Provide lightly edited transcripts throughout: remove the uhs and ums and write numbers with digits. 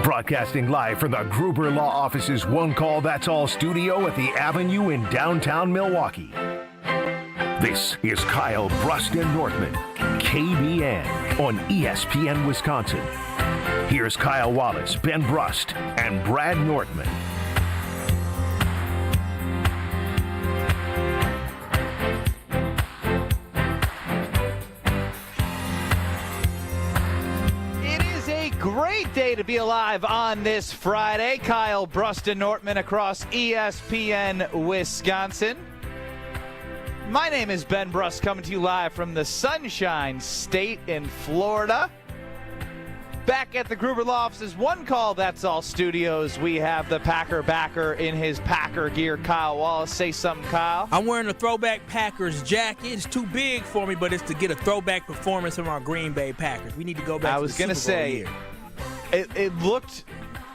Broadcasting live from the Gruber Law Office's One Call That's All studio at the Avenue in downtown Milwaukee. This is Kyle Brust and Nortman, KBN on ESPN Wisconsin. Here's Kyle Wallace, Ben Brust, and Brad Nortman. Great day to be alive on this Friday. Kyle Brust and Nortman across ESPN Wisconsin. My name is Ben Brust, coming to you live from the Sunshine State in Florida. Back at the Gruber Law Office's One Call That's All studios, we have the Packer backer in his Packer gear, Kyle Wallace. Say something, Kyle. I'm wearing a throwback Packers jacket. It's too big for me, but it's to get a throwback performance from our Green Bay Packers. We need to go back to the Super Bowl say, it looked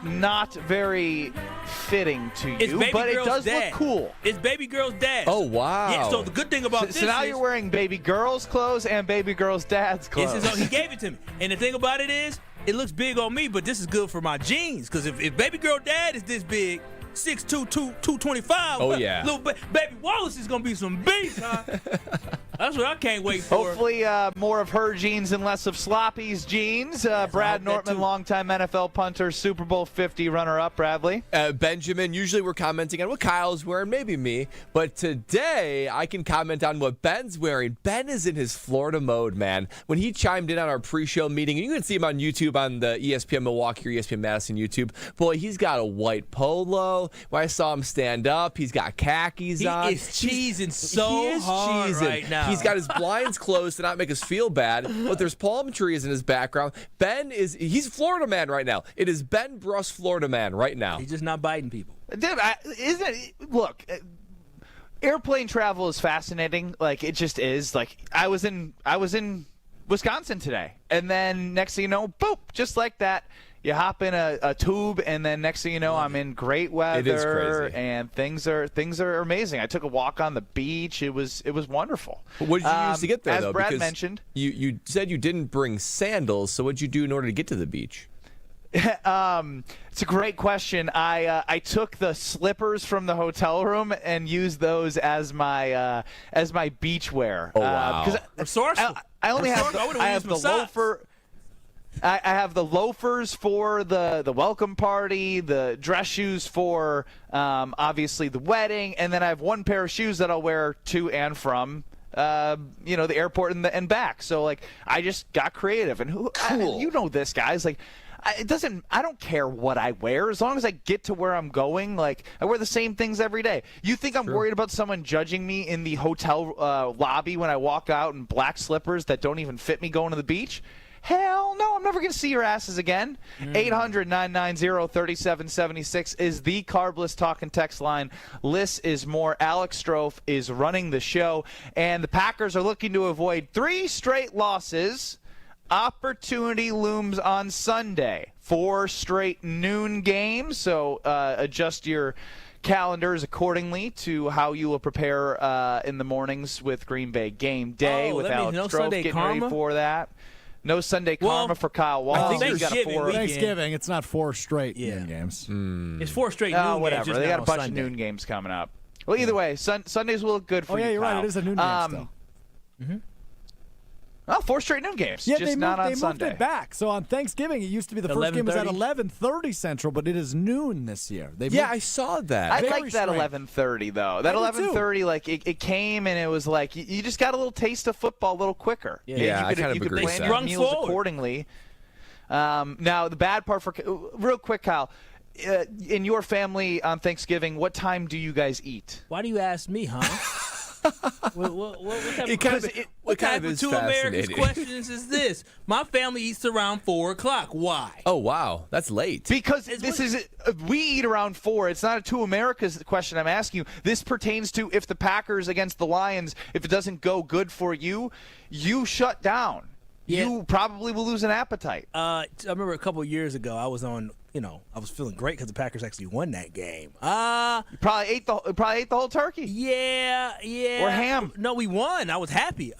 not very fitting to you, but it does look cool. It's baby girl's dad. Oh, wow. Yeah, so the good thing about this so now you're wearing baby girl's clothes and baby girl's dad's clothes. He gave it to me. And the thing about it is, it looks big on me, but this is good for my jeans. Because if baby girl dad is this big, 6'2", 225, oh, yeah. Little baby Wallace is going to be some beast, huh? That's what I can't wait for. Hopefully more of her jeans and less of Sloppy's jeans. Brad Nortman, longtime NFL punter, Super Bowl 50 runner-up. Bradley? Benjamin, usually we're commenting on what Kyle's wearing, maybe me. But today I can comment on what Ben's wearing. Ben is in his Florida mode, man. When he chimed in on our pre-show meeting, and you can see him on YouTube on the ESPN Milwaukee or ESPN Madison YouTube. Boy, he's got a white polo. When I saw him stand up, he's got khakis on. He is cheesing so hard right now. He's got his blinds closed to not make us feel bad, but there's palm trees in his background. He's Florida man right now. It is Ben Brust, Florida man right now. He's just not biting people. Dude, look, airplane travel is fascinating. Like, it just is. Like, I was in Wisconsin today, and then next thing you know, boop, just like that. You hop in a tube, and then next thing you know, I'm in great weather. It is crazy. And things are amazing. I took a walk on the beach. It was wonderful. What did you use to get there, though? As Brad because mentioned, you said you didn't bring sandals. So what did you do in order to get to the beach? It's a great question. I took the slippers from the hotel room and used those as my beach wear. Oh wow! I have the loafer. I have the loafers for the welcome party, the dress shoes for obviously the wedding, and then I have one pair of shoes that I'll wear to and from the airport and back. So like I just got creative, and you know this, guys. Like I don't care what I wear as long as I get to where I'm going. Like I wear the same things every day. You think I'm worried about someone judging me in the hotel lobby when I walk out in black slippers that don't even fit me going to the beach? Hell no, I'm never going to see your asses again. 800-990-3776 is the Carbless Talk and Text line. Less is more. Alex Strofe is running the show, and the Packers are looking to avoid 3 straight losses. Opportunity looms on Sunday. 4 straight noon games, so adjust your calendars accordingly to how you will prepare in the mornings with Green Bay game day without Strofe getting ready for that. No Sunday karma for Kyle Wallace. Thanksgiving, it's not 4 straight noon games. It's 4 straight noon games. Whatever. They got a bunch of noon games coming up. Well, either way, Sundays will look good for you, you're Kyle. right. It is a noon game still. Mm-hmm. Well, 4 straight noon games. Yeah, just they moved it back. So on Thanksgiving, it used to be the first game was at 11:30 Central, but it is noon this year. I saw that. I like that 11:30 though. That 11:30, like it came and it was like you just got a little taste of football a little quicker. Yeah, I kind of agree with that. You could plan your meals accordingly. Now the bad part real quick, Kyle. In your family on Thanksgiving, what time do you guys eat? Why do you ask me, huh? What type of two Americans questions is this? My family eats around 4 o'clock. Why? Oh, wow. That's late. Because we eat around 4. It's not a two Americas question I'm asking you. This pertains to if the Packers against the Lions, if it doesn't go good for you, you shut down. Yeah. You probably will lose an appetite. I remember a couple of years ago, I was on, I was feeling great because the Packers actually won that game. You probably ate the whole turkey. Yeah. Or ham. No, we won. I was happy.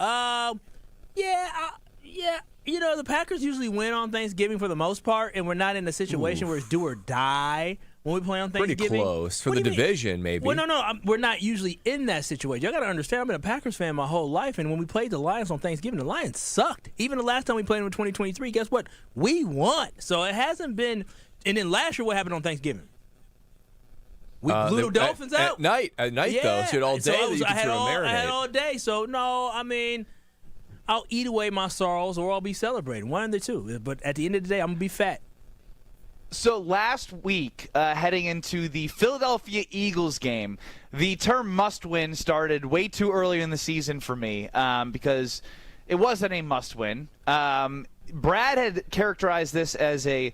Yeah, the Packers usually win on Thanksgiving for the most part, and we're not in a situation where it's do or die when we play on Thanksgiving. Pretty close for the division, maybe. Well, no, we're not usually in that situation. You got to understand, I've been a Packers fan my whole life, and when we played the Lions on Thanksgiving, the Lions sucked. Even the last time we played them in 2023, guess what? We won. So it hasn't been. And then last year, what happened on Thanksgiving? We blew the Dolphins out at night. Though, so you had all day that you could marinate. I had all day. So no, I'll eat away my sorrows, or I'll be celebrating. One of the two. But at the end of the day, I'm gonna be fat. So last week, heading into the Philadelphia Eagles game, the term must-win started way too early in the season for me because it wasn't a must-win. Brad had characterized this as a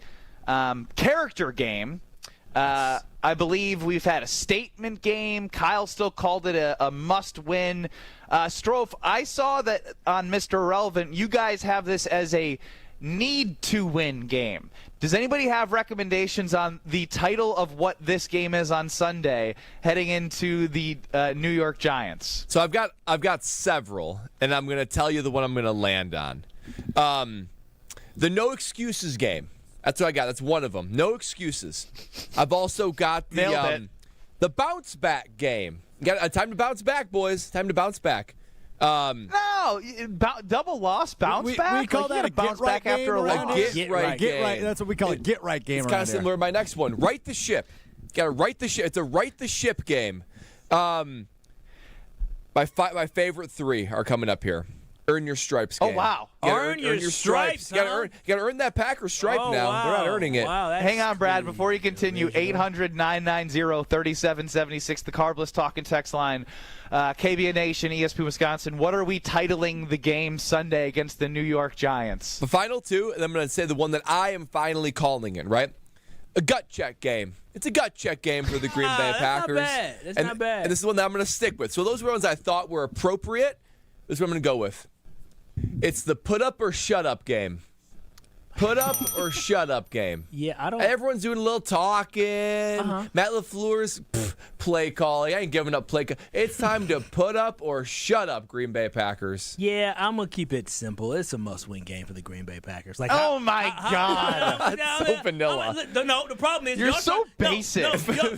character game. I believe we've had a statement game. Kyle still called it a must-win. Strofe, I saw that on Mr. Irrelevant, you guys have this as a need-to-win game. Does anybody have recommendations on the title of what this game is on Sunday heading into the New York Giants? So I've got several, and I'm going to tell you the one I'm going to land on. The no excuses game. That's what I got. That's one of them. No excuses. I've also got the bounce back game. You got time to bounce back, boys. Time to bounce back. No, double loss, bounce back. We call that a bounce back back after a loss. Get right game. That's what we call a get right game. It's kind of similar to my next one. Right the ship. Got to right the ship. It's a right the ship game. My favorite three are coming up here. Earn your stripes game. Oh, wow. Earn your stripes. You got to earn that Packer stripe now. Wow. They're not earning it. Wow, Hang on, Brad. Before you continue, 800-990-3776, the Carbless Talking Text line. KBN Nation, ESPN Wisconsin. What are we titling the game Sunday against the New York Giants? The final two, and I'm going to say the one that I am finally calling it, right? A gut check game. It's a gut check game for the Green Bay Packers. That's not bad. And this is one that I'm going to stick with. So those were ones I thought were appropriate. This is what I'm going to go with. It's the put up or shut up game. Put up or shut up game. Yeah, I don't. Everyone's doing a little talking. Matt LaFleur's play calling. I ain't giving up play call. It's time to put up or shut up, Green Bay Packers. Yeah, I'm gonna keep it simple. It's a must-win game for the Green Bay Packers. Like, oh my God, that's so vanilla. No, the problem is you're so basic.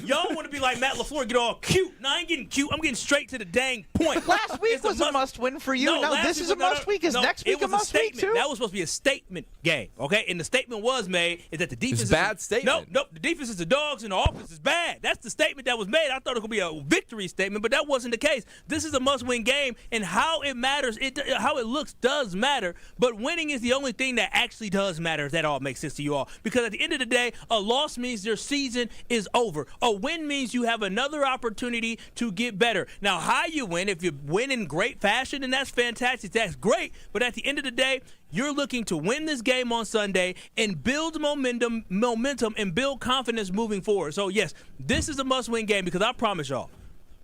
Y'all want to be like Matt LaFleur, get all cute. No, I ain't getting cute. I'm getting straight to the dang point. Last week was a must-win for you. No, this is a must-week. Is next week a must-week too? That was supposed to be a statement game. Okay, and the statement was made is that the defense is bad statement. No, the defense is the dogs and the offense is bad. That's the statement that was made. I thought it could be a victory statement, but that wasn't the case. This is a must-win game, and how it matters, how it looks does matter. But winning is the only thing that actually does matter. If that all makes sense to you all, because at the end of the day, a loss means your season is over. A win means you have another opportunity to get better. Now, how you win, if you win in great fashion, then that's fantastic. That's great. But at the end of the day, you're looking to win this game on Sunday and build momentum and build confidence moving forward. So, yes, this is a must-win game because I promise y'all,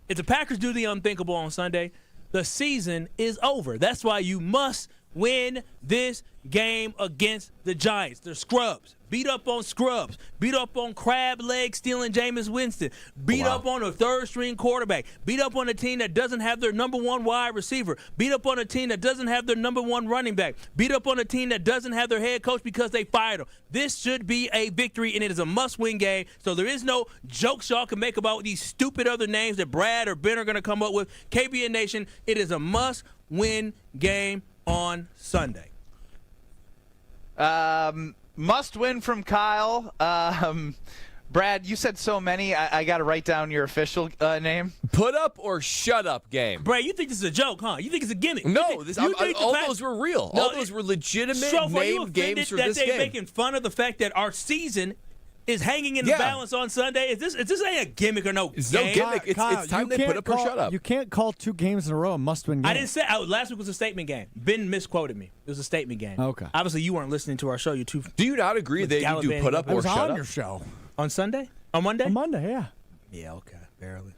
if the Packers do the unthinkable on Sunday, the season is over. That's why you must win this game against the Giants. They're scrubs. Beat up on scrubs. Beat up on crab leg stealing Jameis Winston. Beat up on a third-string quarterback. Beat up on a team that doesn't have their number one wide receiver. Beat up on a team that doesn't have their number one running back. Beat up on a team that doesn't have their head coach because they fired him. This should be a victory, and it is a must-win game. So there is no jokes y'all can make about these stupid other names that Brad or Ben are going to come up with. KBN Nation, it is a must-win game on Sunday. Must win from Kyle. Brad, you said so many. I got to write down your official name. Put up or shut up game. Brad, you think this is a joke, huh? You think it's a gimmick? No, all those were real. All those were legitimate named games for this game. That they're making fun of the fact that our season is hanging in the balance on Sunday? Is this ain't a gimmick or no game? It's no gimmick. It's time they put up or shut up. You can't call 2 games in a row a must-win game. I didn't say last week was a statement game. Ben misquoted me. It was a statement game. Okay. Obviously, you weren't listening to our show. You too. Do you not agree that you do put up or shut up? I was on your show. On Sunday? On Monday? On Monday, yeah. Yeah, okay. Barely.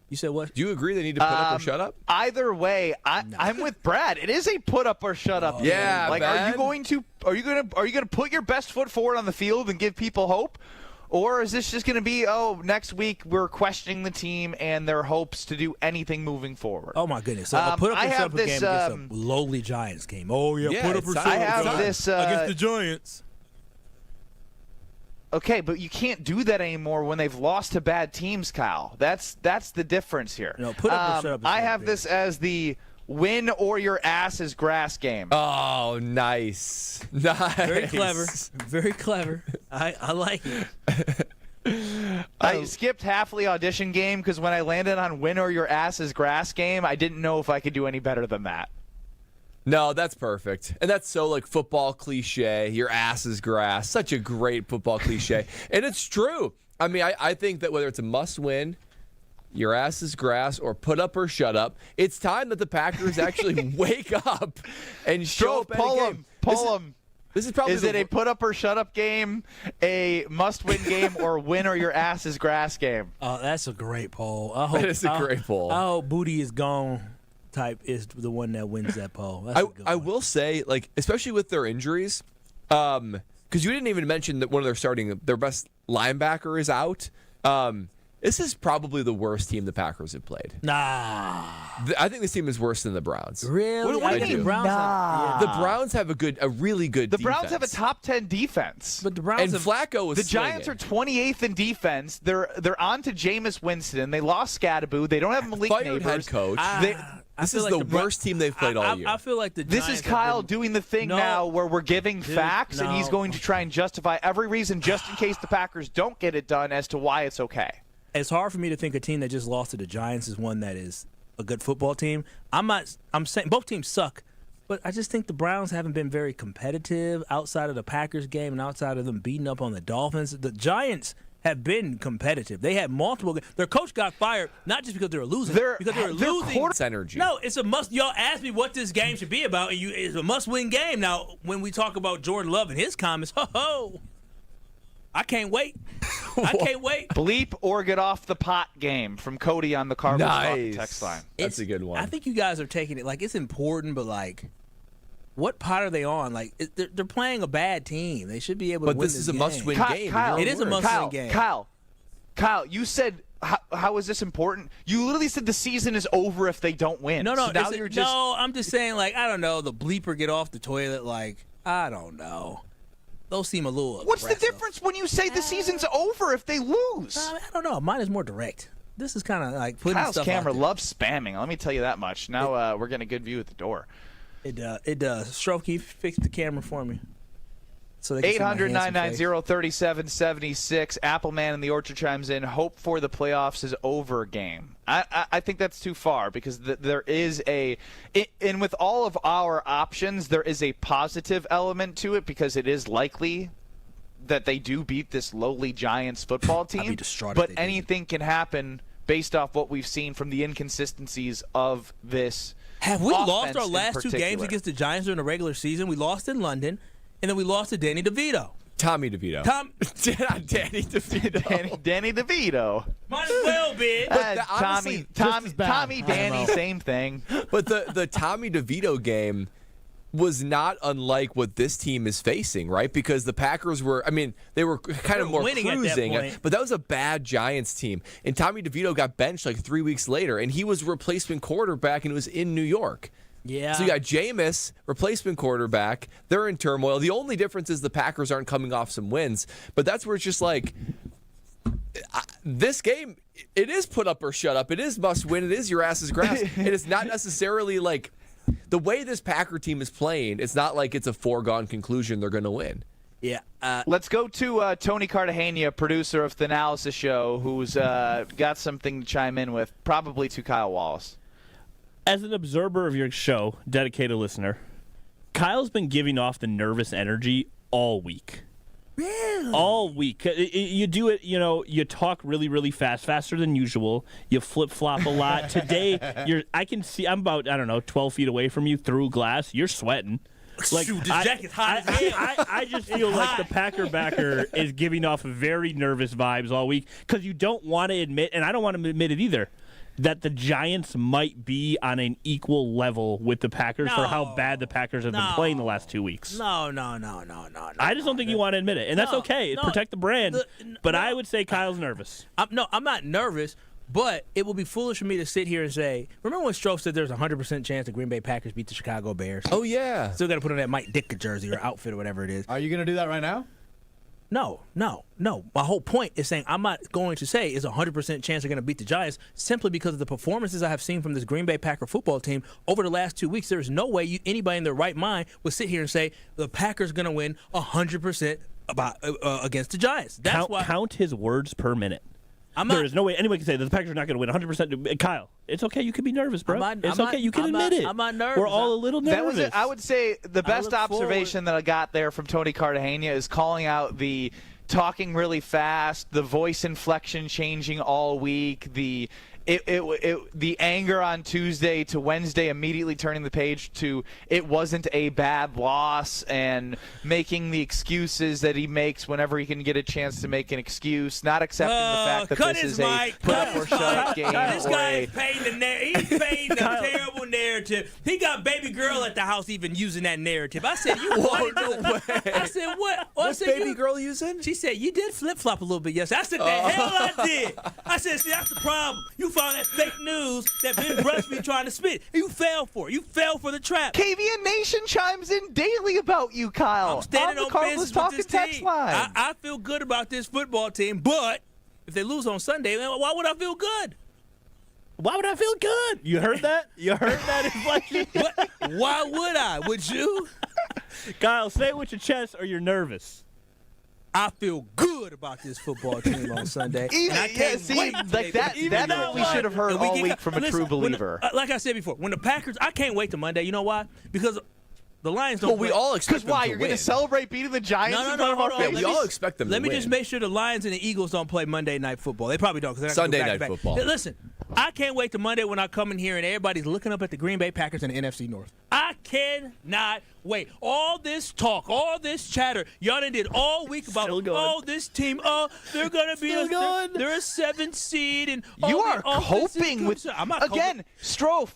You said what? Do you agree they need to put up or shut up? Either way, I'm with Brad. It is a put up or shut up. Yeah, like, are you going to put your best foot forward on the field and give people hope? Or is this just going to be, next week we're questioning the team and their hopes to do anything moving forward? Oh, my goodness. So a put-up and shut-up game against a lowly Giants game. Oh, yeah, put-up or I have shut-up this against the Giants. Okay, but you can't do that anymore when they've lost to bad teams, Kyle. That's the difference here. No, put up or shut up. I have this as the win or your ass is grass game. Oh, nice. Nice. Very clever. Very clever. I like it. I skipped half the audition game because when I landed on win or your ass is grass game, I didn't know if I could do any better than that. No, that's perfect. And that's so like football cliche. Your ass is grass. Such a great football cliche. And it's true. I mean, I think that whether it's a must win, your ass is grass, or put up or shut up, it's time that the Packers actually wake up and show up. Pull them. This is probably Is it a put up or shut up game, a must win game, or win or your ass is grass game? Oh, that's a great poll. That is a great poll. I hope Booty is gone type is the one that wins that poll. That's a good I one. will say, like, especially with their injuries, because you didn't even mention that one of their best linebacker is out. This is probably the worst team the Packers have played. Nah. I think this team is worse than the Browns. Really? What do you mean? Browns The Browns have a really good The defense. Browns have a top 10 defense. But the Browns And Flacco was The Giants are 28th in defense. They're on to Jameis Winston. They lost Scadaboo. They don't have Malik fired Neighbors. head coach. feel This is like the worst team they've played all year. I feel like the Giants This is Kyle have been, doing the thing now where we're giving facts, and he's going to try and justify every reason just in case the Packers don't get it done as to why it's okay. It's hard for me to think a team that just lost to the Giants is one that is a good football team. I'm saying both teams suck, but I just think the Browns haven't been very competitive outside of the Packers game and outside of them beating up on the Dolphins. The Giants have been competitive. They had multiple. Their coach got fired not just because they were losing, because they were losing. Energy. No, it's a must. Y'all asked me what this game should be about, and it's a must-win game. Now, when we talk about Jordan Love and his comments, I can't wait. I can't wait. Bleep or get off the pot game from Cody on the Cardinals Nice. text line. That's a good one. I think you guys are taking it like it's important, but like, what pot are they on? Like, they're playing a bad team. They should be able to win this is a game. must-win game. Kyle, It is a must-win game. Kyle, you said how is this important? You literally said the season is over if they don't win. No, So now you're just no. I'm just saying, like, I don't know. The bleeper get off the toilet. Like, I don't know. Those seem a little. What's the aggressive. difference when you say the season's over if they lose? I don't know. Mine is more direct. This is kind of like putting Kyle's stuff camera out there. loves spamming. Let me tell you that much. Now we're getting a good view at the door. It does. Stroke, can you fix the camera for me? So they can see my handsome face. 800-990-3776. Appleman in the Orchard chimes in. Hope for the playoffs is over game. I think that's too far because there is and with all of our options, there is a positive element to it because it is likely that they do beat this lowly Giants football team. I'd be distraught if but they didn't. anything can happen based off what we've seen from the inconsistencies of this. Have we lost offense our in last two games particular. against the Giants during the regular season? We lost in London, and then we lost to Danny DeVito. Tommy DeVito. Danny DeVito. Danny DeVito. Might as well be. honestly, Tommy, Danny, same thing. But the Tommy DeVito game was not unlike what this team is facing, right? Because the Packers were, they were kind of more winning at that cruising, point. but that was a bad Giants team. And Tommy DeVito got benched like 3 weeks later, and he was replacement quarterback, and it was in New York. Yeah. So you got Jameis, replacement quarterback. They're in turmoil. The only difference is the Packers aren't coming off some wins. But that's where it's just like, this game, it is put up or shut up. It is must win. It is your ass is grass. It is not necessarily like the way this Packer team is playing. It's not like it's a foregone conclusion they're going to win. Yeah. Let's go to Tony Cartagena, producer of the Analysis Show, who's got something to chime in with, probably to Kyle Wallace. As an observer of your show, dedicated listener, Kyle's been giving off the nervous energy all week. Really? All week. You do it, you talk really, really fast, faster than usual. You flip-flop a lot. Today, I can see, I'm about, 12 feet away from you through glass. You're sweating. Like, Shoot, this jacket's hot as hell. I just feel like the Packer backer is giving off very nervous vibes all week because you don't want to admit, and I don't want to admit it either, that the Giants might be on an equal level with the Packers for how bad the Packers have been playing the last 2 weeks. No. I just don't think you want to admit it, and that's okay. Protect the brand. But I would say Kyle's nervous. I'm not nervous. But it would be foolish for me to sit here and say, remember when Stroh said there's a 100% chance the Green Bay Packers beat the Chicago Bears? Oh, yeah. Still got to put on that Mike Ditka jersey or outfit or whatever it is. Are you going to do that right now? No. My whole point is saying I'm not going to say it's a 100% chance they're going to beat the Giants simply because of the performances I have seen from this Green Bay Packer football team over the last 2 weeks. There is no way anybody in their right mind would sit here and say the Packers are going to win 100% against the Giants. That's why. Count his words per minute. There is no way anyone can say that the Packers are not going to win 100%. Kyle, it's okay. You can be nervous, bro. It's okay. You can admit it. I'm not nervous. We're all a little nervous. That was I would say the best observation that I got there from Tony Cartagena is calling out the talking really fast, the voice inflection changing all week, the anger on Tuesday to Wednesday immediately turning the page to it wasn't a bad loss and making the excuses that he makes whenever he can get a chance to make an excuse, not accepting the fact that this is a put up or shut up game. This guy is he's painting a terrible narrative. He got baby girl at the house even using that narrative. I said, you what? No way. I said, what? What's baby girl using? She said, you did flip-flop a little bit yesterday. I said, the hell I did. I said, see, that's the problem. You found that fake news that Ben Brust be trying to spit. You fell for it. You fell for the trap. KVN Nation chimes in daily about you, Kyle. I'm standing on business with this team. I feel good about this football team, but if they lose on Sunday, why would I feel good? Why would I feel good? You heard that? You heard that inflection? Why would I? Would you? Kyle, say it with your chest or you're nervous. I feel good about this football team on Sunday. That's what we should have heard all week from a true believer. Like I said before, when the Packers, I can't wait to Monday. You know why? Because the Lions don't. Well, we all expect them to win. You're going to celebrate beating the Giants in front of our faces? We all expect them to win. Let me just make sure the Lions and the Eagles don't play Monday Night Football. They probably don't. Sunday Night Football. Listen, I can't wait to Monday when I come in here and everybody's looking up at the Green Bay Packers in the NFC North. I cannot wait. All this talk, all this chatter, y'all done did all week about, this team, they're going to be they're a 7th seed. And you are coping with, I'm not again, Strofe,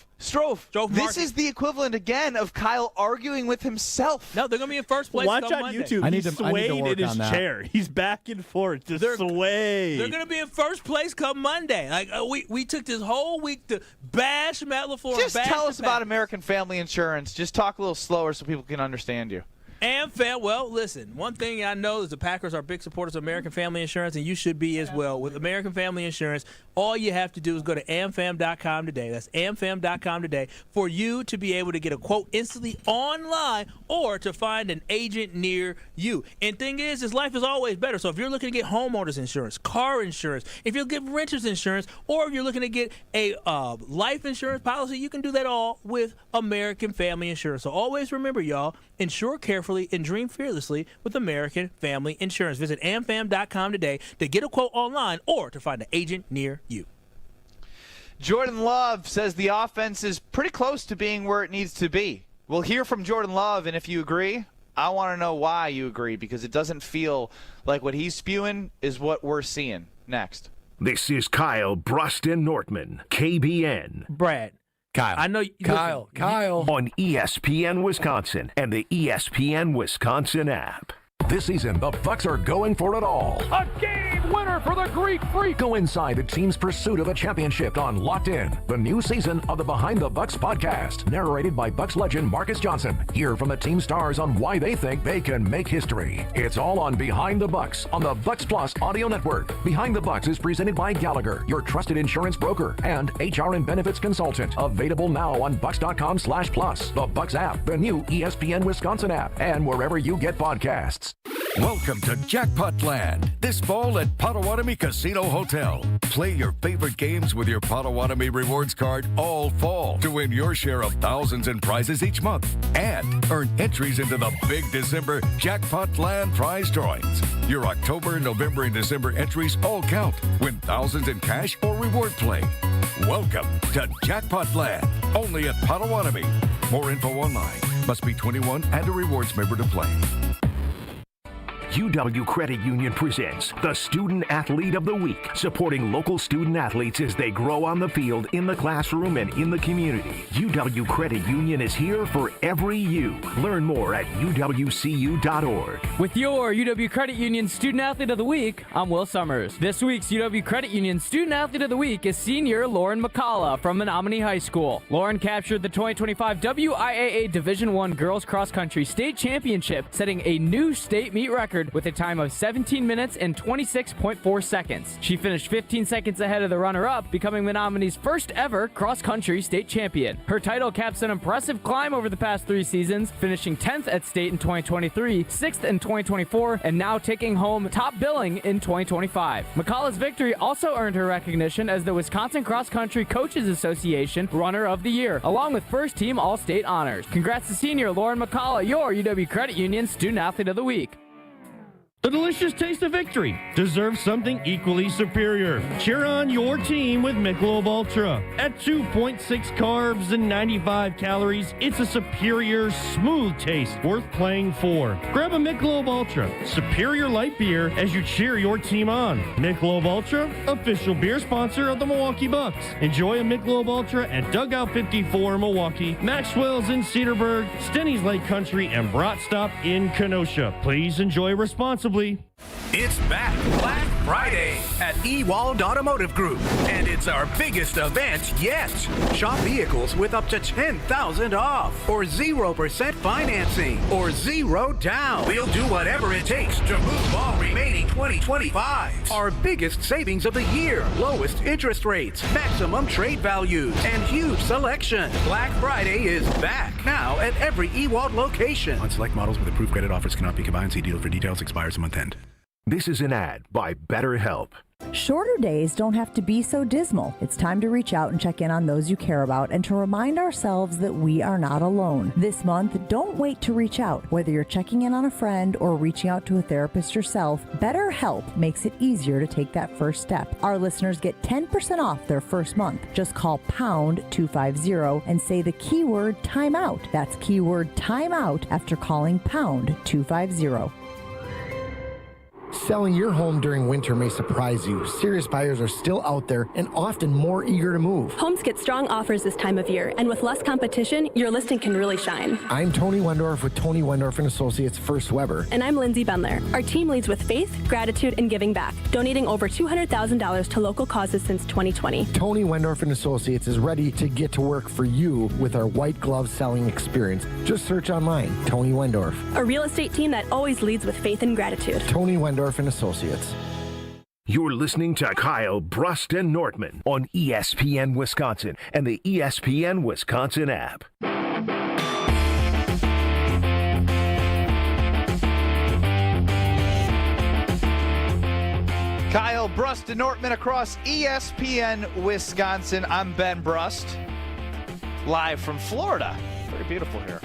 this is the equivalent, again, of Kyle arguing with himself. No, they're going to be in first place. Watch on Monday. YouTube. He's swaying in his chair. He's back and forth, sway. They're going to be in first place come Monday. Like we took this whole week to bash Matt LaFleur. Just tell us about American Family Insurance. Just talk a little slower so people can understand you. AmFam, well, listen, one thing I know is the Packers are big supporters of American Family Insurance, and you should be as well. With American Family Insurance, all you have to do is go to amfam.com today. That's amfam.com today for you to be able to get a quote instantly online or to find an agent near you. And thing is life is always better. So if you're looking to get homeowners insurance, car insurance, if you're getting renters insurance, or if you're looking to get a life insurance policy, you can do that all with American Family Insurance. So always remember, y'all, insure carefully and dream fearlessly with American Family Insurance. Visit amfam.com today to get a quote online or to find an agent near you. Jordan Love says the offense is pretty close to being where it needs to be. We'll hear from Jordan Love, and if you agree, I want to know why you agree, because it doesn't feel like what he's spewing is what we're seeing. Next. This is Kyle Brust Nortman, KBN. Brad. Kyle. I know Kyle. On ESPN Wisconsin and the ESPN Wisconsin app. This season, the Bucks are going for it all. A game winner for the Greek Freak. Go inside the team's pursuit of a championship on Locked In, the new season of the Behind the Bucks podcast, narrated by Bucks legend Marcus Johnson. Hear from the team stars on why they think they can make history. It's all on Behind the Bucks on the Bucks Plus audio network. Behind the Bucks is presented by Gallagher, your trusted insurance broker and HR and benefits consultant. Available now on Bucks.com/plus, the Bucks app, the new ESPN Wisconsin app, and wherever you get podcasts. Welcome to Jackpot Land, this fall at Potawatomi Casino Hotel. Play your favorite games with your Potawatomi Rewards card all fall to win your share of thousands in prizes each month and earn entries into the big December Jackpot Land prize drawings. Your October, November, and December entries all count. Win thousands in cash or reward play. Welcome to Jackpot Land, only at Potawatomi. More info online. Must be 21 and a rewards member to play. UW Credit Union presents the Student Athlete of the Week, supporting local student athletes as they grow on the field, in the classroom, and in the community. UW Credit Union is here for every you. Learn more at uwcu.org. With your UW Credit Union Student Athlete of the Week, I'm Will Summers. This week's UW Credit Union Student Athlete of the Week is senior Lauren McCullough from Menominee High School. Lauren captured the 2025 WIAA Division I Girls Cross Country State Championship, setting a new state meet record with a time of 17 minutes and 26.4 seconds. She finished 15 seconds ahead of the runner-up, becoming Menominee's first ever cross-country state champion. Her title caps an impressive climb over the past 3 seasons, finishing 10th at state in 2023, 6th in 2024, and now taking home top billing in 2025. McCullough's victory also earned her recognition as the Wisconsin Cross Country Coaches Association Runner of the Year, along with first team All-State honors. Congrats to senior Lauren McCullough, your UW Credit Union Student Athlete of the Week. The delicious taste of victory deserves something equally superior. Cheer on your team with Michelob Ultra. At 2.6 carbs and 95 calories, it's a superior, smooth taste worth playing for. Grab a Michelob Ultra, superior light beer, as you cheer your team on. Michelob Ultra, official beer sponsor of the Milwaukee Bucks. Enjoy a Michelob Ultra at Dugout 54 in Milwaukee, Maxwell's in Cedarburg, Stenney's Lake Country, and Brat Stop in Kenosha. Please enjoy responsibly. It's back, Black Friday at Ewald Automotive Group, and it's our biggest event yet. Shop vehicles with up to $10,000 off, or 0% financing, or 0 down. We'll do whatever it takes to move all remaining 2025s. Our biggest savings of the year, lowest interest rates, maximum trade values, and huge selection. Black Friday is back now at every Ewald location. On select models with approved credit offers cannot be combined. See deal for details. Expires a month end. This is an ad by BetterHelp. Shorter days don't have to be so dismal. It's time to reach out and check in on those you care about and to remind ourselves that we are not alone. This month, don't wait to reach out. Whether you're checking in on a friend or reaching out to a therapist yourself, BetterHelp makes it easier to take that first step. Our listeners get 10% off their first month. Just call pound 250 and say the keyword timeout. That's keyword timeout after calling pound 250. Selling your home during winter may surprise you. Serious buyers are still out there and often more eager to move. Homes get strong offers this time of year, and with less competition, your listing can really shine. I'm Tony Wendorf with Tony Wendorf & Associates First Weber. And I'm Lindsay Bendler. Our team leads with faith, gratitude, and giving back, donating over $200,000 to local causes since 2020. Tony Wendorf & Associates is ready to get to work for you with our white glove selling experience. Just search online, Tony Wendorf. A real estate team that always leads with faith and gratitude. Tony Wendorf & Associates. You're listening to Kyle, Brust, and Nortman on ESPN Wisconsin and the ESPN Wisconsin app. Kyle, Brust, and Nortman across ESPN Wisconsin. I'm Ben Brust, live from Florida. Very beautiful here.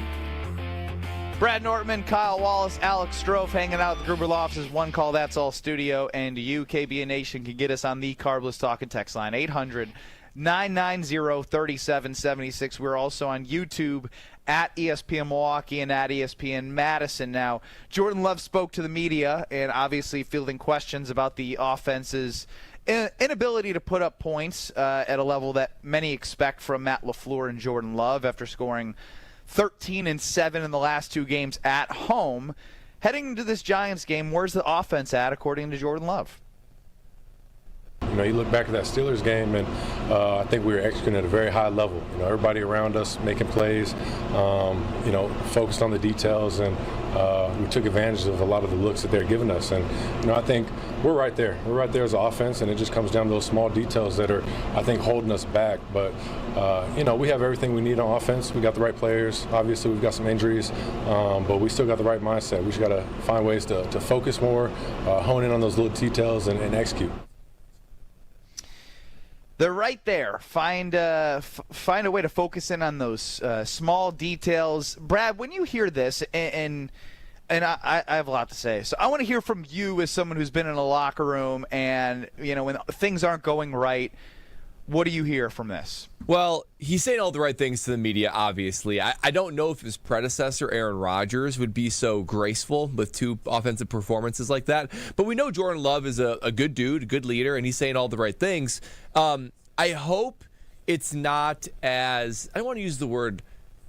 Brad Nortman, Kyle Wallace, Alex Strofe hanging out at the Gruber Law Office's One Call That's All studio. And you, KBN Nation, can get us on the Carbless Talk and Text line, 800-990-3776. We're also on YouTube at ESPN Milwaukee and at ESPN Madison. Now, Jordan Love spoke to the media and obviously fielding questions about the offense's inability to put up points at a level that many expect from Matt LaFleur and Jordan Love after scoring 13-7 in the last 2 games at home. Heading into this Giants game, where's the offense at, according to Jordan Love? You know, you look back at that Steelers game, and I think we were executing at a very high level. You know, everybody around us making plays, you know, focused on the details, and we took advantage of a lot of the looks that they're giving us. And, you know, I think we're right there. We're right there as an offense, and it just comes down to those small details that are, I think, holding us back. But, you know, we have everything we need on offense. We got the right players. Obviously, we've got some injuries, but we still got the right mindset. We just got to find ways to focus more, hone in on those little details, and execute. They're right there. Find a way to focus in on those small details. Brad, when you hear this, and I have a lot to say, so I want to hear from you as someone who's been in a locker room and, you know, when things aren't going right. What do you hear from this? Well, he's saying all the right things to the media, obviously. I don't know if his predecessor, Aaron Rodgers, would be so graceful with 2 offensive performances like that. But we know Jordan Love is a good dude, a good leader, and he's saying all the right things. I hope it's not as, I don't want to use the word,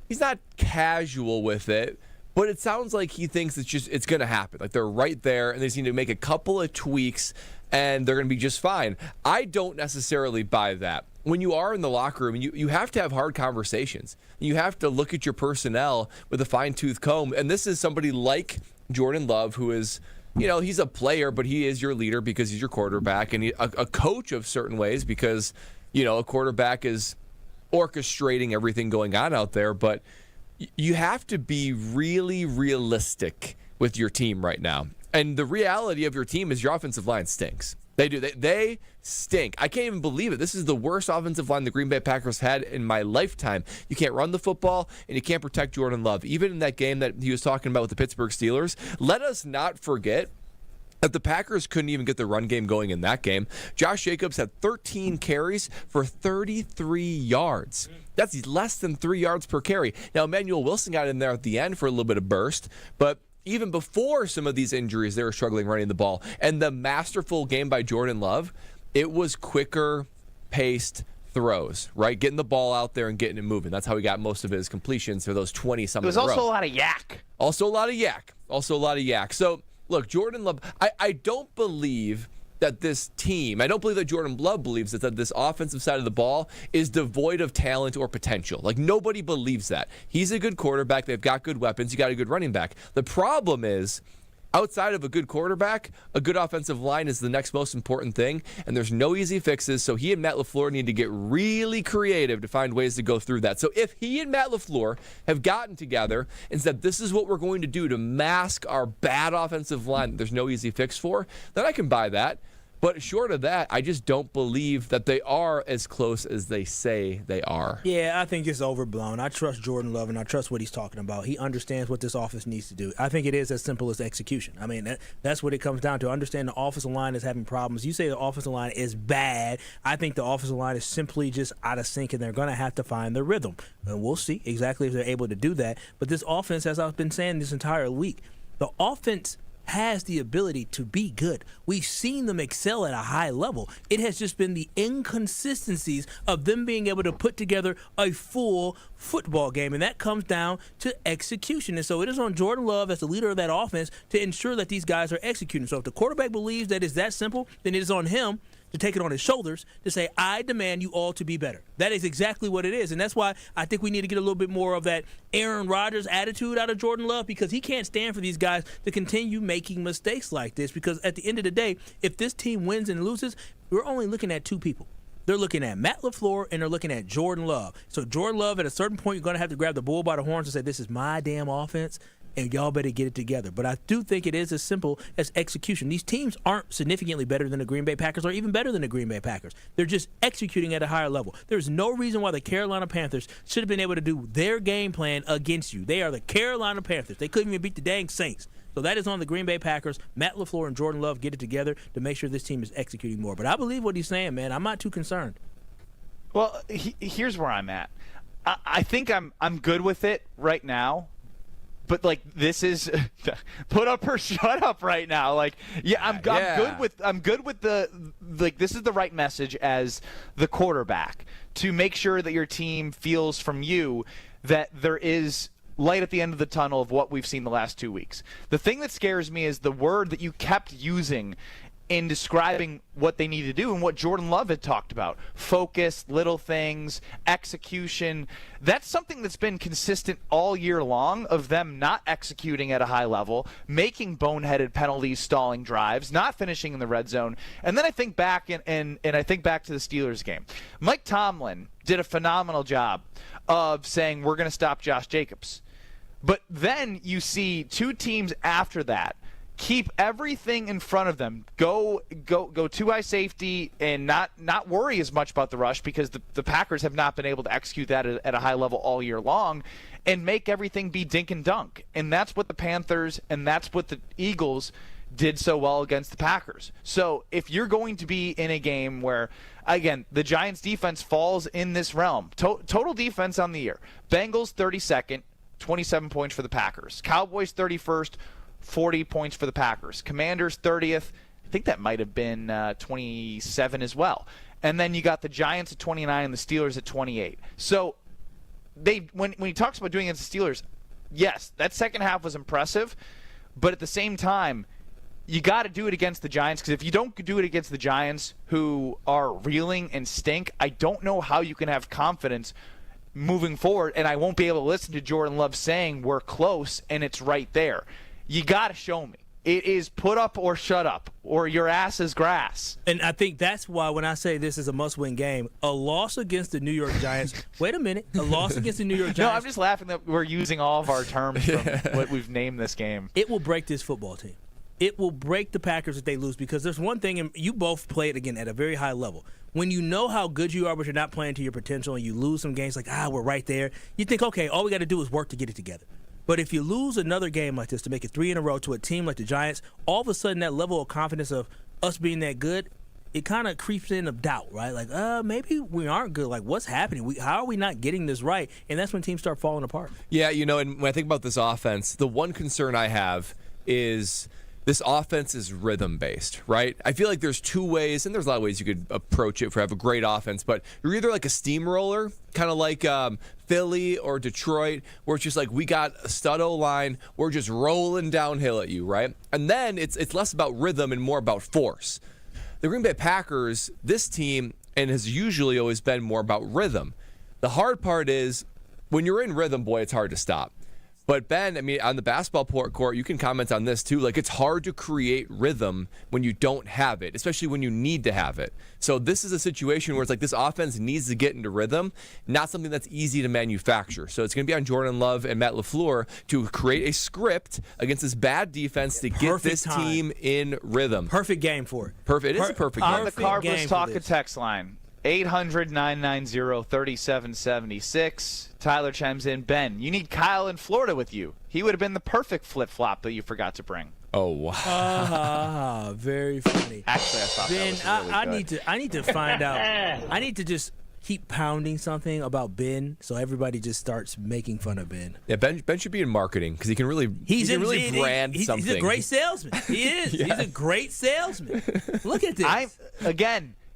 he's not casual with it, but it sounds like he thinks it's going to happen. Like they're right there, and they just need to make a couple of tweaks, and they're going to be just fine. I don't necessarily buy that. When you are in the locker room, you have to have hard conversations. You have to look at your personnel with a fine-tooth comb. And this is somebody like Jordan Love, who is, he's a player, but he is your leader because he's your quarterback, and a coach of certain ways because, a quarterback is orchestrating everything going on out there. But you have to be really realistic with your team right now. And the reality of your team is your offensive line stinks. They do. They stink. I can't even believe it. This is the worst offensive line the Green Bay Packers had in my lifetime. You can't run the football, and you can't protect Jordan Love. Even in that game that he was talking about with the Pittsburgh Steelers, let us not forget that the Packers couldn't even get the run game going in that game. Josh Jacobs had 13 carries for 33 yards. That's less than 3 yards per carry. Now, Emmanuel Wilson got in there at the end for a little bit of burst, but even before some of these injuries, they were struggling running the ball. And the masterful game by Jordan Love, it was quicker paced throws, right? Getting the ball out there and getting it moving. That's how he got most of his completions for those 20-something. It was also a lot of yak. Also a lot of yak. So, look, Jordan Love, I don't believe that this team, I don't believe that Jordan Love believes that this offensive side of the ball is devoid of talent or potential. Like, nobody believes that. He's a good quarterback. They've got good weapons. You got a good running back. The problem is, outside of a good quarterback, a good offensive line is the next most important thing, and there's no easy fixes, so he and Matt LaFleur need to get really creative to find ways to go through that. So if he and Matt LaFleur have gotten together and said, this is what we're going to do to mask our bad offensive line that there's no easy fix for, then I can buy that. But short of that, I just don't believe that they are as close as they say they are. Yeah, I think it's overblown. I trust Jordan Love, and I trust what he's talking about. He understands what this offense needs to do. I think it is as simple as execution. I mean, that's what it comes down to. Understand the offensive line is having problems. You say the offensive line is bad. I think the offensive line is simply just out of sync, and they're going to have to find their rhythm. And we'll see exactly if they're able to do that. But this offense, as I've been saying this entire week, the offense has the ability to be good. We've seen them excel at a high level. It has just been the inconsistencies of them being able to put together a full football game, and that comes down to execution. And so it is on Jordan Love as the leader of that offense to ensure that these guys are executing. So if the quarterback believes that it's that simple, then it is on him to take it on his shoulders to say, I demand you all to be better. That is exactly what it is. And that's why I think we need to get a little bit more of that Aaron Rodgers attitude out of Jordan Love, because he can't stand for these guys to continue making mistakes like this. Because at the end of the day, if this team wins and loses, we're only looking at 2 people. They're looking at Matt LaFleur, and they're looking at Jordan Love. So Jordan Love, at a certain point, you're going to have to grab the bull by the horns and say, this is my damn offense, and y'all better get it together. But I do think it is as simple as execution. These teams aren't significantly better than the Green Bay Packers or even better than the Green Bay Packers. They're just executing at a higher level. There's no reason why the Carolina Panthers should have been able to do their game plan against you. They are the Carolina Panthers. They couldn't even beat the dang Saints. So that is on the Green Bay Packers. Matt LaFleur and Jordan Love get it together to make sure this team is executing more. But I believe what he's saying, man. I'm not too concerned. Well, here's where I'm at. I think I'm good with it right now. But this is put up or shut up right now. I'm good with the this is the right message as the quarterback to make sure that your team feels from you that there is light at the end of the tunnel of what we've seen the last 2 weeks. The thing that scares me is the word that you kept using in describing what they need to do and what Jordan Love had talked about. Focus, little things, execution. That's something that's been consistent all year long of them not executing at a high level, making boneheaded penalties, stalling drives, not finishing in the red zone. And then I think back and I think back to the Steelers game. Mike Tomlin did a phenomenal job of saying we're going to stop Josh Jacobs. But then you see 2 teams after that keep everything in front of them, go 2-high safety, and not worry as much about the rush because the Packers have not been able to execute that at a high level all year long, and make everything be dink and dunk. And that's what the Panthers and that's what the Eagles did so well against the Packers. So if you're going to be in a game where, again, the Giants defense falls in this realm, total defense on the year, Bengals 32nd, 27 points for the Packers. Cowboys 31st, 40 points for the Packers. Commanders 30th, I think that might have been 27 as well. And then you got the Giants at 29 and the Steelers at 28. So when he talks about doing it against the Steelers, yes, that second half was impressive, but at the same time, you got to do it against the Giants, because if you don't do it against the Giants, who are reeling and stink, I don't know how you can have confidence moving forward, and I won't be able to listen to Jordan Love saying we're close and it's right there. You got to show me. It is put up or shut up, or your ass is grass. And I think that's why when I say this is a must-win game, a loss against the New York Giants – wait a minute. A loss against the New York Giants – No, I'm just laughing that we're using all of our terms from what we've named this game. It will break this football team. It will break the Packers if they lose, because there's one thing, and you both played, again, at a very high level. When you know how good you are but you're not playing to your potential and you lose some games like, we're right there, you think, okay, all we got to do is work to get it together. But if you lose another game like this to make it 3 in a row to a team like the Giants, all of a sudden that level of confidence of us being that good, it kind of creeps in of doubt, right? Like, maybe we aren't good. Like, what's happening? How are we not getting this right? And that's when teams start falling apart. Yeah, and when I think about this offense, the one concern I have is this offense is rhythm-based, right? I feel like there's two ways, and there's a lot of ways you could approach it for have a great offense, but you're either like a steamroller, kind of like Philly or Detroit, where it's just like, we got a stud O-line, we're just rolling downhill at you, right? And then it's less about rhythm and more about force. The Green Bay Packers, this team, and has usually always been more about rhythm. The hard part is, when you're in rhythm, boy, it's hard to stop. But Ben, I mean, on the basketball court, you can comment on this too. Like, it's hard to create rhythm when you don't have it, especially when you need to have it. So this is a situation where it's like this offense needs to get into rhythm, not something that's easy to manufacture. So it's going to be on Jordan Love and Matt LaFleur to create a script against this bad defense to get this team in rhythm. Perfect game for it. Perfect. It is a perfect game. On the Carbless Talk and Text line, 800-990-3776. Tyler chimes in, Ben, you need Kyle in Florida with you. He would have been the perfect flip-flop that you forgot to bring. Oh, wow. Very funny. Actually, I thought Ben, that was really good. I need to find out. I need to just keep pounding something about Ben so everybody just starts making fun of Ben. Yeah, Ben should be in marketing because he can really brand something. He's a great salesman. He is. Yes. He's a great salesman. Look at this.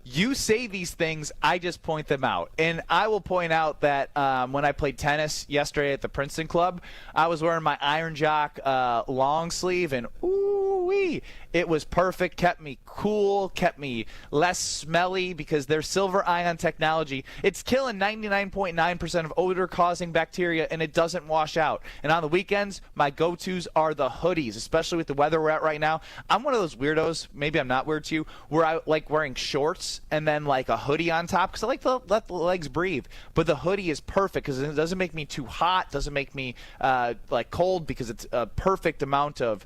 You say these things, I just point them out. And I will point out that when I played tennis yesterday at the Princeton Club, I was wearing my Iron Jock long sleeve, and ooh-wee, it was perfect, kept me cool, kept me less smelly, because their silver ion technology, it's killing 99.9% of odor-causing bacteria, and it doesn't wash out. And on the weekends, my go-tos are the hoodies, especially with the weather we're at right now. I'm one of those weirdos, maybe I'm not weird to you, where I like wearing shorts and then like a hoodie on top, because I like to let the legs breathe. But the hoodie is perfect because it doesn't make me too hot, doesn't make me like cold, because it's a perfect amount of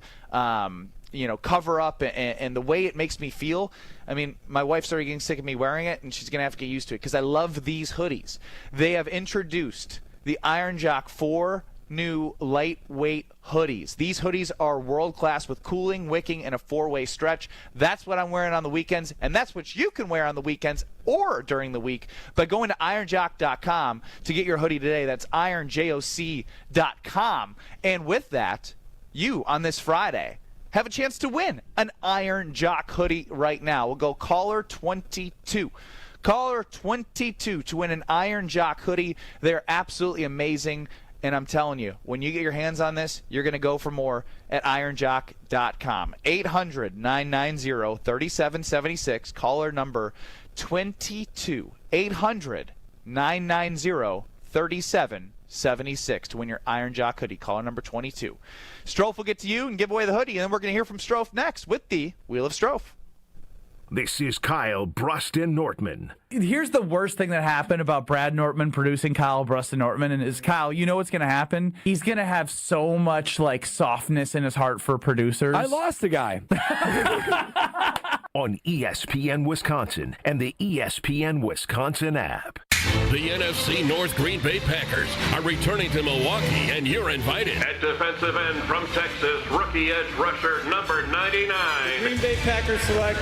cover up, and the way it makes me feel. I mean, my wife started getting sick of me wearing it, and she's going to have to get used to it because I love these hoodies. They have introduced the Iron Jock 4 new lightweight hoodies. These hoodies are world-class with cooling, wicking, and a 4-way stretch. That's what I'm wearing on the weekends, and that's what you can wear on the weekends or during the week by going to ironjock.com to get your hoodie today. That's ironjoc.com. And with that, you, on this Friday, have a chance to win an Iron Jock hoodie right now. We'll go caller 22. Caller 22 to win an Iron Jock hoodie. They're absolutely amazing. And I'm telling you, when you get your hands on this, you're going to go for more at ironjock.com. 800-990-3776. Caller number 22. 800-990-3776 to win your Iron Jock hoodie. Caller number 22. Strofe will get to you and give away the hoodie, and then we're going to hear from Strofe next with the Wheel of Strofe. This is Kyle Brust Nortman. Here's the worst thing that happened about Brad Nortman producing Kyle Brust Nortman, and is Kyle, you know what's going to happen? He's going to have so much like softness in his heart for producers. I lost a guy. On ESPN Wisconsin and the ESPN Wisconsin app. The NFC North Green Bay Packers are returning to Milwaukee, and you're invited. At defensive end from Texas, rookie edge rusher number 99. Green Bay Packers select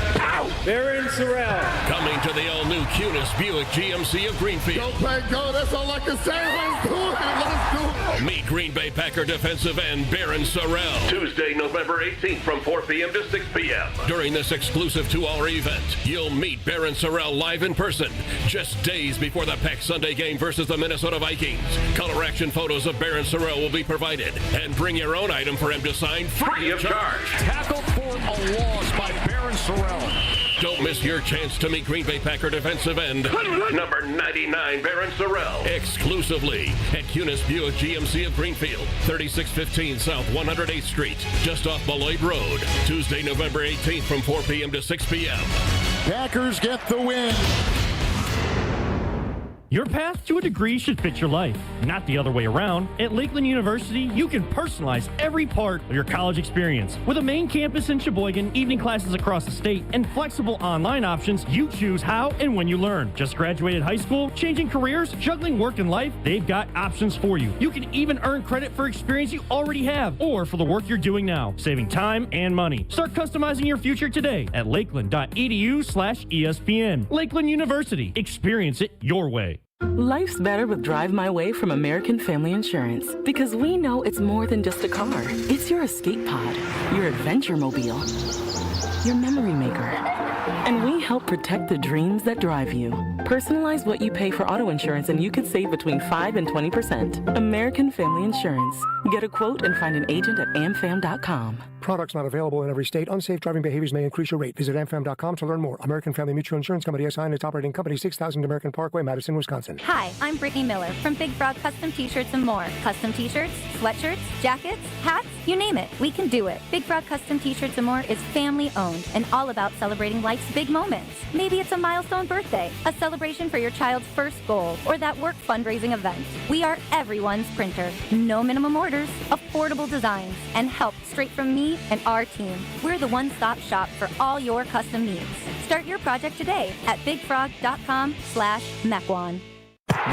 Baron Sorrell. Coming to the all-new Cunis Buick GMC of Greenfield. Go, play, go. That's all I can say. Let's do it. Let's do it. Meet Green Bay Packer defensive end Baron Sorrell. Tuesday, November 18th from 4 p.m. to 6 p.m. During this exclusive 2-hour event, you'll meet Baron Sorrell live in person, just days before the Pack Sunday game versus the Minnesota Vikings. Color action photos of Baron Sorrell will be provided, and bring your own item for him to sign free of charge. Tackled for a loss by Baron Sorrell. Don't miss your chance to meet Green Bay Packer defensive end number 99, Baron Sorrell. Exclusively at Cunis Buick GMC of Greenfield, 3615 South 108th Street, just off Beloit Road. Tuesday, November 18th from 4 p.m. to 6 p.m. Packers get the win. Your path to a degree should fit your life, not the other way around. At Lakeland University, you can personalize every part of your college experience. With a main campus in Sheboygan, evening classes across the state, and flexible online options, you choose how and when you learn. Just graduated high school, changing careers, juggling work and life, they've got options for you. You can even earn credit for experience you already have, or for the work you're doing now, saving time and money. Start customizing your future today at lakeland.edu/ESPN. Lakeland University. Experience it your way. Life's better with Drive My Way from American Family Insurance, because we know it's more than just a car. It's your escape pod, your adventure mobile, your memory maker. And we help protect the dreams that drive you. Personalize what you pay for auto insurance and you could save between 5 and 20%. American Family Insurance. Get a quote and find an agent at amfam.com. Products not available in every state. Unsafe driving behaviors may increase your rate. Visit amfam.com to learn more. American Family Mutual Insurance Company SI and its operating company, 6000 American Parkway, Madison, Wisconsin. Hi, I'm Brittany Miller from Big Frog Custom T-Shirts and more. Custom T-shirts, sweatshirts, jackets, hats, you name it. We can do it. Big Frog Custom T-Shirts and more is family owned and all about celebrating life's big moments. Maybe it's a milestone birthday, a celebration for your child's first goal, or that work fundraising event. We are everyone's printer. No minimum orders, affordable designs, and help straight from me and our team. We're the one-stop shop for all your custom needs. Start your project today at bigfrog.com/Mequon.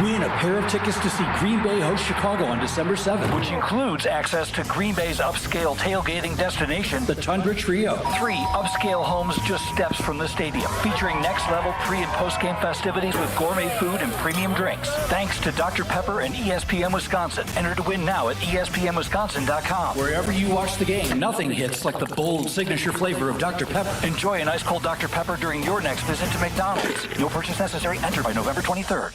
Win a pair of tickets to see Green Bay host Chicago on December 7th, which includes access to Green Bay's upscale tailgating destination, the Tundra Trio. 3 upscale homes just steps from the stadium, featuring next-level pre- and post-game festivities with gourmet food and premium drinks. Thanks to Dr. Pepper and ESPN Wisconsin. Enter to win now at ESPNWisconsin.com. Wherever you watch the game, nothing hits like the bold signature flavor of Dr. Pepper. Enjoy an ice-cold Dr. Pepper during your next visit to McDonald's. No purchase necessary. Enter by November 23rd.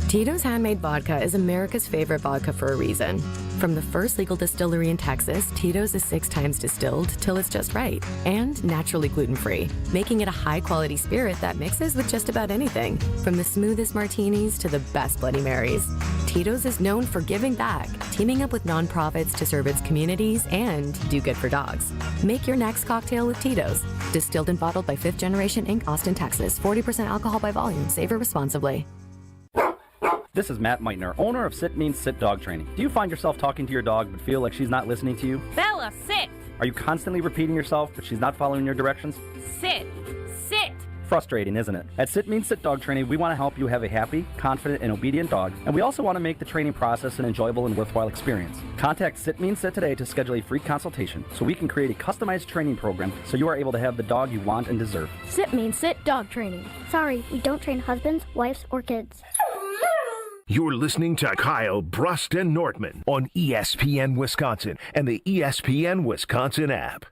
Tito's Handmade Vodka is America's favorite vodka for a reason. From the first legal distillery in Texas, Tito's is 6 times distilled till it's just right, and naturally gluten-free, making it a high-quality spirit that mixes with just about anything, from the smoothest martinis to the best Bloody Marys. Tito's is known for giving back, teaming up with nonprofits to serve its communities and do good for dogs. Make your next cocktail with Tito's. Distilled and bottled by 5th Generation Inc., Austin, Texas. 40% alcohol by volume. Savor responsibly. This is Matt Meitner, owner of Sit Means Sit Dog Training. Do you find yourself talking to your dog but feel like she's not listening to you? Bella, sit! Are you constantly repeating yourself but she's not following your directions? Sit! Sit! Frustrating, isn't it? At Sit Means Sit Dog Training, we want to help you have a happy, confident, and obedient dog, and we also want to make the training process an enjoyable and worthwhile experience. Contact Sit Means Sit today to schedule a free consultation so we can create a customized training program so you are able to have the dog you want and deserve. Sit Means Sit Dog Training. Sorry, we don't train husbands, wives, or kids. You're listening to Kyle, Brust, and Nortman on ESPN Wisconsin and the ESPN Wisconsin app.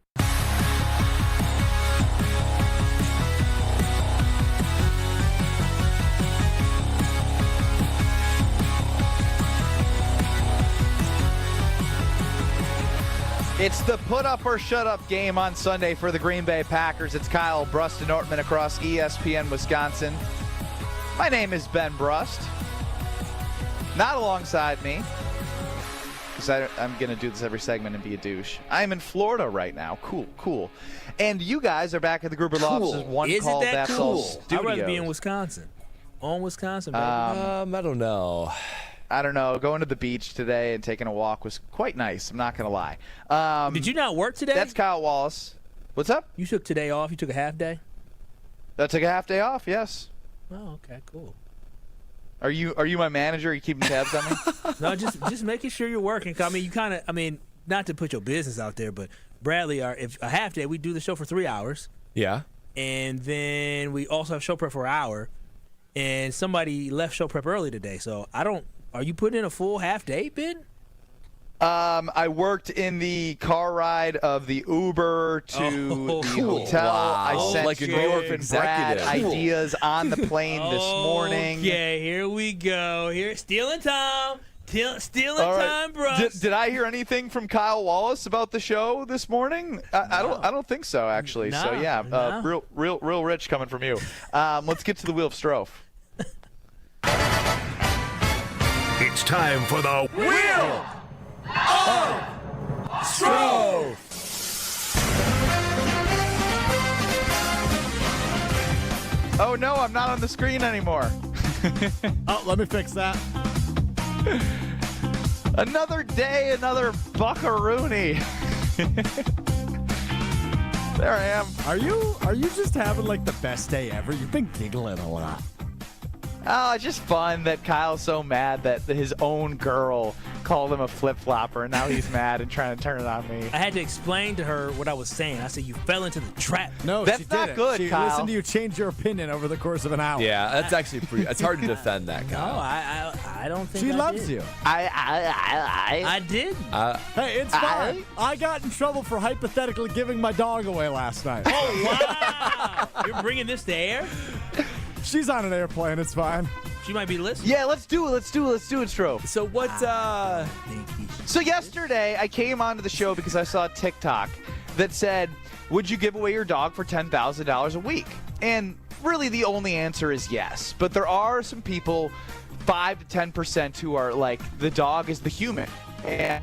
It's the put up or shut up game on Sunday for the Green Bay Packers. It's Kyle, Brust, and Nortman across ESPN Wisconsin. My name is Ben Brust. Not alongside me, because I'm going to do this every segment and be a douche. I'm in Florida right now. Cool. And you guys are back at the Gruber Law Office's One Isn't Call that That's cool? All Studios. I'd rather be in Wisconsin. On Wisconsin, baby. I don't know. Going to the beach today and taking a walk was quite nice. I'm not going to lie. Did you not work today? That's Kyle Wallace. What's up? You took today off? You took a half day? I took a half day off, yes. Oh, okay, cool. Are you my manager? Are you keeping tabs on me? No, just making sure you're working. I mean, not to put your business out there, but Bradley, if a half day, we do the show for 3 hours. Yeah. And then we also have show prep for an hour. And somebody left show prep early today, so are you putting in a full half day, Ben? I worked in the car ride of the Uber to the hotel. Wow. I sent like a New York and Brad executive. ideas on the plane this morning. Okay, here we go. Stealing time. Stealing All right. time, bro. Did I hear anything from Kyle Wallace about the show this morning? I don't think so, actually. No, So yeah, no. real rich coming from you. Let's get to the Wheel of Strofe. It's time for the Wheel of Strofe. Oh no, I'm not on the screen anymore. Oh, let me fix that. Another day, another buckaroony. There I am. Are you just having like the best day ever? You've been giggling a lot. Oh, it's just fun that Kyle's so mad that his own girl called him a flip-flopper, and now he's mad and trying to turn it on me. I had to explain to her what I was saying. I said, you fell into the trap. No, that's she not didn't. good, She Kyle. listened to you change your opinion over the course of an hour. Yeah, that's actually it's hard to defend that, No, Kyle. I don't think She I loves did. you. I did. Hey, it's fine. I got in trouble for hypothetically giving my dog away last night. Oh, wow. You're bringing this to air? She's on an airplane. It's fine. She might be listening. Yeah, let's do it, Strofe. So what, So yesterday, I came onto the show because I saw a TikTok that said, would you give away your dog for $10,000 a week? And really the only answer is yes. But there are some people, 5 to 10%, who are like, the dog is the human. And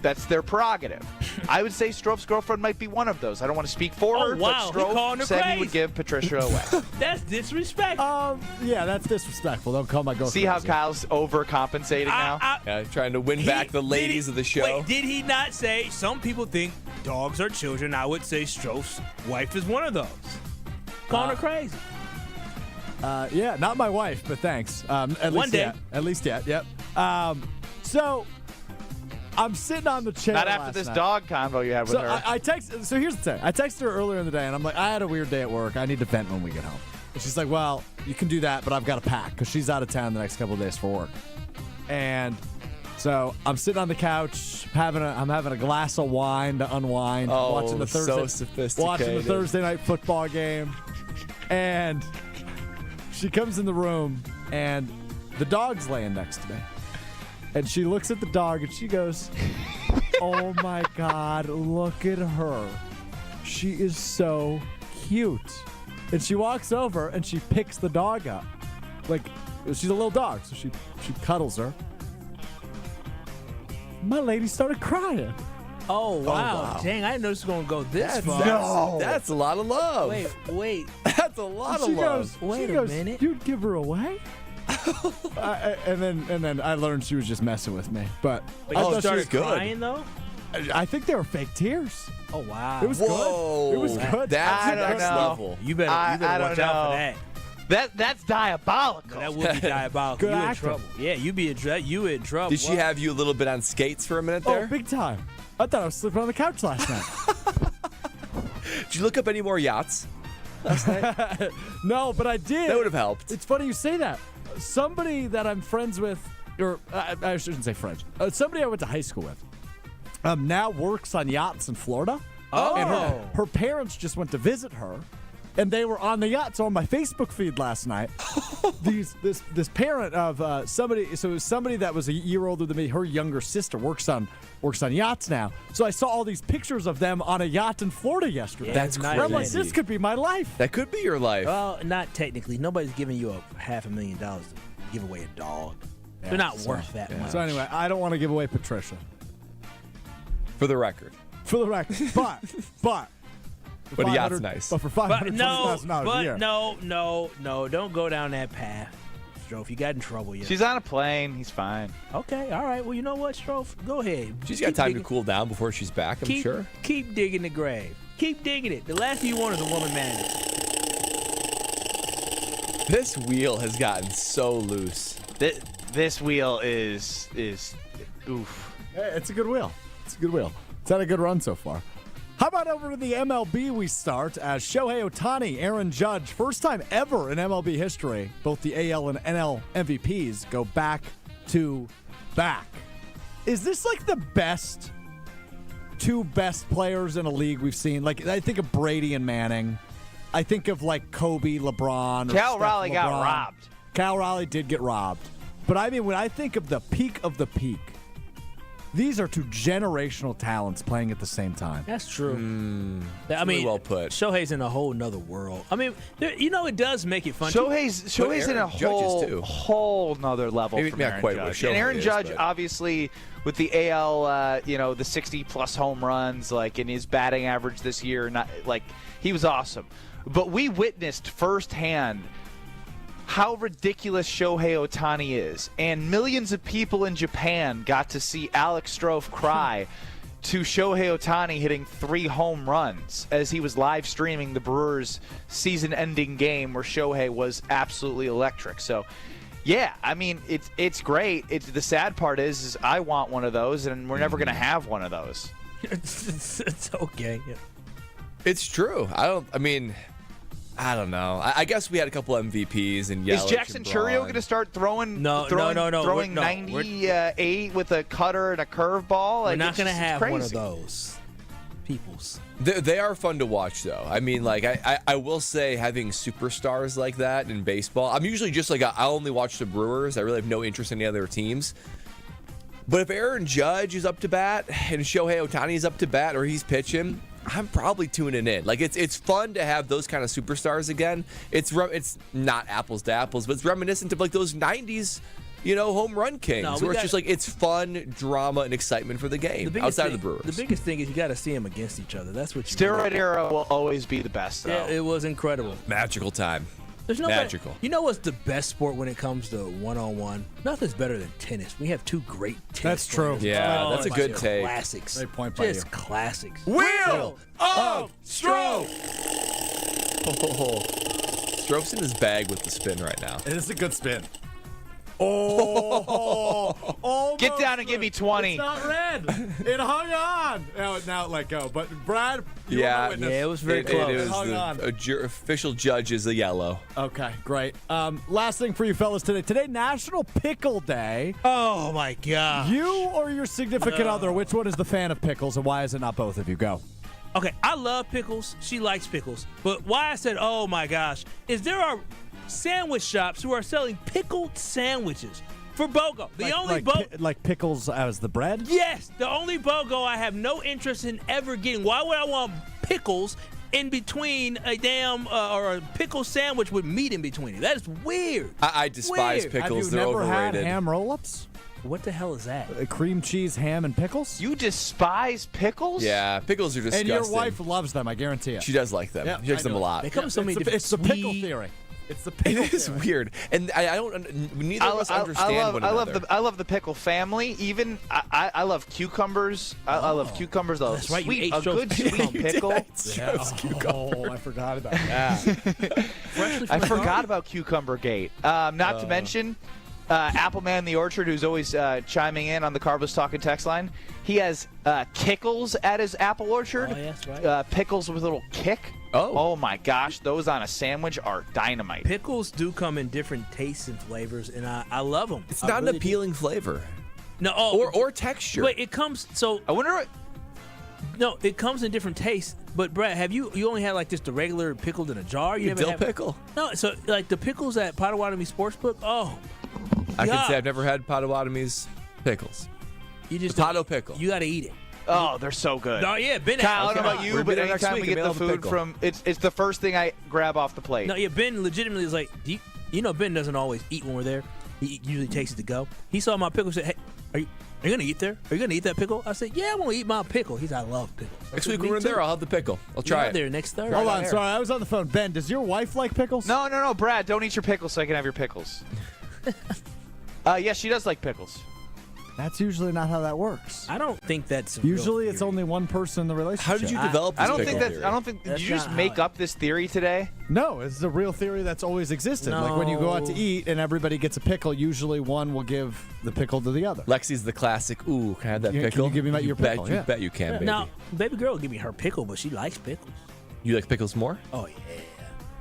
that's their prerogative. I would say Strofe's girlfriend might be one of those. I don't want to speak for her, wow. but He calling her Strofe said crazy. he would give Patricia away. That's disrespectful. Yeah, that's disrespectful. Don't call my girlfriend. See how crazy. Kyle's overcompensating now? Yeah, trying to win back the ladies of the show. Wait, did he not say some people think dogs are children? I would say Strofe's wife is one of those. Calling her crazy. Yeah, not my wife, but thanks. At One least day. Yet. At least yet. Yep. So I'm sitting on the chair. Not after last this night. dog convo you had with So her. I text. So here's the thing. I texted her earlier in the day, and I'm like, I had a weird day at work. I need to vent when we get home. And she's like, well, you can do that, but I've got to pack because she's out of town the next couple of days for work. And so I'm sitting on the couch, I'm having a glass of wine to unwind, watching the so sophisticated. watching the Thursday night football game, and she comes in the room, and the dog's laying next to me. And she looks at the dog and she goes, oh my God, look at her. She is so cute. And she walks over and she picks the dog up. Like, she's a little dog, so she cuddles her. My lady started crying. Oh, wow. Dang, I didn't know this was going to go this far. That's a lot of love. Wait. That's a lot of love. Wait a minute. You'd give her away? and then I learned she was just messing with me. But But I you thought she started was good. crying, though? I think they were fake tears. Oh, wow. It was Whoa. good. It was good. That's I don't next know. level. You better watch out for that. That's diabolical. That would be diabolical. Good You in acting. trouble. Yeah, you in trouble. Did she have you a little bit on skates for a minute there? Oh, big time. I thought I was sleeping on the couch last night. Did you look up any more yachts last night? No, but I did. That would have helped. It's funny you say that. Somebody that I'm friends with, or I shouldn't say friends, somebody I went to high school with, now works on yachts in Florida. Oh. And her parents just went to visit her, and they were on the yacht. So on my Facebook feed last night, this parent of somebody, so it was somebody that was a year older than me. Her younger sister works on yachts now. So I saw all these pictures of them on a yacht in Florida yesterday. Yeah, That's nice. crazy. I'm like, this could be my life. That could be your life. Well, not technically. Nobody's giving you $500,000 to give away a dog. They're not worth that much. So anyway, I don't want to give away Patricia. For the record. For the record, but But a yacht's nice. But for But $520,000 a year. no, don't go down that path, Strofe. You got in trouble yet. She's on a plane. He's fine. Okay, all right. Well, you know what, Strofe? Go ahead. She's got time to cool down before she's back, I'm sure. Keep digging the grave. Keep digging it. The last thing you want is a woman manager. This wheel has gotten so loose. This wheel is oof. Hey, it's a good wheel. It's a good wheel. It's had a good run so far. How about over to the MLB we start as Shohei Ohtani, Aaron Judge, first time ever in MLB history, both the AL and NL MVPs go back to back. Is this like the two best players in a league we've seen? Like, I think of Brady and Manning. I think of like Kobe, LeBron. Cal Raleigh got robbed. Cal Raleigh did get robbed. But I mean, when I think of the peak, these are two generational talents playing at the same time. That's true. I mean, well put. Shohei's in a whole nother world. I mean, it does make it fun. Shohei's in a whole nother level. Maybe from not Aaron quite Judge. what Shohei And Aaron is, Judge, but obviously, with the AL, the 60+ home runs, like in his batting average this year, he was awesome. But we witnessed firsthand how ridiculous Shohei Ohtani is. And millions of people in Japan got to see Alex Strofe cry to Shohei Ohtani hitting 3 home runs as he was live streaming the Brewers' season-ending game where Shohei was absolutely electric. So, yeah, I mean, it's great. The sad part is I want one of those, and we're never going to have one of those. It's okay. Yeah. It's true. I don't know. I guess we had a couple MVPs and Yelich. Is Jackson Churio going to start throwing 98 with a cutter and a curveball? We're not going to have one of those peoples. They are fun to watch, though. I mean, like, I will say having superstars like that in baseball, I'm usually just like, I only watch the Brewers. I really have no interest in any other teams. But if Aaron Judge is up to bat and Shohei Ohtani is up to bat or he's pitching, I'm probably tuning in. Like, it's fun to have those kind of superstars again. It's not apples to apples, but it's reminiscent of like those 90s, home run kings, where it's just like it's fun, drama, and excitement for the game outside of the Brewers. The biggest thing is you got to see them against each other. That's what you Steroid era will always be the best, though. Yeah, it was incredible. Magical time. There's no magical. You know what's the best sport when it comes to one-on-one? Nothing's better than tennis. We have 2 great tennis That's true. Yeah, that's a good take. Classics. Great point by you. Just classics. Wheel of Strofe! Strofe's in his bag with the spin right now. It is a good spin. Oh, get down and give me 20. It's not red. It hung on. Now it let go. But Brad, you yeah, witness. It was very close. It was official judge is a yellow. Okay, great. Last thing for you fellas today. Today, National Pickle Day. Oh my God. You or your significant other, which one is the fan of pickles, and why is it not both of you? Go. Okay, I love pickles. She likes pickles. But why I said, oh my gosh, is there are sandwich shops who are selling pickled sandwiches for BOGO. Like pickles as the bread? Yes, the only BOGO I have no interest in ever getting. Why would I want pickles in between a damn or a pickle sandwich with meat in between it? That is weird. I despise pickles. Have you never overrated. had ham roll-ups? What the hell is that? Cream cheese, ham, and pickles? You despise pickles? Yeah, pickles are disgusting. And your wife loves them, I guarantee it. She does like them. Yeah, she likes them a lot. They come in so many different. It's the pickle theory. It's the pickle. It is weird, and I don't. Neither of us understand one another. I love the pickle family. Even I love cucumbers. I love cucumbers. That's right. A good sweet pickle. Oh, I forgot about that. I forgot about Cucumber Gate. Not to mention. Appleman in the Orchard, who's always chiming in on the Carlos Talking text line. He has Kickles at his apple orchard. Oh, yes, right. Pickles with a little kick. Oh my gosh, those on a sandwich are dynamite. Pickles do come in different tastes and flavors, and I love them. It's not an appealing flavor. No, or texture. But it comes. So I wonder what. No, it comes in different tastes. But Brad, have you only had like just the regular pickled in a jar? You never dill had pickle? No, so like the pickles at Potawatomi Sportsbook. Oh, I can say I've never had Potawatomi's pickles. You just potato pickle. You got to eat it. Oh, they're so good. Oh yeah, Ben. Kyle, I don't know about you, but anytime we get the food from, it's the first thing I grab off the plate. No, yeah, Ben legitimately is like, Ben doesn't always eat when we're there. He usually takes it to go. He saw my pickle and said, "Hey, are you gonna eat there? Are you gonna eat that pickle?" I said, "Yeah, I want to eat my pickle." He's like, "I love pickles." Next week we're in there. I'll have the pickle. I'll try it. There next Thursday. Hold on, sorry, I was on the phone. Ben, does your wife like pickles? No, Brad, don't eat your pickles so I can have your pickles. Yes, she does like pickles. That's usually not how that works. I don't think that's usually it's only one person in the relationship. How did you develop this Did you just make up this theory today? No, it's a real theory that's always existed. No. Like when you go out to eat and everybody gets a pickle, usually one will give the pickle to the other. Lexi's the classic, ooh, can I have that pickle? Can you give me your pickle? You bet you can, baby. Now, baby girl will give me her pickle, but she likes pickles. You like pickles more? Oh, yeah.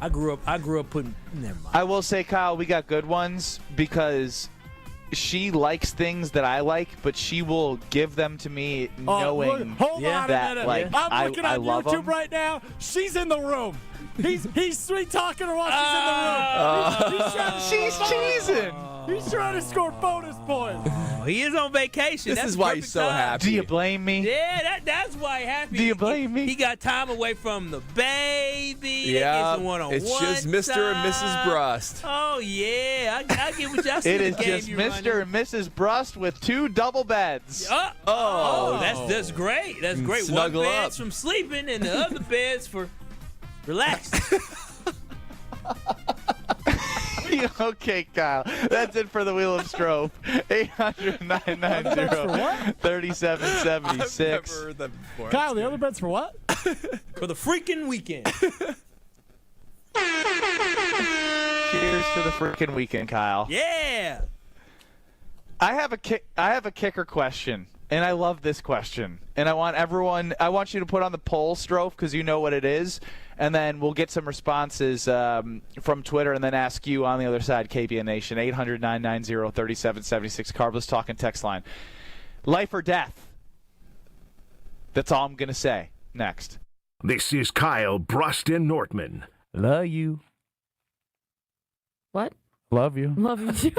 I grew up putting, never mind. I will say, Kyle, we got good ones because she likes things that I like, but she will give them to me knowing hold on that a minute. like I'm looking I on love YouTube them. right now. She's in the room. He's sweet talking her while she's in the room. She's cheesing. He's trying to score bonus points. Oh, he is on vacation. This That's is why perfect he's so time. happy. Do you blame me? Yeah, that's why he's happy. Do you blame me? He got time away from the baby. Yeah, one-on-one it's just Mr. and Mrs. Brust. Oh, yeah. I get what y'all see. It is the game just you Mr. and Mrs. Brust with 2 double beds. That's great. That's great. Snuggle One up. bed's from sleeping and the other bed's for relaxing. Okay, Kyle. That's it for the Wheel of Strobe. 800-990-3776. Kyle, the other bet's for what? For the freaking weekend. Cheers to the freaking weekend, Kyle. Yeah. I have a kicker question, and I love this question. And I want you to put on the poll, Strofe, because you know what it is. And then we'll get some responses from Twitter and then ask you on the other side, KBN Nation, 800-990-3776, Carbless Talking text line. Life or death? That's all I'm going to say. Next. This is Kyle Brust Nortman. Love you. What? Love you. Love you too.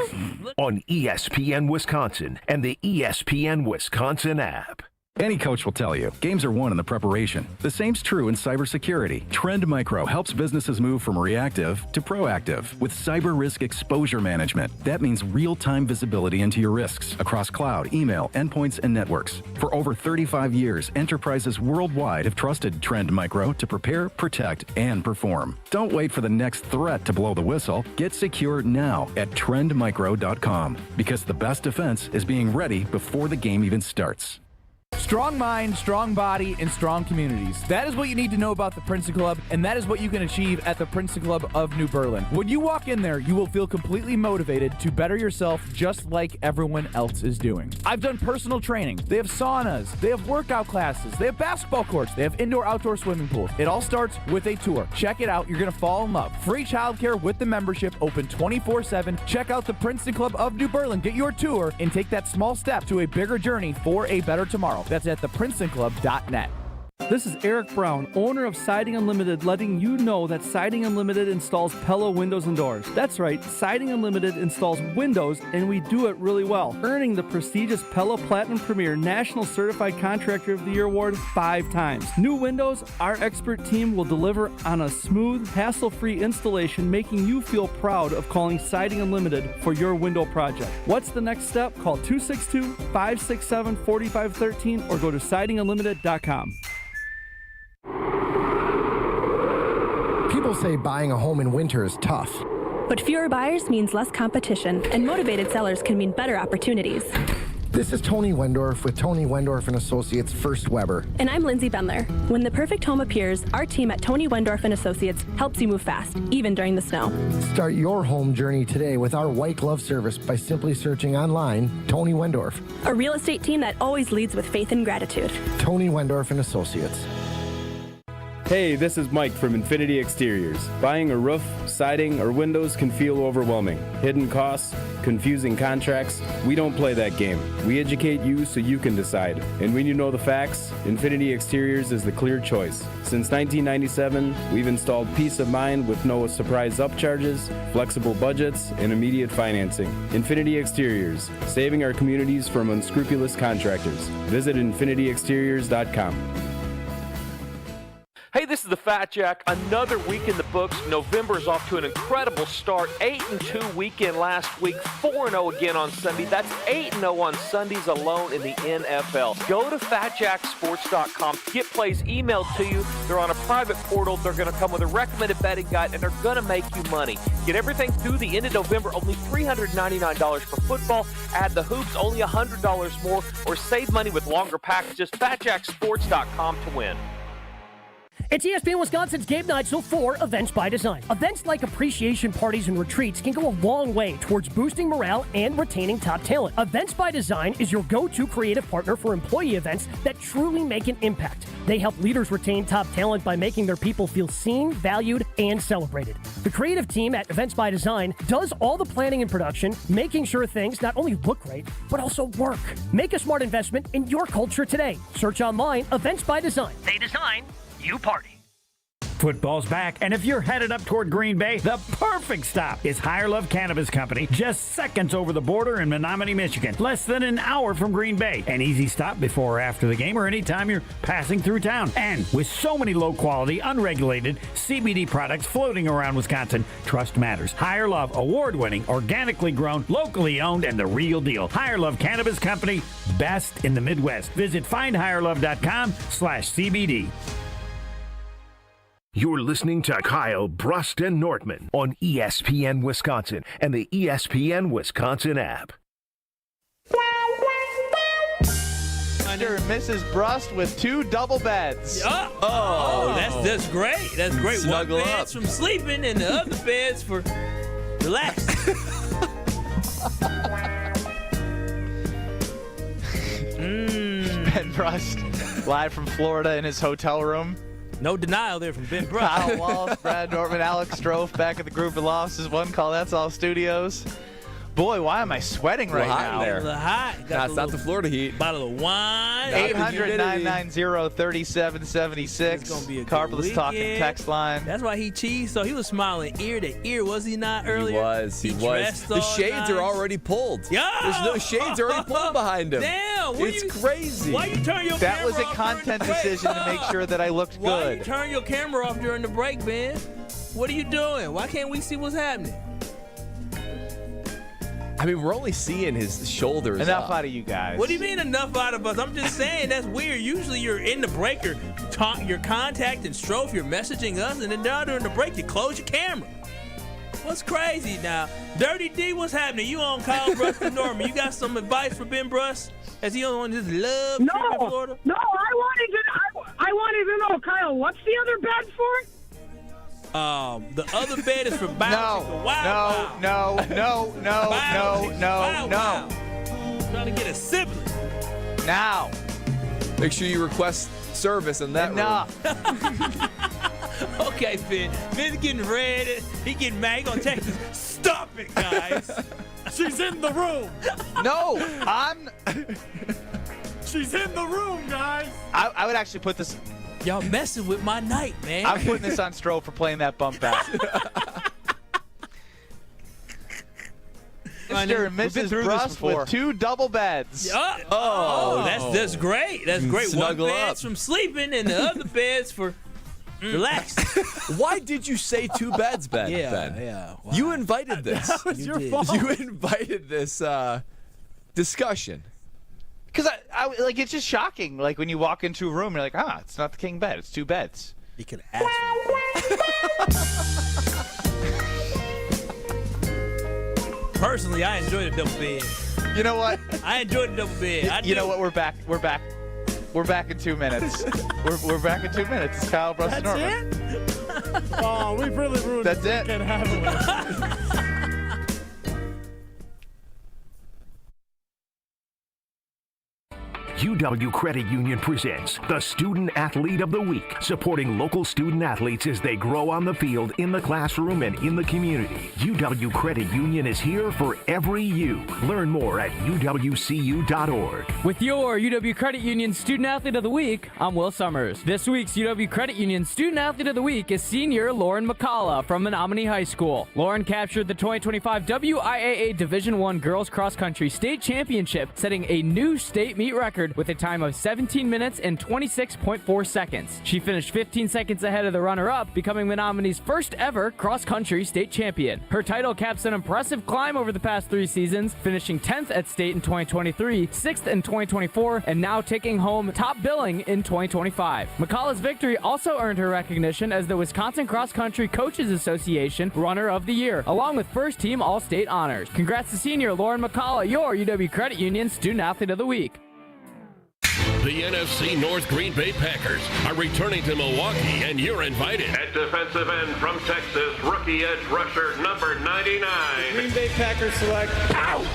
On ESPN Wisconsin and the ESPN Wisconsin app. Any coach will tell you, games are won in the preparation. The same's true in cybersecurity. Trend Micro helps businesses move from reactive to proactive with cyber risk exposure management. That means real-time visibility into your risks across cloud, email, endpoints, and networks. For over 35 years, enterprises worldwide have trusted Trend Micro to prepare, protect, and perform. Don't wait for the next threat to blow the whistle. Get secure now at trendmicro.com because the best defense is being ready before the game even starts. Strong mind, strong body, and strong communities. That is what you need to know about the Princeton Club, and that is what you can achieve at the Princeton Club of New Berlin. When you walk in there, you will feel completely motivated to better yourself just like everyone else is doing. I've done personal training. They have saunas. They have workout classes. They have basketball courts. They have indoor-outdoor swimming pools. It all starts with a tour. Check it out. You're going to fall in love. Free childcare with the membership, open 24/7. Check out the Princeton Club of New Berlin. Get your tour and take that small step to a bigger journey for a better tomorrow. That's at theprincetonclub.net. This is Eric Brown, owner of Siding Unlimited, letting you know that Siding Unlimited installs Pella windows and doors. That's right, Siding Unlimited installs windows, and we do it really well, earning the prestigious Pella Platinum Premier National Certified Contractor of the Year award 5 times. New windows, our expert team will deliver on a smooth, hassle-free installation, making you feel proud of calling Siding Unlimited for your window project. What's the next step? Call 262-567-4513 or go to sidingunlimited.com. People say buying a home in winter is tough. But fewer buyers means less competition, and motivated sellers can mean better opportunities. This is Tony Wendorf with Tony Wendorf & Associates First Weber. And I'm Lindsay Bendler. When the perfect home appears, our team at Tony Wendorf & Associates helps you move fast, even during the snow. Start your home journey today with our white glove service by simply searching online Tony Wendorf. A real estate team that always leads with faith and gratitude. Tony Wendorf & Associates. Hey, this is Mike from Infinity Exteriors. Buying a roof, siding, or windows can feel overwhelming. Hidden costs, confusing contracts. We don't play that game. We educate you so you can decide. And when you know the facts, Infinity Exteriors is the clear choice. Since 1997, we've installed peace of mind with no surprise upcharges, flexible budgets, and immediate financing. Infinity Exteriors, saving our communities from unscrupulous contractors. Visit infinityexteriors.com. Hey, this is the Fat Jack. Another week in the books. November is off to an incredible start. 8-2 weekend last week. 4-0 again on Sunday. That's 8-0 on Sundays alone in the NFL. Go to FatJackSports.com. Get plays emailed to you. They're on a private portal. They're going to come with a recommended betting guide, and they're going to make you money. Get everything through the end of November. Only $399 for football. Add the hoops, only $100 more. Or save money with longer packages. FatJackSports.com to win. It's ESPN Wisconsin's Game Night, so for Events by Design. Events like appreciation parties and retreats can go a long way towards boosting morale and retaining top talent. Events by Design is your go-to creative partner for employee events that truly make an impact. They help leaders retain top talent by making their people feel seen, valued, and celebrated. The creative team at Events by Design does all the planning and production, making sure things not only look great, but also work. Make a smart investment in your culture today. Search online, Events by Design. They design, you party. Football's back, and if you're headed up toward Green Bay, the perfect stop is Higher Love Cannabis Company, just seconds over the border in Menominee, Michigan. Less than an hour from Green Bay. An easy stop before or after the game or anytime you're passing through town. And with so many low-quality, unregulated CBD products floating around Wisconsin, trust matters. Higher Love, award-winning, organically grown, locally owned, and the real deal. Higher Love Cannabis Company, best in the Midwest. Visit findhigherlove.com/CBD. You're listening to Kyle, Brust, and Nortman on ESPN Wisconsin and the ESPN Wisconsin app. Mr. and Mrs. Brust with 2 double beds. That's great. That's great. Snuggle One bed's up. from sleeping and the other bed's for relaxing. Ben Brust, live from Florida in his hotel room. No denial there from Ben Brust. Kyle Wallace, Brad Nortman, Alex Strofe back at the Group of Offices One Call That's All Studios. Boy, why am I sweating right now? There. The hot. Nah, it's not the Florida heat. Bottle of wine. 800-990-3776. Carpel's talking text line. That's why he cheesed. So he was smiling ear to ear, was he not earlier? He was. The shades are already pulled. Yeah. There's no shades already pulled behind him. Damn. It's crazy. Why you turn your That camera was a off content during the break? decision to make sure that I looked Why good. you turn your camera off during the break, Ben? What are you doing? Why can't we see what's happening? I mean, we're only seeing his shoulders. Enough out of you guys. What do you mean enough out of us? I'm just saying that's weird. Usually you're in the break, you're contacting Strofe, you're messaging us, and then down during the break you close your camera. What's crazy now? Dirty D, what's happening? You on Kyle, Brust, and Norman? You got some advice for Ben Brust? As he on his love trip in Florida? No, I wanted to know, Kyle, what's the other bed for? The other bed is for bouncing. No. Trying to get a sibling. Now. Make sure you request service in that room. Okay, Ben. Ben's getting ready. He getting mad. He gonna text us. Stop it, guys. She's in the room. No, She's in the room, guys. I would actually put this. Y'all messing with my night, man. I'm putting this on Strofe for playing that bump back. Mr. and Mrs. Brust with 2 double beds. That's great. That's great. Snuggle One bed's up. from sleeping and the other bed's for relaxing. Why did you say 2 beds, Ben? Yeah. Wow. You invited this. That was your fault. You invited this discussion. Because I like it's just shocking. Like when you walk into a room, you're like, it's not the king bed. It's 2 beds. You could ask for Personally, I enjoy the double bed. You know what? I enjoy the double bed. You know what? We're back. We're back in 2 minutes. we're back in 2 minutes. It's Kyle, Brust, and Norman. That's it? Oh, we've really ruined That's this weekend, haven't we? UW Credit Union presents the Student Athlete of the Week, supporting local student athletes as they grow on the field, in the classroom, and in the community. UW Credit Union is here for every you. Learn more at uwcu.org. With your UW Credit Union Student Athlete of the Week, I'm Will Summers. This week's UW Credit Union Student Athlete of the Week is senior Lauren McCullough from Menominee High School. Lauren captured the 2025 WIAA Division I Girls Cross Country State Championship, setting a new state meet record tied with a time of 17 minutes and 26.4 seconds. She finished 15 seconds ahead of the runner-up, becoming Menominee's first ever cross-country state champion. Her title caps an impressive climb over the past 3 seasons, finishing 10th at state in 2023, 6th in 2024, and now taking home top billing in 2025. McCullough's victory also earned her recognition as the Wisconsin Cross Country Coaches Association Runner of the Year, along with first team All-State honors. Congrats to senior Lauren McCullough, your UW Credit Union Student Athlete of the Week. The NFC North Green Bay Packers are returning to Milwaukee, and you're invited. At defensive end from Texas, rookie edge rusher number 99. Green Bay Packers select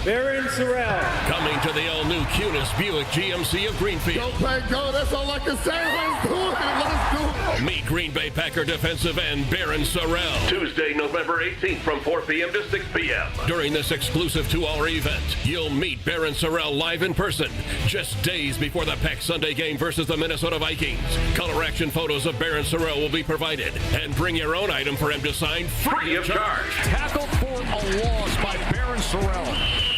Baron Sorrell. Coming to the all-new Cunis Buick GMC of Greenfield. Go, play, go. That's all I can say. Let's do it. Let's do it. Meet Green Bay Packer defensive end Baron Sorrell. Tuesday, November 18th from 4 p.m. to 6 p.m. During this exclusive 2-hour event, you'll meet Baron Sorrell live in person, just days before the Pack Sunday game versus the Minnesota Vikings. Color action photos of Baron Sorrell will be provided, and bring your own item for him to sign free of charge. Tackle for a loss by Baron Sorrell.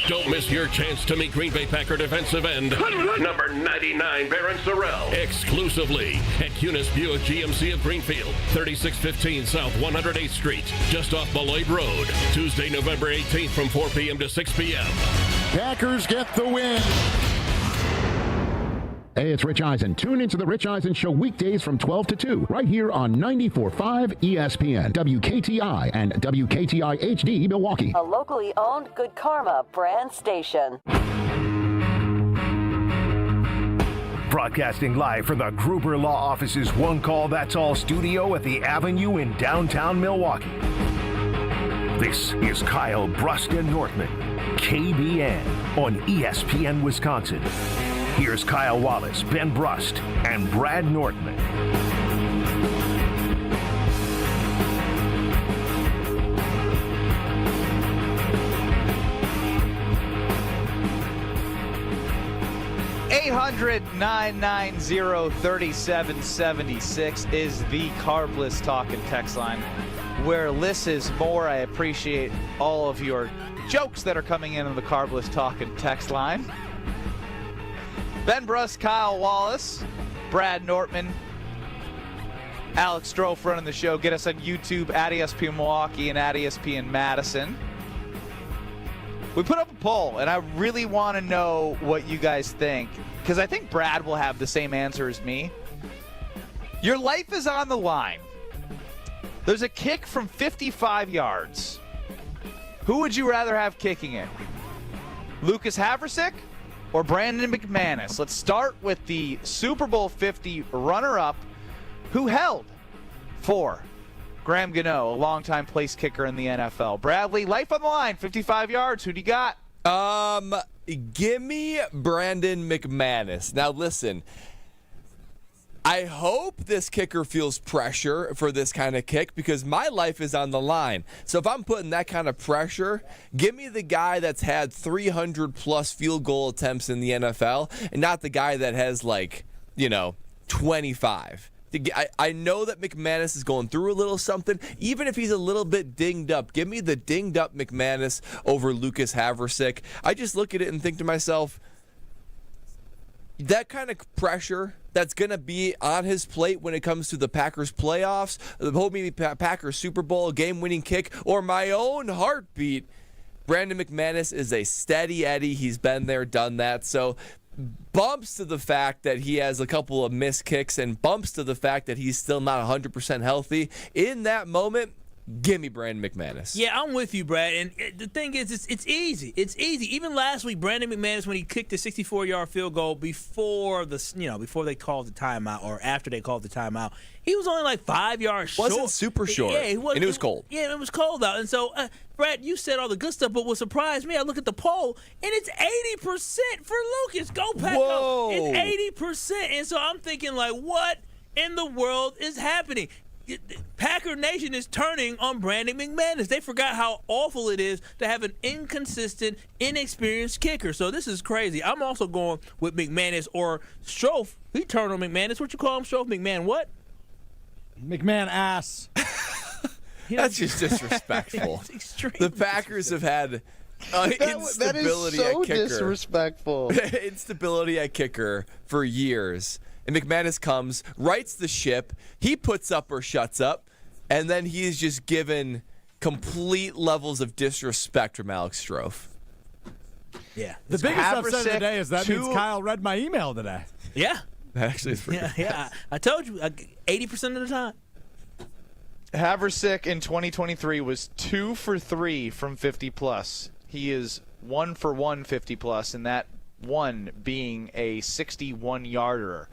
Don't miss your chance to meet Green Bay Packer defensive end number 99, Baron Sorrell. Exclusively at Cunis Buick GMC of Greenfield, 3615 South 108th Street, just off Beloit Road. Tuesday, November 18th from 4 p.m. to 6 p.m. Packers get the win. Hey, it's Rich Eisen. Tune into the Rich Eisen Show weekdays from 12 to 2, right here on 94.5 ESPN, WKTI, and WKTI HD Milwaukee. A locally owned Good Karma brand station. Broadcasting live from the Gruber Law Office's One Call That's All studio at the Avenue in downtown Milwaukee. This is Kyle Brust Nortman, KBN, on ESPN Wisconsin. Here's Kyle Wallace, Ben Brust, and Brad Nortman. $800-990-3776 is the Carbless Talkin' text line, where less is more. I appreciate all of your jokes that are coming in on the Carbless Talkin' text line. Ben Brust, Kyle Wallace, Brad Nortman, Alex Strofe running the show. Get us on YouTube at ESPN Milwaukee and at ESPN Madison. We put up a poll, and I really want to know what you guys think, because I think Brad will have the same answer as me. Your life is on the line. There's a kick from 55 yards. Who would you rather have kicking it? Lucas Haversick or Brandon McManus? Let's start with the Super Bowl 50 runner-up who held for Graham Gano, a longtime place kicker in the NFL. Bradley, life on the line, 55 yards. Who do you got? Give me Brandon McManus. Now, listen, I hope this kicker feels pressure for this kind of kick, because my life is on the line. So if I'm putting that kind of pressure, give me the guy that's had 300-plus field goal attempts in the NFL, and not the guy that has, 25. I know that McManus is going through a little something. Even if he's a little bit dinged up, give me the dinged-up McManus over Lucas Haversick. I just look at it and think to myself, that kind of pressure that's going to be on his plate when it comes to the Packers playoffs, the whole maybe Packers Super Bowl, game-winning kick, or my own heartbeat, Brandon McManus is a steady Eddie. He's been there, done that. So bumps to the fact that he has a couple of missed kicks, and bumps to the fact that he's still not 100% healthy. In that moment, give me Brandon McManus. Yeah, I'm with you, Brad. And the thing is, it's easy. It's easy. Even last week, Brandon McManus, when he kicked the 64-yard field goal before before they called the timeout, or after they called the timeout, he was only 5 yards short. Wasn't super short. Yeah, he wasn't, and it was cold. Yeah, it was cold out. And so, Brad, you said all the good stuff, but what surprised me, I look at the poll, and it's 80% for Lucas. Go, Pack. Whoa. It's 80%. And so I'm thinking, what in the world is happening? Packer Nation is turning on Brandon McManus. They forgot how awful it is to have an inconsistent, inexperienced kicker. So this is crazy. I'm also going with McManus or Strofe. He turned on McManus. What you call him, Strofe? McMahon what? McMahon ass. That's just disrespectful. It's extreme. The Packers have had That is so at kicker. disrespectful. Instability at kicker for years. And McManus comes, rights the ship. He puts up or shuts up. And then he is just given complete levels of disrespect from Alex Strofe. Yeah. The biggest upset of the day is that means Kyle read my email today. Yeah. That actually is pretty Yeah. I told you, 80% of the time. Haversick in 2023 was 2 for 3 from 50+. He is 1 for 1 50+, and that one being a 61-yarder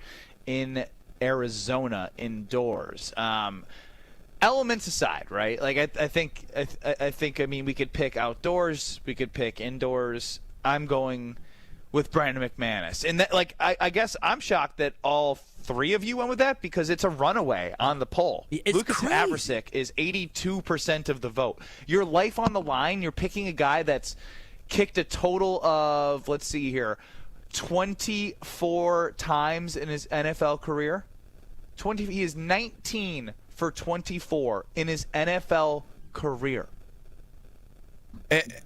in Arizona indoors. Elements aside, right? Like I think we could pick outdoors, we could pick indoors. I'm going with Brandon McManus, and that, like, I guess I'm shocked that all three of you went with that because it's a runaway on the poll. Lucas Haversick is 82% of the vote. Your life on the line. You're picking a guy that's kicked a total of, let's see here, 24 times in his NFL career. He is 19 for 24 in his NFL career.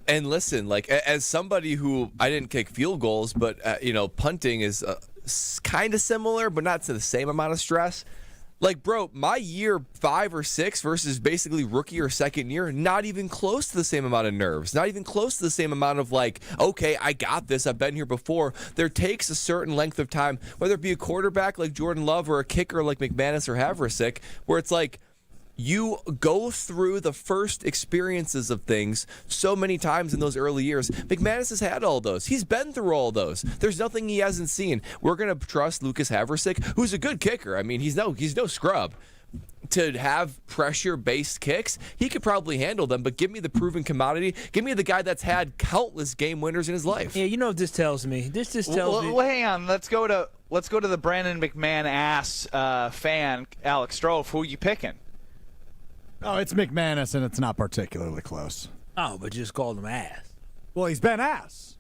And listen, like, as somebody who, I didn't kick field goals, but punting is kind of similar, but not to the same amount of stress. Like, bro, my year 5 or 6 versus basically rookie or second year, not even close to the same amount of nerves, not even close to the same amount of, like, okay, I got this, I've been here before. There takes a certain length of time, whether it be a quarterback like Jordan Love or a kicker like McManus or Haversick, where it's like, you go through the first experiences of things so many times in those early years. McManus has had all those. He's been through all those. There's nothing he hasn't seen. We're going to trust Lucas Haversick, who's a good kicker. I mean, he's no scrub. To have pressure-based kicks, he could probably handle them, but give me the proven commodity. Give me the guy that's had countless game winners in his life. Yeah, you know what this tells me? This just tells me. Well, hang on. Let's go to the Brandon McMahon fan, Alex Strofe. Who are you picking? Oh, it's McManus, and it's not particularly close. Oh, but just called him ass. Well, he's been ass.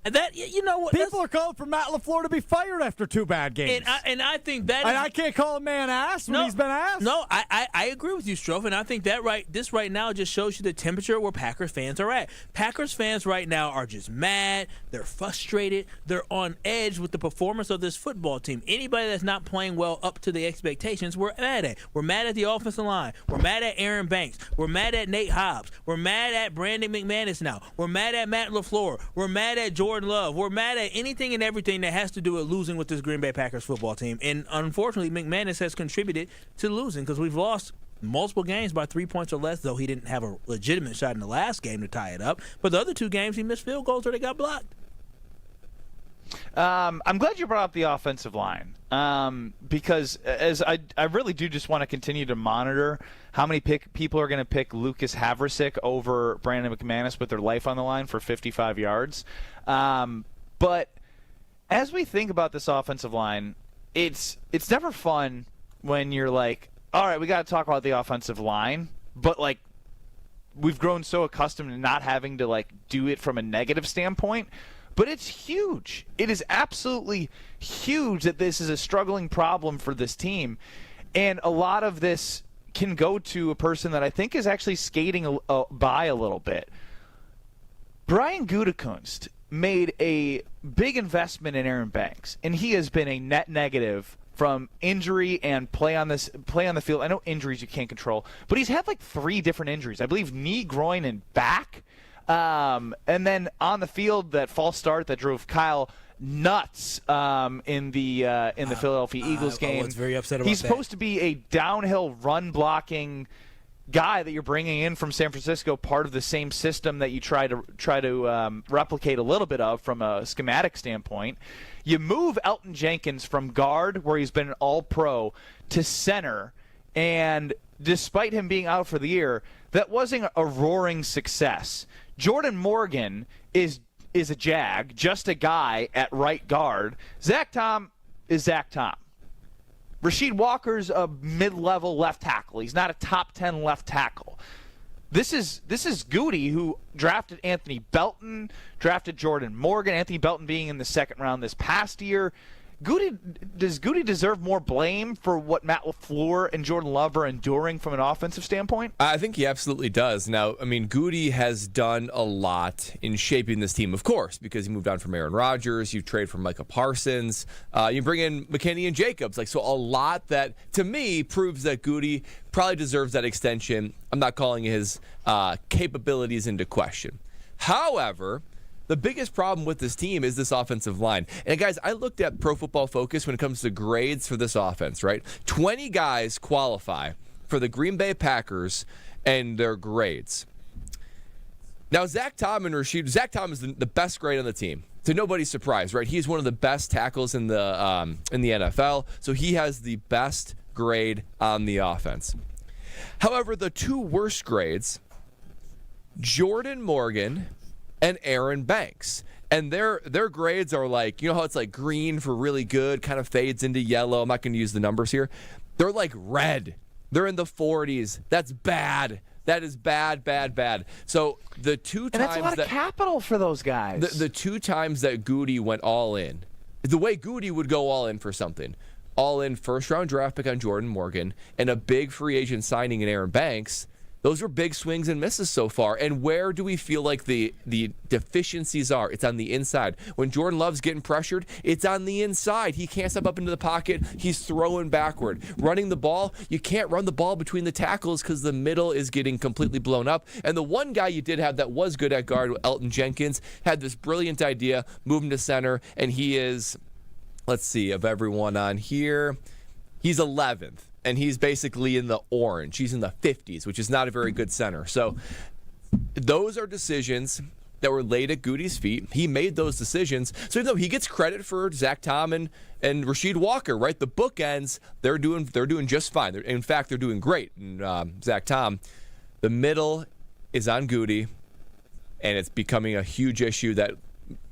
And that, you know what? People are calling for Matt LaFleur to be fired after 2 bad games. And I think that. And I can't call a man ass when he's been ass. No, I agree with you, Strofe, and I think that this right now just shows you the temperature where Packers fans are at. Packers fans right now are just mad. They're frustrated. They're on edge with the performance of this football team. Anybody that's not playing well up to the expectations, we're mad at. We're mad at the offensive line. We're mad at Aaron Banks. We're mad at Nate Hobbs. We're mad at Brandon McManus now. We're mad at Matt LaFleur. We're mad at Jordan Love. We're mad at anything and everything that has to do with losing with this Green Bay Packers football team. And unfortunately, McManus has contributed to losing because we've lost multiple games by 3 points or less, though he didn't have a legitimate shot in the last game to tie it up. But the other 2 games, he missed field goals or they got blocked. I'm glad you brought up the offensive line because as I really do just want to continue to monitor how many people are going to pick Lucas Haversick over Brandon McManus with their life on the line for 55 yards. But as we think about this offensive line, it's never fun when you're like, all right, we got to talk about the offensive line, but like we've grown so accustomed to not having to like do it from a negative standpoint. But it's huge. It is absolutely huge that this is a struggling problem for this team. And a lot of this can go to a person that I think is actually skating by a little bit. Brian Gutekunst made a big investment in Aaron Banks, and he has been a net negative from injury and play on the field. I know injuries you can't control, but he's had like 3 different injuries. I believe knee, groin, and back. And then on the field, that false start that drove Kyle nuts in the Philadelphia Eagles game. I was very upset about He's that. supposed to be a downhill run blocking guy that you're bringing in from San Francisco, part of the same system that you try to replicate a little bit of from a schematic standpoint. You move Elton Jenkins from guard, where he's been an all-pro, to center, and despite him being out for the year, that wasn't a roaring success. Jordan Morgan is a jag, just a guy at right guard. Zach Tom is Zach Tom. Rasheed Walker's a mid-level left tackle. He's not a top 10 left tackle. This is Goody, who drafted Anthony Belton, drafted Jordan Morgan. Anthony Belton being in the second round this past year. does Goody deserve more blame for what Matt LaFleur and Jordan Love are enduring from an offensive standpoint? I think he absolutely does. Now, I mean, Goody has done a lot in shaping this team, of course, because he moved on from Aaron Rodgers. You trade for Micah Parsons. You bring in McKinney and Jacobs. So a lot that, to me, proves that Goody probably deserves that extension. I'm not calling his capabilities into question. However, the biggest problem with this team is this offensive line. And guys, I looked at Pro Football Focus when it comes to grades for this offense, right? 20 guys qualify for the Green Bay Packers and their grades. Now, Zach Tom is the best grade on the team. To nobody's surprise, right? He's one of the best tackles in the NFL, so he has the best grade on the offense. However, the two worst grades, Jordan Morgan and Aaron Banks. And their grades are like, you know how it's like green for really good, kind of fades into yellow. I'm not going to use the numbers here. They're like red. They're in the 40s. That's bad. That is bad, bad, bad. So the two times that's a lot of capital for those guys. The two times that Goody went all in, the way Goody would go all in for something, all in first-round draft pick on Jordan Morgan and a big free agent signing in Aaron Banks, those were big swings and misses so far. And where do we feel like the deficiencies are? It's on the inside. When Jordan Love's getting pressured, it's on the inside. He can't step up into the pocket. He's throwing backward. Running the ball, you can't run the ball between the tackles because the middle is getting completely blown up. And the one guy you did have that was good at guard, Elton Jenkins, had this brilliant idea, move him to center, and he is, let's see, of everyone on here, he's 11th. And he's basically in the orange. He's in the 50s, which is not a very good center. So those are decisions that were laid at Goody's feet. He made those decisions. So even though he gets credit for Zach Tom and Rasheed Walker, right? The bookends, they're doing just fine. In fact, they're doing great. And Zach Tom, the middle is on Goody, and it's becoming a huge issue that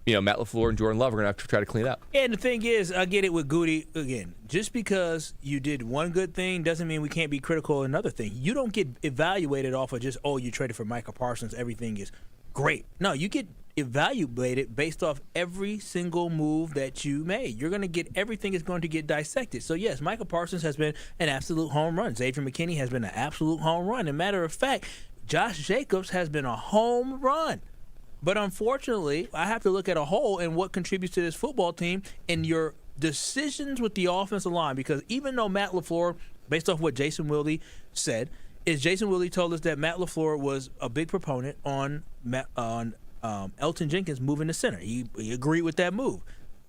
Matt LaFleur and Jordan Love are going to have to try to clean up. And the thing is, I get it with Goody, again, just because you did one good thing doesn't mean we can't be critical of another thing. You don't get evaluated off of just, you traded for Micah Parsons, everything is great. No, you get evaluated based off every single move that you made. You're going to get, everything is going to get dissected. So, yes, Micah Parsons has been an absolute home run. Xavier McKinney has been an absolute home run. As a matter of fact, Josh Jacobs has been a home run. But unfortunately, I have to look at a whole and what contributes to this football team and your decisions with the offensive line. Because even though Matt LaFleur, based off what Jason Wilde said, Jason Wilde told us that Matt LaFleur was a big proponent on Elton Jenkins moving to center. He agreed with that move.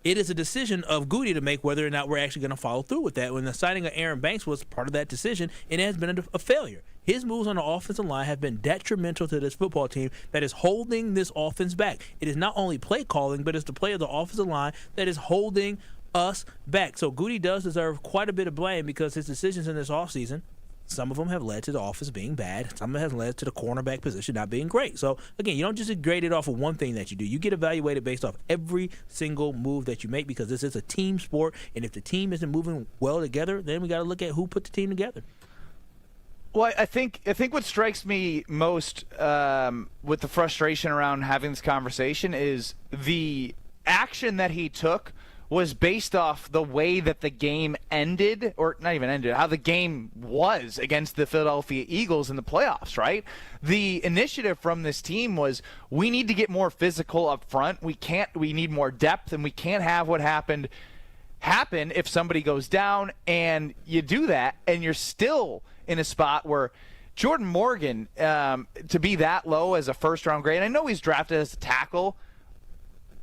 It is a decision of Goody to make whether or not we're actually going to follow through with that. When the signing of Aaron Banks was part of that decision, and it has been a failure. His moves on the offensive line have been detrimental to this football team that is holding this offense back. It is not only play calling, but it's the play of the offensive line that is holding us back. So Goody does deserve quite a bit of blame because his decisions in this offseason, some of them have led to the offense being bad. Some of them have led to the cornerback position not being great. So, again, you don't just grade it off of one thing that you do. You get evaluated based off every single move that you make because this is a team sport, and if the team isn't moving well together, then we got to look at who put the team together. Well, I think what strikes me most with the frustration around having this conversation is the action that he took was based off the way that the game ended, or not even ended, how the game was against the Philadelphia Eagles in the playoffs, right? The initiative from this team was we need to get more physical up front. We need more depth, and we can't have what happened happen if somebody goes down, and you do that, and you're still in a spot where Jordan Morgan, to be that low as a first-round grade, I know he's drafted as a tackle,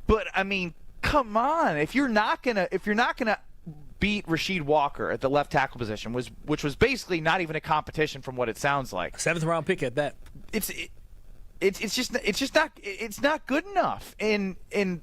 but I mean, come on! If you're not gonna beat Rasheed Walker at the left tackle position, which was basically not even a competition from what it sounds like, 7th-round pick at that. It's just not good enough, and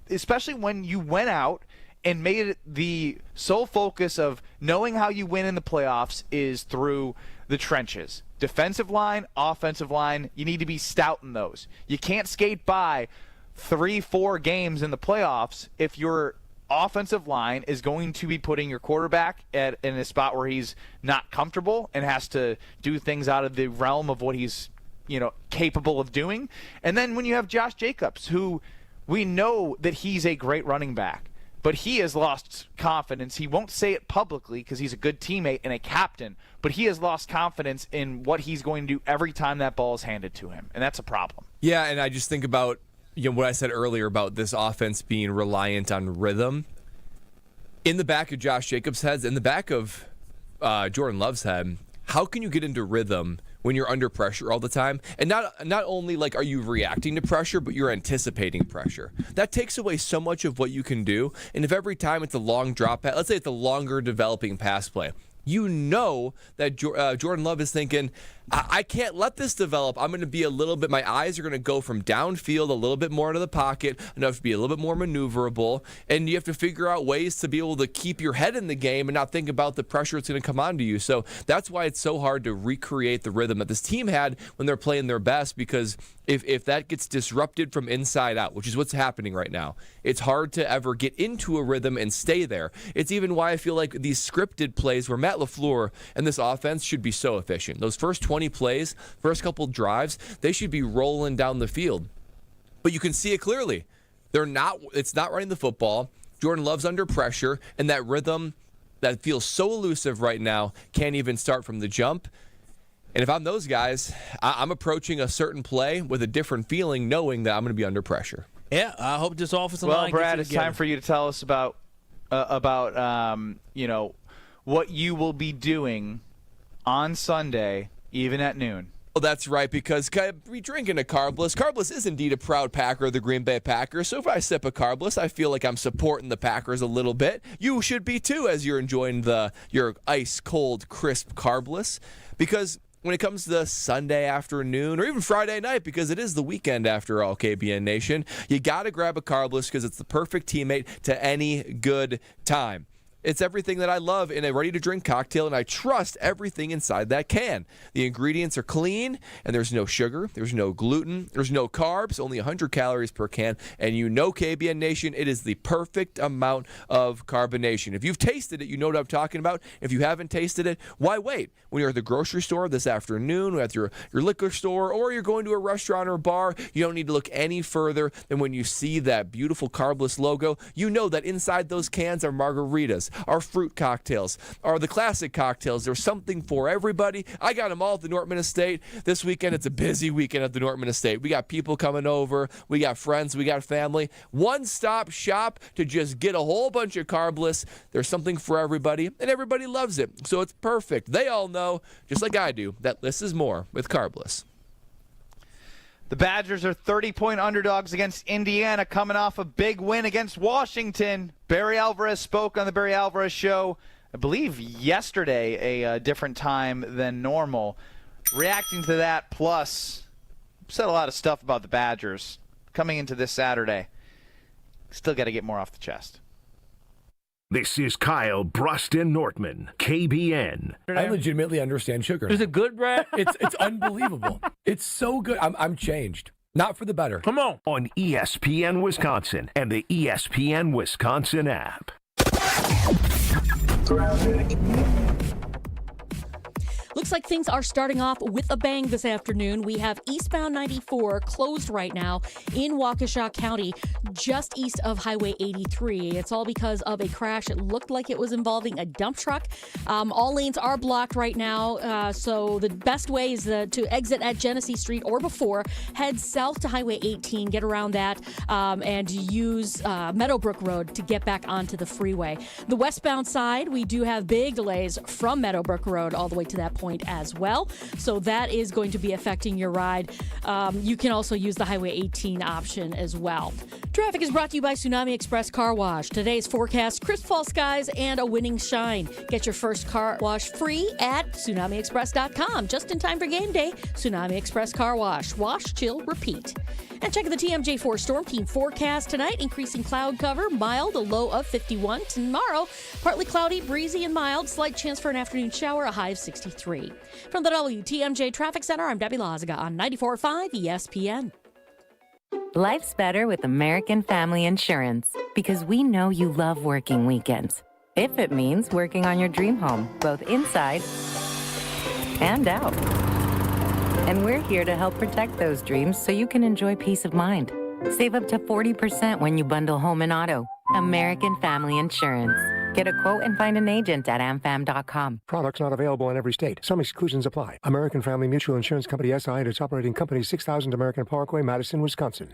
especially when you went out and made it the sole focus of knowing how you win in the playoffs is through the trenches. Defensive line, offensive line, you need to be stout in those. You can't skate by 3-4 games in the playoffs if your offensive line is going to be putting your quarterback in a spot where he's not comfortable and has to do things out of the realm of what he's capable of doing. And then when you have Josh Jacobs, who we know that he's a great running back, but he has lost confidence. He won't say it publicly because he's a good teammate and a captain, but he has lost confidence in what he's going to do every time that ball is handed to him, and that's a problem. Yeah, and I just think about what I said earlier about this offense being reliant on rhythm. In the back of Josh Jacobs' head, in the back of Jordan Love's head, how can you get into rhythm when you're under pressure all the time? And not only like are you reacting to pressure, but you're anticipating pressure. That takes away so much of what you can do. And if every time it's a long drop pass, let's say it's a longer developing pass play, you know that Jordan Love is thinking, I can't let this develop. I'm going to be a little bit, my eyes are going to go from downfield a little bit more into the pocket, enough to be a little bit more maneuverable, and you have to figure out ways to be able to keep your head in the game and not think about the pressure that's going to come onto you. So that's why it's so hard to recreate the rhythm that this team had when they're playing their best, because if that gets disrupted from inside out, which is what's happening right now, it's hard to ever get into a rhythm and stay there. It's even why I feel like these scripted plays where Matt LaFleur and this offense should be so efficient. Those first 20 plays, first couple drives, they should be rolling down the field. But you can see it clearly. It's not running the football. Jordan Love's under pressure, and that rhythm that feels so elusive right now can't even start from the jump. And if I'm those guys, I'm approaching a certain play with a different feeling, knowing that I'm going to be under pressure. Yeah, I hope this offensive line. Well, Brad, it's time for you to tell us about what you will be doing on Sunday, even at noon. Well, that's right, because we drinking a Carbless. Carbless is indeed a proud Packer of the Green Bay Packers, so if I sip a Carbless, I feel like I'm supporting the Packers a little bit. You should be too, as you're enjoying your ice-cold, crisp Carbless, because when it comes to Sunday afternoon or even Friday night, because it is the weekend after all, KBN Nation, you got to grab a Carbless because it's the perfect teammate to any good time. It's everything that I love in a ready-to-drink cocktail, and I trust everything inside that can. The ingredients are clean, and there's no sugar, there's no gluten, there's no carbs, only 100 calories per can, and you know, KBN Nation, it is the perfect amount of carbonation. If you've tasted it, you know what I'm talking about. If you haven't tasted it, why wait? When you're at the grocery store this afternoon, at your liquor store, or you're going to a restaurant or bar, you don't need to look any further than when you see that beautiful Carbless logo. You know that inside those cans are margaritas, our fruit cocktails, are the classic cocktails. There's something for everybody. I got them all at the Nortman Estate. This weekend, it's a busy weekend at the Nortman Estate. We got people coming over. We got friends. We got family. One-stop shop to just get a whole bunch of Carbless. There's something for everybody, and everybody loves it. So it's perfect. They all know, just like I do, that less is more with Carbless. The Badgers are 30-point underdogs against Indiana, coming off a big win against Washington. Barry Alvarez spoke on the Barry Alvarez Show, I believe yesterday, a different time than normal. Reacting to that, plus said a lot of stuff about the Badgers coming into this Saturday. Still got to get more off the chest. This is Kyle Brust Nortman, KBN. I legitimately understand sugar. Is it good, Brad? It's unbelievable. It's so good. I'm changed. Not for the better. Come on. On ESPN Wisconsin and the ESPN Wisconsin app. Looks like things are starting off with a bang this afternoon. We have eastbound 94 closed right now in Waukesha County, just east of Highway 83. It's all because of a crash. It looked like it was involving a dump truck. All lanes are blocked right now, so the best way is to exit at Genesee Street or before. Head south to Highway 18, get around that, and use Meadowbrook Road to get back onto the freeway. The westbound side, we do have big delays from Meadowbrook Road all the way to that point as well. So that is going to be affecting your ride. You can also use the Highway 18 option as well. Traffic is brought to you by Tsunami Express Car Wash. Today's forecast, crisp fall skies and a winning shine. Get your first car wash free at TsunamiExpress.com. Just in time for game day, Tsunami Express Car Wash. Wash, chill, repeat. And check the TMJ4 Storm Team forecast tonight. Increasing cloud cover, mild, a low of 51. Tomorrow, partly cloudy, breezy, and mild. Slight chance for an afternoon shower, a high of 63. From the WTMJ Traffic Center, I'm Debbie Lazaga on 94.5 ESPN. Life's better with American Family Insurance because we know you love working weekends. If it means working on your dream home, both inside and out. And we're here to help protect those dreams so you can enjoy peace of mind. Save up to 40% when you bundle home and auto. American Family Insurance. Get a quote and find an agent at amfam.com. Products not available in every state. Some exclusions apply. American Family Mutual Insurance Company SI and its operating company 6000 American Parkway, Madison, Wisconsin.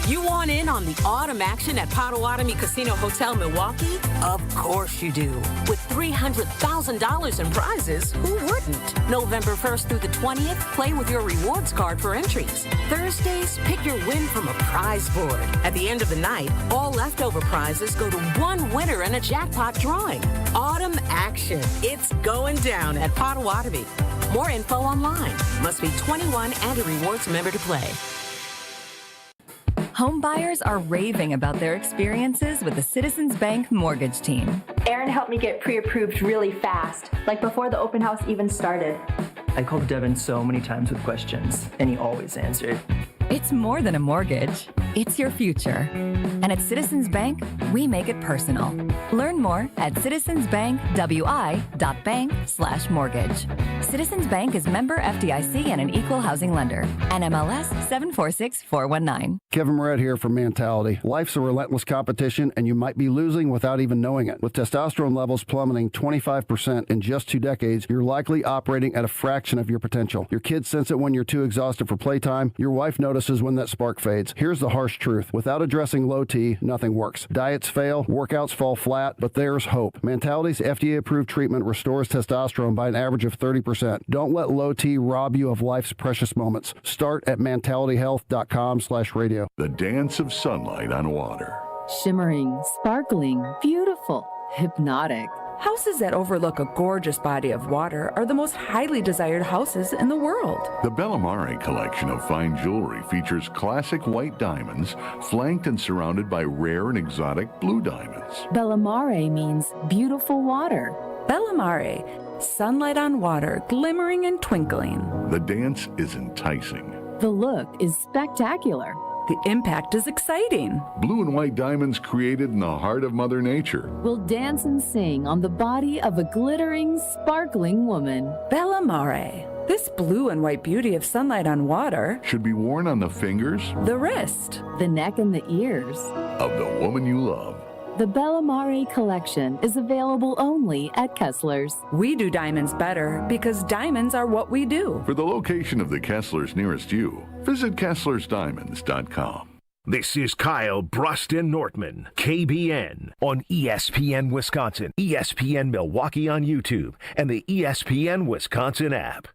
You want in on the autumn action at Potawatomi Casino Hotel Milwaukee? Of course you do. With $300,000 in prizes, who wouldn't? November 1st through the 20th, play with your rewards card for entries. Thursdays, pick your win from a prize board. At the end of the night, all leftover prizes go to one winner in a jackpot drawing. Autumn action. It's going down at Potawatomi. More info online. Must be 21 and a rewards member to play. Home buyers are raving about their experiences with the Citizens Bank mortgage team. Aaron helped me get pre-approved really fast, like before the open house even started. I called Devin so many times with questions, and he always answered. It's more than a mortgage. It's your future. And at Citizens Bank, we make it personal. Learn more at citizensbankwi.bank/mortgage. Citizens Bank is member FDIC and an equal housing lender. NMLS 746419. Kevin Moret here from Mentality. Life's a relentless competition, and you might be losing without even knowing it. With testosterone levels plummeting 25% in just 2 decades, you're likely operating at a fraction of your potential. Your kids sense it when you're too exhausted for playtime. Your wife notices when that spark fades. Here's the harsh truth. Without addressing low T, nothing works. Diets fail, workouts fall flat, but there's hope. Mentality's FDA-approved treatment restores testosterone by an average of 30%. Don't let low T rob you of life's precious moments. Start at mentalityhealth.com/radio. The dance of sunlight on water. Shimmering, sparkling, beautiful, hypnotic. Houses that overlook a gorgeous body of water are the most highly desired houses in the world. The Bellamare collection of fine jewelry features classic white diamonds flanked and surrounded by rare and exotic blue diamonds. Bellamare means beautiful water. Bellamare, sunlight on water, glimmering and twinkling. The dance is enticing. The look is spectacular. The impact is exciting. Blue and white diamonds created in the heart of Mother Nature will dance and sing on the body of a glittering, sparkling woman. Bellamare. This blue and white beauty of sunlight on water should be worn on the fingers, the wrist, the neck, and the ears of the woman you love. The Bellamare collection is available only at Kessler's. We do diamonds better because diamonds are what we do. For the location of the Kessler's nearest you, visit KesslersDiamonds.com. This is Kyle Brust Nortman, KBN, on ESPN Wisconsin, ESPN Milwaukee on YouTube, and the ESPN Wisconsin app.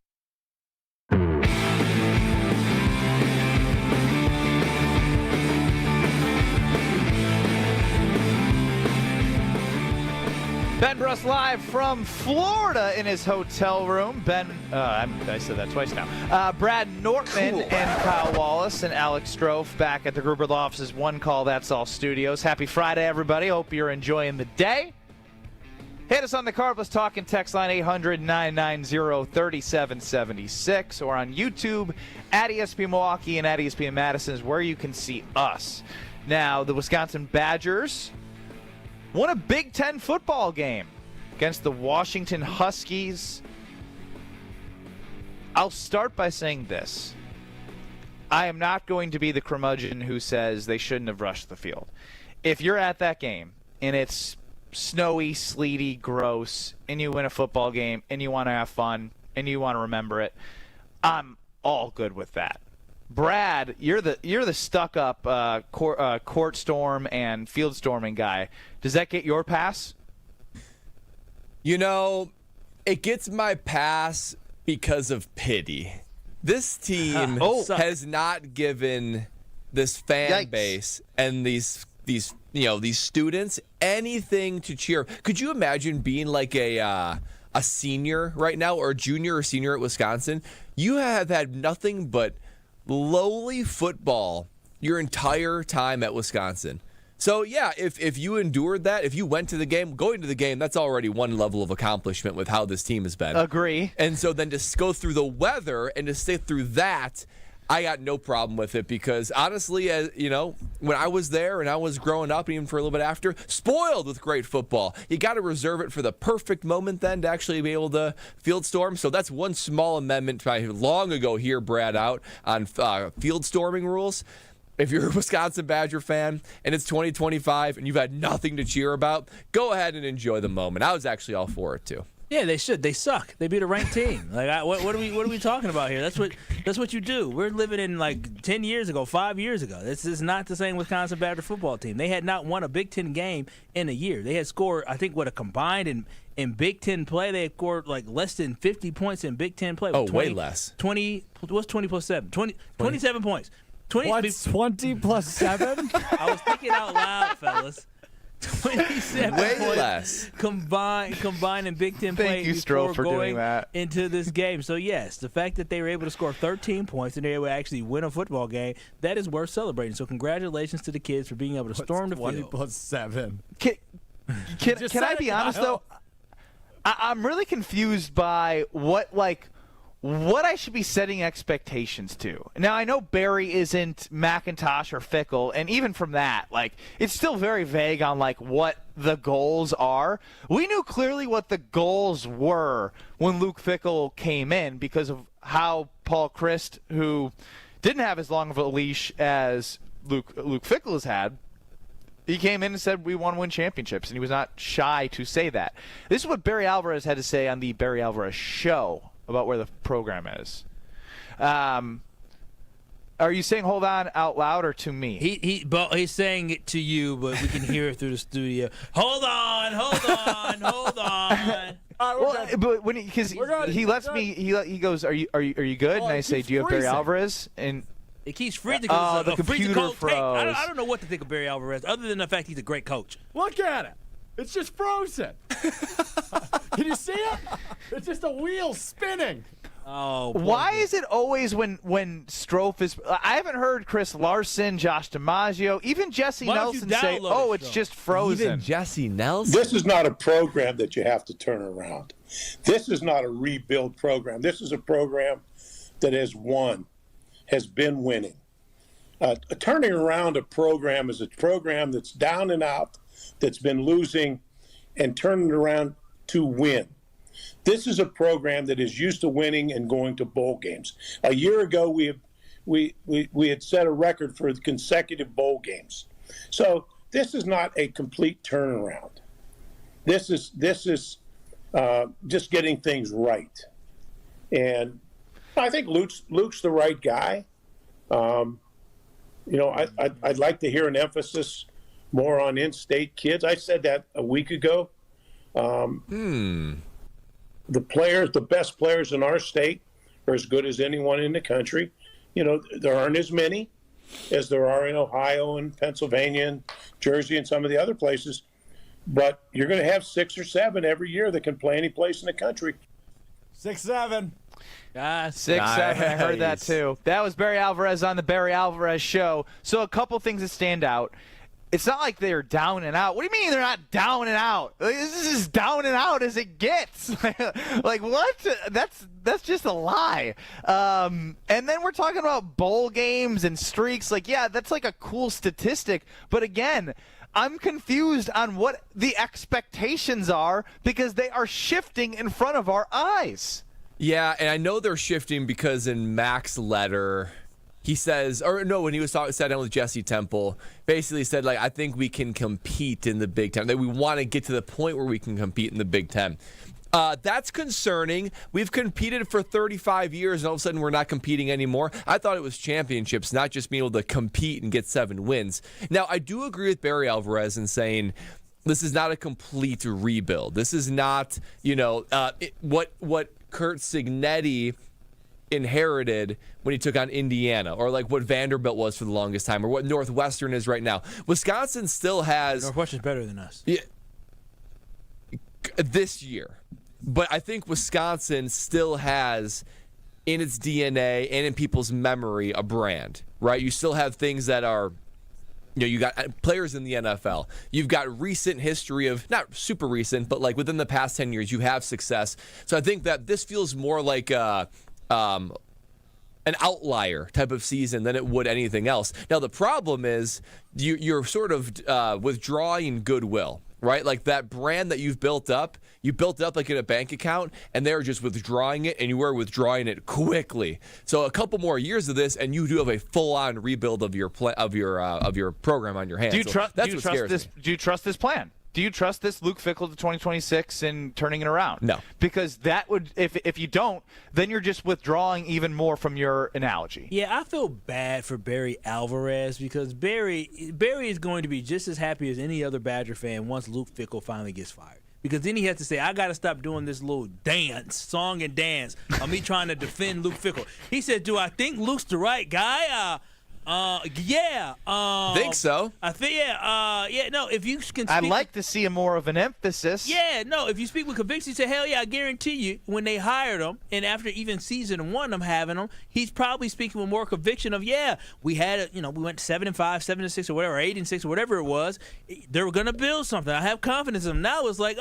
Ben Brust live from Florida in his hotel room. I said that twice now. Brad Nortman and Kyle Wallace and Alex Strofe back at the Gruber Law Office's One Call That's All Studios. Happy Friday, everybody. Hope you're enjoying the day. Hit us on the Carbless Talk and text line 800-990-3776 or on YouTube at ESPN Milwaukee and at ESPN Madison is where you can see us. Now, the Wisconsin Badgers won a Big Ten football game against the Washington Huskies. I'll start by saying this. I am not going to be the curmudgeon who says they shouldn't have rushed the field. If you're at that game and it's snowy, sleety, gross, and you win a football game and you want to have fun and you want to remember it, I'm all good with that. Brad, you're the stuck-up court storm and field storming guy. Does that get your pass? You know, it gets my pass because of pity. This team has not given this fan base and these students anything to cheer. Could you imagine being like a senior right now, or a junior or senior at Wisconsin? You have had nothing but lowly football your entire time at Wisconsin. So, yeah, if you endured that, if you went to the game, going to the game, that's already one level of accomplishment with how this team has been. Agree. And so then to go through the weather and to sit through that, I got no problem with it because, honestly, when I was there and I was growing up, even for a little bit after, spoiled with great football. You got to reserve it for the perfect moment then to actually be able to field storm. So that's one small amendment long ago here, Brad, out on field storming rules. if you're a Wisconsin Badger fan and it's 2025 and you've had nothing to cheer about, go ahead and enjoy the moment. I was actually all for it too. Yeah, they should. They suck. They beat a ranked team. Like, what are we talking about here? That's what you do. We're living in like 10 years ago, 5 years ago. This is not the same Wisconsin Badger football team. They had not won a Big Ten game in a year. They had scored, I think, a combined in Big Ten play, they had scored like less than 50 points in Big Ten play. 20, way less. 20. What's 20 plus 7? 27 points. 20 plus 7? I was thinking out loud, fellas. 27 way points less combined in Big Ten play. Thank you, Stroh, for doing that into this game. So yes, the fact that they were able to score 13 points and they were able to actually win a football game, that is worth celebrating. So congratulations to the kids for being able to storm the field. 20 plus 7. Can I be honest though? I'm really confused by what I should be setting expectations to. Now, I know Barry isn't McIntosh or Fickle, and even from that, it's still very vague on, what the goals are. We knew clearly what the goals were when Luke Fickle came in because of how Paul Christ, who didn't have as long of a leash as Luke Fickle has had, he came in and said, we want to win championships, and he was not shy to say that. This is what Barry Alvarez had to say on the Barry Alvarez Show about where the program is. Are you saying hold on out loud or to me? He's saying it to you, but we can hear it through the studio. Hold on. Well, but when he lets me, he goes, are you good? And I say, do you have Barry Alvarez? And it keeps freezing because the computer froze. I don't know what to think of Barry Alvarez, other than the fact he's a great coach. Look at it. It's just frozen. Can you see it? It's just a wheel spinning. Oh, why is it always when Strofe is? I haven't heard Chris Larson, Josh DiMaggio, even Jesse Nelson say, "Oh, it's just frozen." Even Jesse Nelson. This is not a program that you have to turn around. This is not a rebuild program. This is a program that has won, has been winning. Turning around a program is a program that's down and out, that's been losing, and turning it around to win. This is a program that is used to winning and going to bowl games. A year ago, we had set a record for consecutive bowl games. So this is not a complete turnaround. This is just getting things right. And I think Luke's the right guy. I'd like to hear an emphasis more on in-state kids. I said that a week ago. The best players in our state are as good as anyone in the country. There aren't as many as there are in Ohio and Pennsylvania and Jersey and some of the other places. But you're going to have 6 or 7 every year that can play any place in the country. 6, 7. 6, 7. I heard that too. That was Barry Alvarez on the Barry Alvarez Show. So a couple things that stand out. It's not like they're down and out. What do you mean they're not down and out? This is as down and out as it gets. What? That's just a lie. And then we're talking about bowl games and streaks. That's like a cool statistic. But again, I'm confused on what the expectations are because they are shifting in front of our eyes. Yeah, and I know they're shifting because in Mac's letter, he says, when he was sat down with Jesse Temple, basically said, I think we can compete in the Big Ten. That we want to get to the point where we can compete in the Big Ten. That's concerning. We've competed for 35 years, and all of a sudden we're not competing anymore. I thought it was championships, not just being able to compete and get 7 wins. Now, I do agree with Barry Alvarez in saying this is not a complete rebuild. This is not, what Kurt Cignetti inherited when he took on Indiana, or what Vanderbilt was for the longest time, or what Northwestern is right now. Wisconsin still has... Northwestern's better than us. Yeah, this year. But I think Wisconsin still has in its DNA and in people's memory a brand, right? You still have things that are... you got players in the NFL. You've got recent history of, not super recent, but within the past 10 years, you have success. So I think that this feels more like an outlier type of season than it would anything else. Now, the problem is you're sort of withdrawing goodwill, right? Like that brand that you've built up, you built up like in a bank account, and they're just withdrawing it, and you were withdrawing it quickly. So a couple more years of this, and you do have a full-on rebuild of your program on your hands. Do you trust this plan? Do you trust this Luke Fickell to 2026 and turning it around? No. Because that would, if you don't, then you're just withdrawing even more from your analogy. Yeah, I feel bad for Barry Alvarez because Barry is going to be just as happy as any other Badger fan once Luke Fickell finally gets fired. Because then he has to say, I got to stop doing this little song and dance of me trying to defend Luke Fickell. He said, do I think Luke's the right guy? Yeah. Think so. I think, yeah. No, if you can speak. I'd like to see more of an emphasis. Yeah, no, if you speak with conviction, you say, hell yeah, I guarantee you, when they hired him, and after even season 1 of having him, he's probably speaking with more conviction of, yeah, we had, we went 7-5, 7-6 or whatever, 8-6 or whatever it was. They were going to build something. I have confidence in them. Now it's like,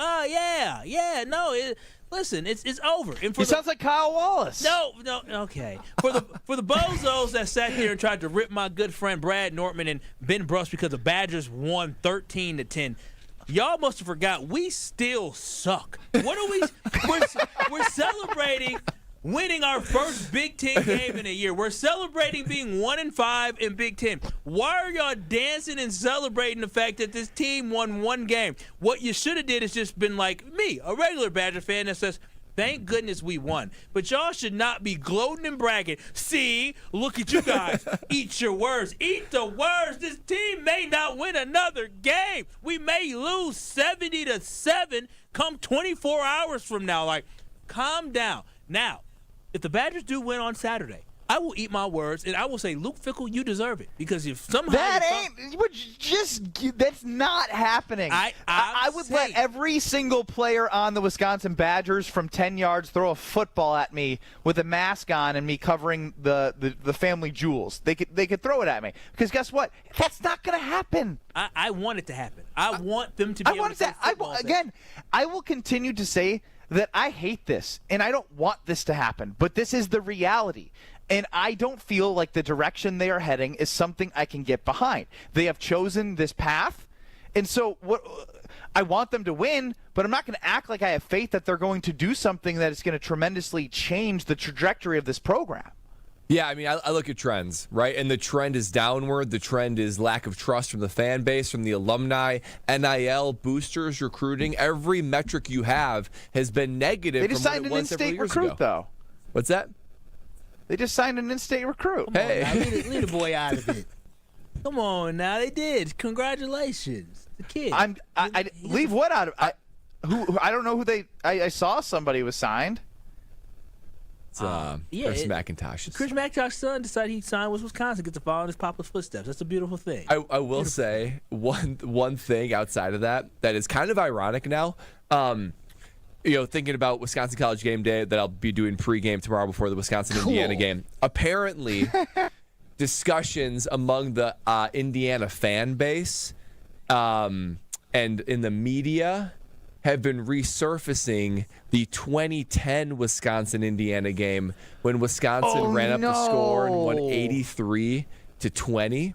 listen, it's over. And He sounds like Kyle Wallace. No, okay. For the bozos that sat there and tried to rip my good friend Brad Nortman and Ben Brust because the Badgers won 13-10, y'all must have forgot we still suck. What are we? We're celebrating winning our first Big Ten game in a year. We're celebrating being 1-5 in Big Ten. Why are y'all dancing and celebrating the fact that this team won one game? What you should have did is just been like me, a regular Badger fan that says, thank goodness we won. But y'all should not be gloating and bragging. See, look at you guys. Eat your words. Eat the words. This team may not win another game. We may lose 70-7 come 24 hours from now. Like, calm down. Now, if the Badgers do win on Saturday, I will eat my words, and I will say, Luke Fickell, you deserve it. Because if somehow that's not happening. I would let every single player on the Wisconsin Badgers from 10 yards throw a football at me with a mask on and me covering the family jewels. They could throw it at me. Because guess what? That's not going to happen. I want it to happen. I want them to be able to say football. I will continue to say that I hate this, and I don't want this to happen, but this is the reality. And I don't feel like the direction they are heading is something I can get behind. They have chosen this path, and so I want them to win, but I'm not going to act like I have faith that they're going to do something that is going to tremendously change the trajectory of this program. Yeah, I mean, I look at trends, right? And the trend is downward. The trend is lack of trust from the fan base, from the alumni, NIL, boosters, recruiting. Every metric you have has been negative. They just signed an in-state recruit, though. What's that? They just signed an in-state recruit. Hey, leave the boy out of it. Come on now, they did. Congratulations, the kid. I leave what out of? I don't know who they. I saw somebody was signed. It's Chris McIntosh. Chris McIntosh's son decided he'd sign with Wisconsin, get to follow in his papa's footsteps. That's a beautiful thing. I will say one thing outside of that is kind of ironic now. Thinking about Wisconsin College game day that I'll be doing pregame tomorrow before the Wisconsin-Indiana game. Apparently, discussions among the Indiana fan base and in the media have been resurfacing the 2010 Wisconsin-Indiana game when Wisconsin ran up the score and won 83-20.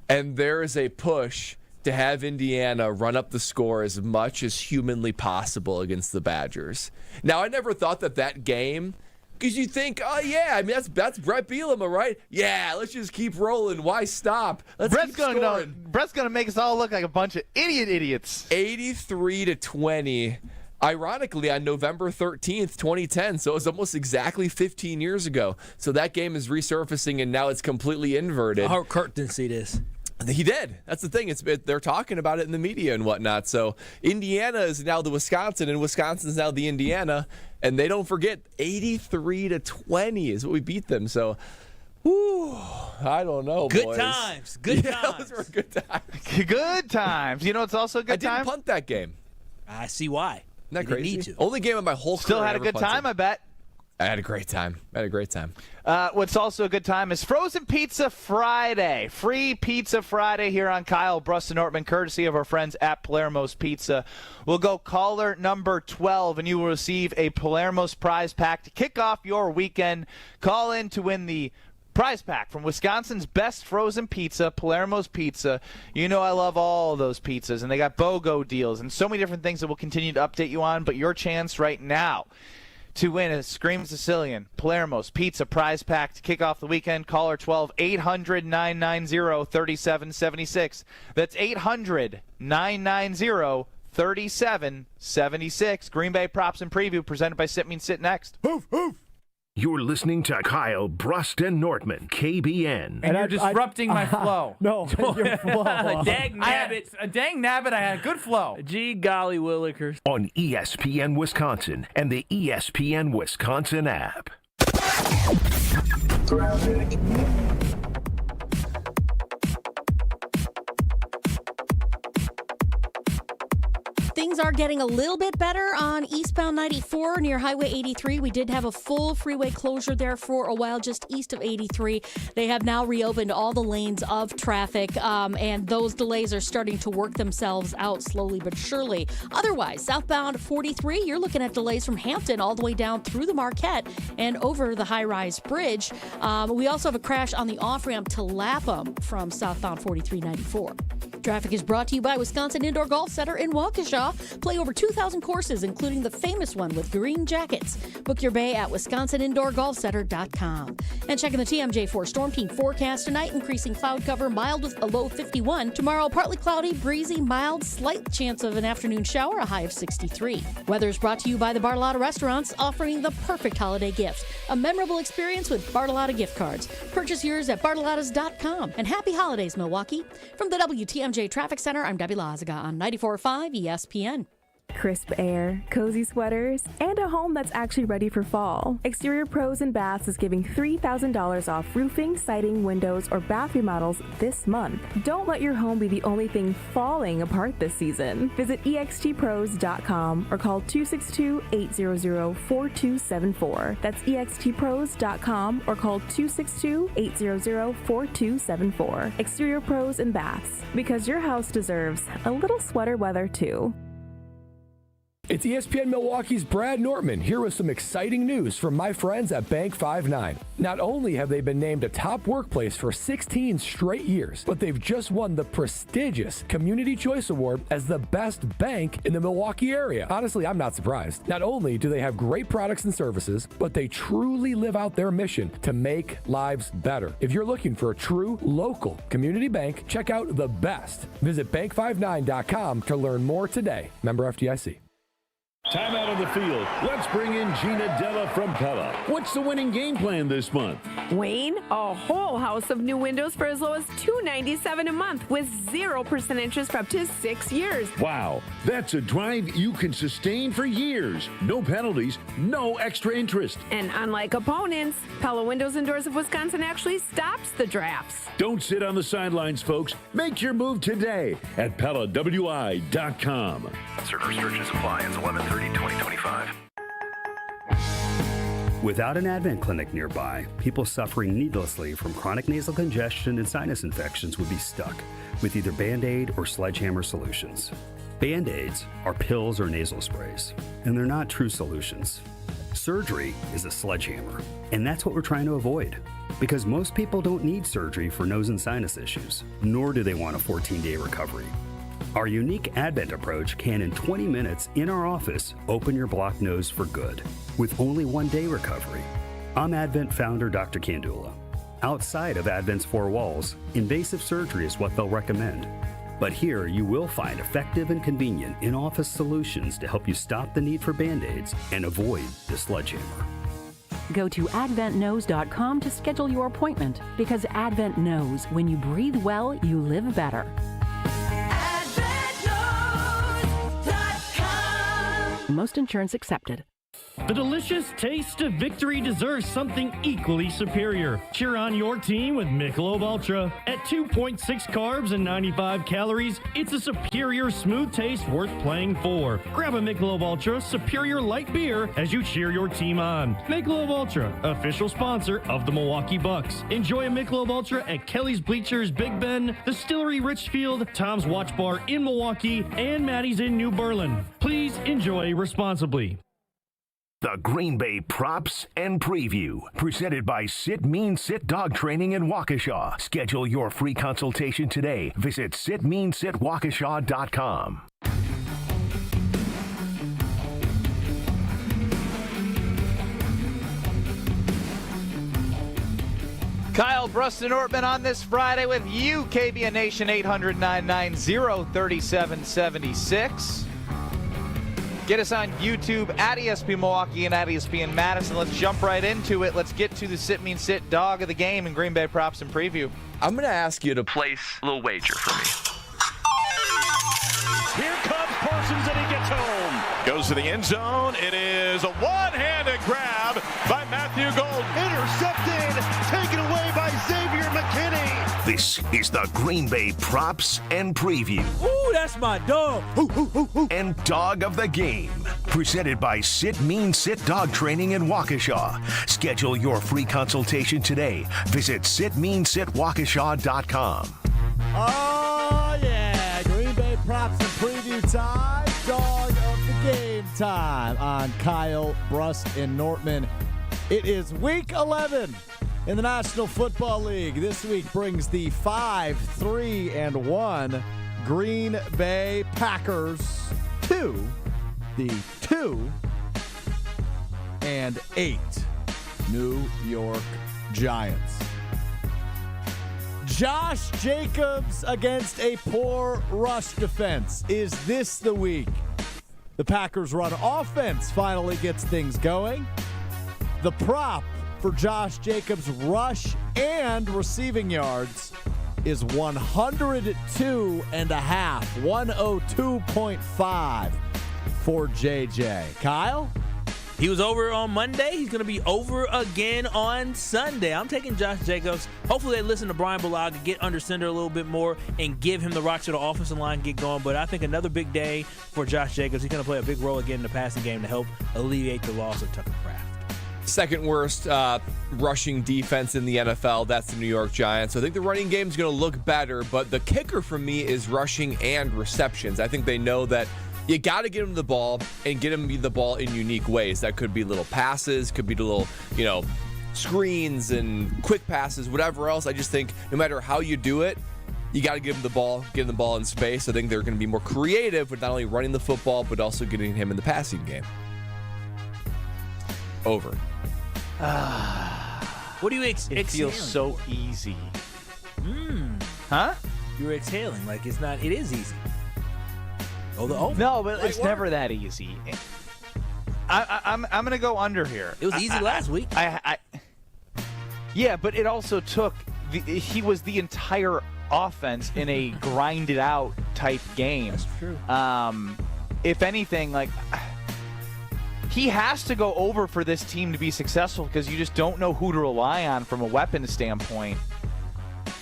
And there is a push to have Indiana run up the score as much as humanly possible against the Badgers. Now, I never thought that game, because you think, oh, yeah, I mean, that's Brett Bielema, right? Yeah, let's just keep rolling. Why stop? Brett's going to make us all look like a bunch of idiots. 83-20, ironically, on November 13th, 2010. So it was almost exactly 15 years ago. So that game is resurfacing, and now it's completely inverted. I hope Kurt didn't see this. He did. That's the thing. They're talking about it in the media and whatnot. So Indiana is now the Wisconsin, and Wisconsin is now the Indiana. And they don't forget, 83-20 is what we beat them. So, I don't know, boys. Good times. Those were good times. Good times. You know it's also a good time? I didn't punt that game. I see why. Isn't that crazy? Need to. Only game of my whole career. Still had a good time, I bet. I had a great time. What's also a good time is Frozen Pizza Friday. Free Pizza Friday here on Kyle, Brust Nortman, courtesy of our friends at Palermo's Pizza. We'll go caller number 12, and you will receive a Palermo's prize pack to kick off your weekend. Call in to win the Prize Pack from Wisconsin's best frozen pizza, Palermo's Pizza. You know I love all of those pizzas, and they got BOGO deals and so many different things that we'll continue to update you on. But your chance right now to win a Scream Sicilian, Palermo's Pizza Prize Pack to kick off the weekend. Caller 12-800-990-3776. That's 800-990-3776. Green Bay Props and Preview presented by Sit Mean Sit Next. Hoof, hoof. You're listening to Kyle Brust and Nortman, KBN. And you're disrupting my flow. No, your flow. Dang nabbit. I had a good flow. Gee golly willikers. On ESPN Wisconsin and the ESPN Wisconsin app. Things are getting a little bit better on eastbound 94 near Highway 83. We did have a full freeway closure there for a while just east of 83. They have now reopened all the lanes of traffic, and those delays are starting to work themselves out slowly but surely. Otherwise, southbound 43, you're looking at delays from Hampton all the way down through the Marquette and over the high-rise bridge. We also have a crash on the off-ramp to Lapham from southbound 4394. Traffic is brought to you by Wisconsin Indoor Golf Center in Waukesha. Play over 2,000 courses, including the famous one with green jackets. Book your bay at wisconsinindoorgolfcenter.com. And checking the TMJ4 Storm Team forecast tonight, increasing cloud cover, mild with a low 51. Tomorrow, partly cloudy, breezy, mild, slight chance of an afternoon shower, a high of 63. Weather is brought to you by the Bartolotta Restaurants, offering the perfect holiday gift. A memorable experience with Bartolotta gift cards. Purchase yours at bartolottas.com. And happy holidays, Milwaukee. From the WTMJ Traffic Center, I'm Debbie Lazaga on 94.5 ESPN. Crisp air, cozy sweaters, and a home that's actually ready for fall. Exterior Pros and Baths is giving $3,000 off roofing, siding, windows, or bath remodels this month. Don't let your home be the only thing falling apart this season. Visit extpros.com or call 262-800-4274. That's extpros.com or call 262-800-4274. Exterior Pros and Baths, because your house deserves a little sweater weather too. It's ESPN Milwaukee's Brad Nortman here with some exciting news from my friends at Bank 59. Not only have they been named a top workplace for 16 straight years, but they've just won the prestigious Community Choice Award as the best bank in the Milwaukee area. Honestly, I'm not surprised. Not only do they have great products and services, but they truly live out their mission to make lives better. If you're looking for a true local community bank, check out the best. Visit bank59.com to learn more today. Member FDIC. Time out on the field. Let's bring in Gina Della from Pella. What's the winning game plan this month? Wayne, a whole house of new windows for as low as $297 a month with 0% interest for up to 6 years. Wow, that's a drive you can sustain for years. No penalties, no extra interest. And unlike opponents, Pella Windows and Doors of Wisconsin actually stops the drafts. Don't sit on the sidelines, folks. Make your move today at PellaWI.com. Certain restrictions apply. It's 11/30/2025. Without an Advent clinic nearby, people suffering needlessly from chronic nasal congestion and sinus infections would be stuck with either Band-Aid or Sledgehammer solutions. Band-Aids are pills or nasal sprays, and they're not true solutions. Surgery is a sledgehammer, and that's what we're trying to avoid. Because most people don't need surgery for nose and sinus issues, nor do they want a 14-day recovery. Our unique Advent approach can, in 20 minutes in our office, open your blocked nose for good, with only 1-day recovery. I'm Advent founder Dr. Kandula. Outside of Advent's 4 walls, invasive surgery is what they'll recommend. But here you will find effective and convenient in-office solutions to help you stop the need for Band-Aids and avoid the sledgehammer. Go to adventknows.com to schedule your appointment, because Advent knows when you breathe well, you live better. Most insurance accepted. The delicious taste of victory deserves something equally superior. Cheer on your team with Michelob Ultra. At 2.6 carbs and 95 calories, it's a superior smooth taste worth playing for. Grab a Michelob Ultra Superior Light Beer as you cheer your team on. Michelob Ultra, official sponsor of the Milwaukee Bucks. Enjoy a Michelob Ultra at Kelly's Bleachers Big Bend, Distillery Richfield, Tom's Watch Bar in Milwaukee, and Maddie's in New Berlin. Please enjoy responsibly. The Green Bay Props and Preview, presented by Sit Mean Sit Dog Training in Waukesha. Schedule your free consultation today. Visit sitmeansitwaukesha.com. Kyle, Brust Nortman on this Friday with you, KBN Nation 800-990-3776. Get us on YouTube at ESPN Milwaukee and at ESPN Madison. Let's jump right into it. Let's get to the Sit Mean Sit dog of the game in Green Bay Props and Preview. I'm going to ask you to place a little wager for me. Here comes Parsons and he gets home. Goes to the end zone. It is a one-handed grab by Matthew Golden. Intercepted, taken away by Xavier McKinney. This is the Green Bay Props and Preview. Ooh, that's my dog. And dog of the game. Presented by Sit Mean Sit Dog Training in Waukesha. Schedule your free consultation today. Visit sitmeansitwaukesha.com. Oh, yeah. Green Bay Props and Preview time. Dog of the game time on Kyle, Brust, and Nortman. It is week 11 in the National Football League. This week brings the 5-3-1 Green Bay Packers to the 2-8 New York Giants. Josh Jacobs against a poor rush defense. Is this the week the Packers' run offense finally gets things going? The prop for Josh Jacobs' rush and receiving yards is 102.5, 102.5 for JJ. Kyle? He was over on Monday. He's going to be over again on Sunday. I'm taking Josh Jacobs. Hopefully they listen to Brian Bulaga, get under center a little bit more, and give him the rock to the offensive line, get going. But I think another big day for Josh Jacobs. He's going to play a big role again in the passing game to help alleviate the loss of Tucker Kraft. Second worst rushing defense in the NFL. That's the New York Giants. So I think the running game is going to look better, but the kicker for me is rushing and receptions. I think they know that you got to get him the ball and get him the ball in unique ways. That could be little passes, could be little, screens and quick passes, whatever else. I just think no matter how you do it, you got to give him the ball, get him the ball in space. I think they're going to be more creative with not only running the football, but also getting him in the passing game. Over. What do you exhale? It feels so easy. Huh? You're exhaling like it's not. It is easy. Oh, the over. No, but it's never that easy. I'm going to go under here. It was easy last week. Yeah, but it also took. He was the entire offense in a grinded out type game. That's true. If anything, he has to go over for this team to be successful because you just don't know who to rely on from a weapon standpoint.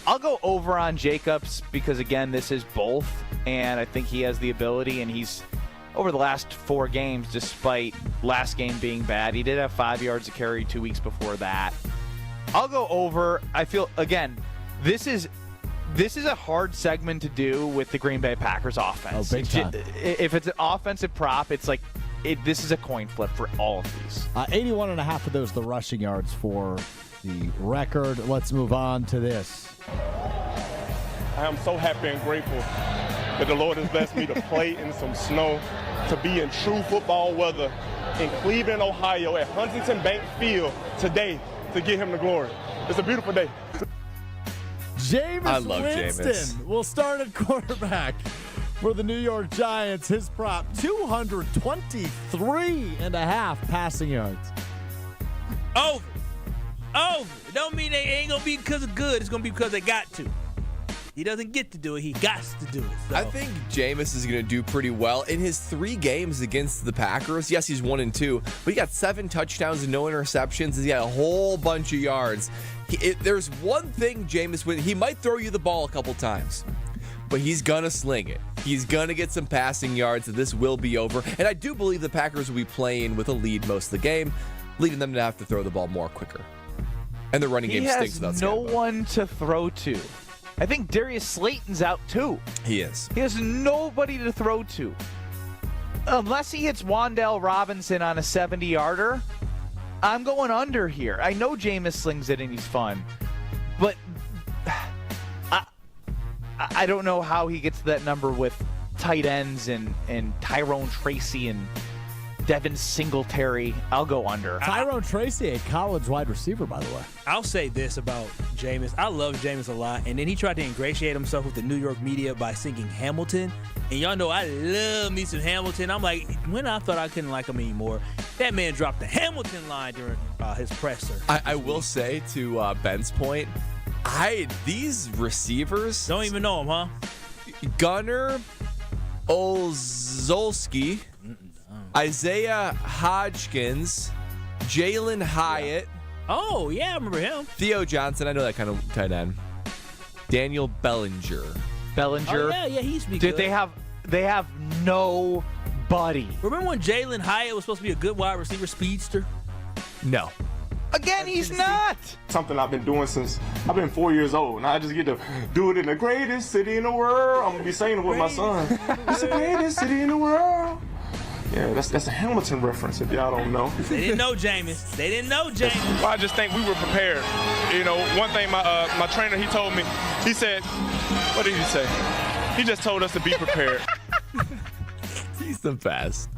I'll go over on Jacobs because, again, this is both, and I think he has the ability, and he's, over the last 4 games, despite last game being bad, he did have 5 yards to carry 2 weeks before that. I'll go over. I feel, again, this is a hard segment to do with the Green Bay Packers offense. Oh, big time. If it's an offensive prop, it's like this is a coin flip for all of these. 81.5 of those the rushing yards for the record. Let's move on to this. I am so happy and grateful that the Lord has blessed me to play in some snow, to be in true football weather in Cleveland, Ohio at Huntington Bank Field today to give him the glory. It's a beautiful day. Jameis Winston will start at quarterback for the New York Giants. His prop, 223.5 passing yards. Over. It don't mean they ain't going to be because of good. It's going to be because they got to. He doesn't get to do it. He got to do it. So. I think Jameis is going to do pretty well. In his 3 games against the Packers, yes, he's 1-2, but he got 7 touchdowns and no interceptions. He got a whole bunch of yards. There's one thing Jameis, he might throw you the ball a couple times, but he's going to sling it. He's going to get some passing yards, and this will be over. And I do believe the Packers will be playing with a lead most of the game, leading them to have to throw the ball more quicker. And the running game stinks without no one to throw to. I think Darius Slayton's out too. He is. He has nobody to throw to. Unless he hits Wan'Dale Robinson on a 70-yarder, I'm going under here. I know Jameis slings it and he's fun, but I don't know how he gets to that number with tight ends and Tyrone Tracy and Devin Singletary. I'll go under. Tyrone Tracy, a college wide receiver, by the way. I'll say this about Jameis. I love Jameis a lot, and then he tried to ingratiate himself with the New York media by singing Hamilton. And y'all know I love me some Hamilton. I'm like, when I thought I couldn't like him anymore, that man dropped the Hamilton line during his presser. I will say, to Ben's point, these receivers don't even know him, huh? Gunnar Olszewski, Isaiah Hodgkins, Jalen Hyatt. Oh, yeah, I remember him. Theo Johnson, I know that kind of tight end. Daniel Bellinger. Oh, yeah, he used to be good. They have nobody. Remember when Jalen Hyatt was supposed to be a good wide receiver speedster? No. Again, he's not. Something I've been doing since I've been 4 years old. Now I just get to do it in the greatest city in the world. I'm going to be saying it with my son. It's the greatest city in the world. Yeah, that's a Hamilton reference if y'all don't know. They didn't know Jameis. Well, I just think we were prepared. You know, one thing my trainer, he told me, he said, what did he say? He just told us to be prepared. He's the best.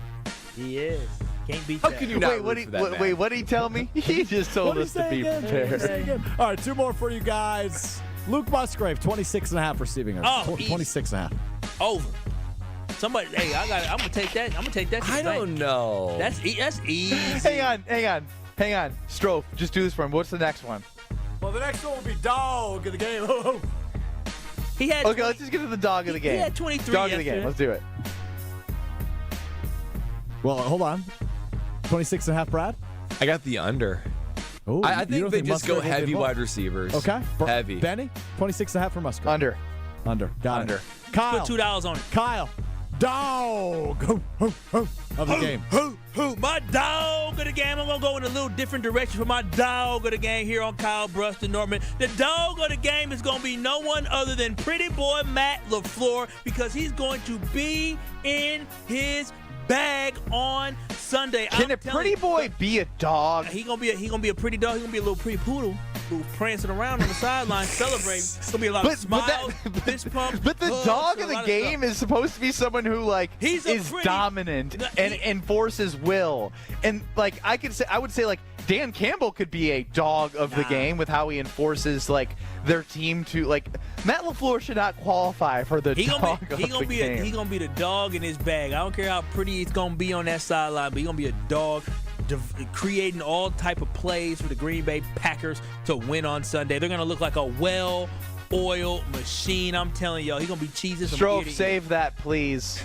He is. Can't beat How that. can you not Wait, what did he tell me? He just told us to be prepared. All right, two more for you guys. Luke Musgrave, 26.5 receiving yards. 26.5. Over. Somebody, hey, I'm gonna take that. I don't know. That's easy. Hang on. Strofe, just do this for him. What's the next one? Well, the next one will be dog of the game. He had. Okay, let's just get to the dog of the game. He had 23. Dog of the game. Let's do it. Well, hold on. 26.5, Brad? I got the under. Oh, I think they just go heavy wide receivers. Okay. Heavy. Benny, 26.5 for Musgrave. Under. Got it. Kyle. Put $2 on it. Kyle. Dog of the game. My dog of the game. I'm going to go in a little different direction for my dog of the game here on Kyle Brust Nortman. The dog of the game is going to be no one other than pretty boy Matt LaFleur, because he's going to be in his bag on Sunday. Can a pretty boy be a dog? He gonna be a pretty dog. He gonna be a little pretty poodle who's prancing around on the sideline celebrating. It's gonna be a lot of smiles, fist pumps. But the dog of the game is supposed to be someone who is dominant and enforces will. And I would say Dan Campbell could be a dog of the game with how he enforces their team to Matt LaFleur should not qualify for the dog of the game. He gonna be the dog in his bag. I don't care how pretty it's gonna be on that sideline, but he's gonna be a dog, creating all type of plays for the Green Bay Packers to win on Sunday. They're gonna look like a well-oiled machine. I'm telling y'all, he's gonna be cheesing some Strofe, save that, please.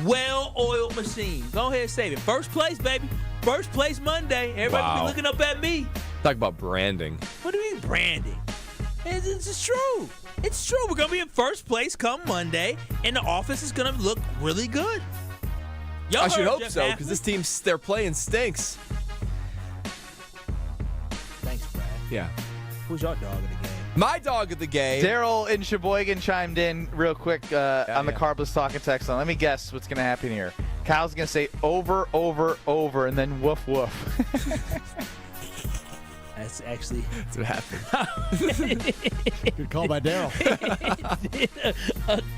Well-oiled machine. Go ahead and save it. First place, baby. First place Monday. Everybody be looking up at me. Talk about branding. What do you mean branding? It's true. It's true. We're going to be in first place come Monday, and the offense is going to look really good. I should hope so, because this team they're playing stinks. Thanks, Brad. Yeah. Who's your dog of the game? My dog of the game. Daryl in Sheboygan chimed in real quick on the Carbless Talking text line. Let me guess what's going to happen here. Kyle's going to say over, and then woof, woof. That's actually what happened. Good call by Daryl.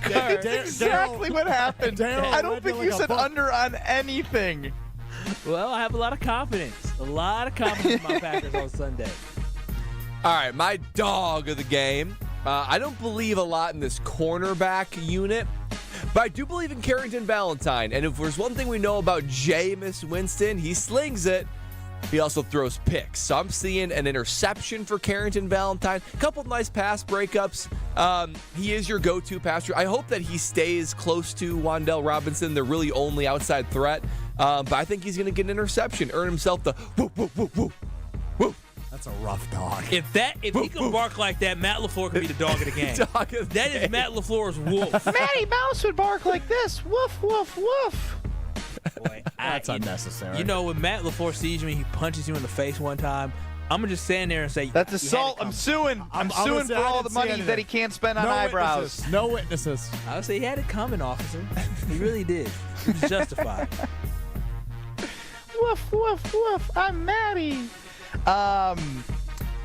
That's exactly what happened. Daryl, I don't think you said under on anything. Well, I have a lot of confidence. in my Packers on Sunday. All right, my dog of the game. I don't believe a lot in this cornerback unit, but I do believe in Carrington Valentine. And if there's one thing we know about Jameis Winston, he slings it. He also throws picks. So I'm seeing an interception for Carrington Valentine. A couple of nice pass breakups. He is your go-to passer. I hope that he stays close to Wan'Dale Robinson, the really only outside threat. But I think he's going to get an interception, earn himself the whoop, whoop, whoop, whoop, whoop. That's a rough dog. If he can bark like that, Matt LaFleur could be the dog of the game. That is Matt LaFleur's wolf. Matty Mouse would bark like this. Woof, woof, woof. Boy, that's unnecessary. You know, when Matt LaFleur sees me, he punches you in the face one time. I'm gonna just stand there and say that's assault. I'm suing. I'm suing for all the money that he can't spend on eyebrows. No witnesses. I would say he had it coming, officer. He really did. He was justified. Woof, woof, woof. I'm Maddie.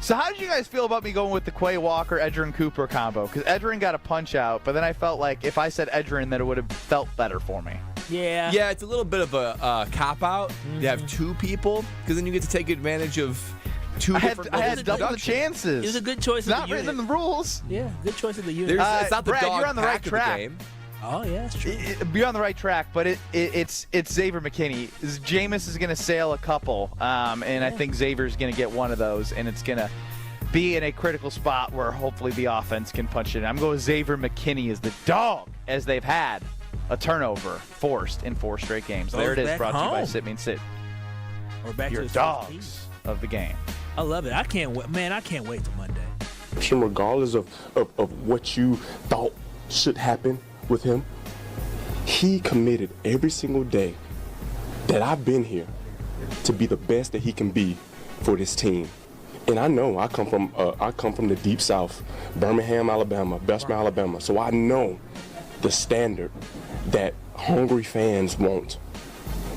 So how did you guys feel about me going with the Quay Walker, Edgerrin Cooper combo? Because Edgerrin got a punch out, but then I felt like if I said Edgerrin, that it would have felt better for me. Yeah. Yeah, it's a little bit of a cop-out to have two people, because then you get to take advantage of two different I had double the chances. It was a good choice. It's not written in the rules. Yeah, good choice of the unit. It's not the Brad, dog you're on the right pack of the track. game. Oh, yeah, that's true. You're on the right track, but it's Xavier McKinney. Jameis is going to sail a couple, and I think Xavier's going to get one of those, and it's going to be in a critical spot where hopefully the offense can punch it in. I'm going with Xavier McKinney as the dog, as they've had a turnover forced in 4 straight games. There it is, brought to you by Sit Mean Sit. Or back Your to the dogs of the game. I love it. I can't wait. Man, I can't wait till Monday. Regardless of what you thought should happen with him, he committed every single day that I've been here to be the best that he can be for this team. And I know I come from the deep south, Birmingham, Alabama, Bessemer, Alabama. So I know the standard that hungry fans want.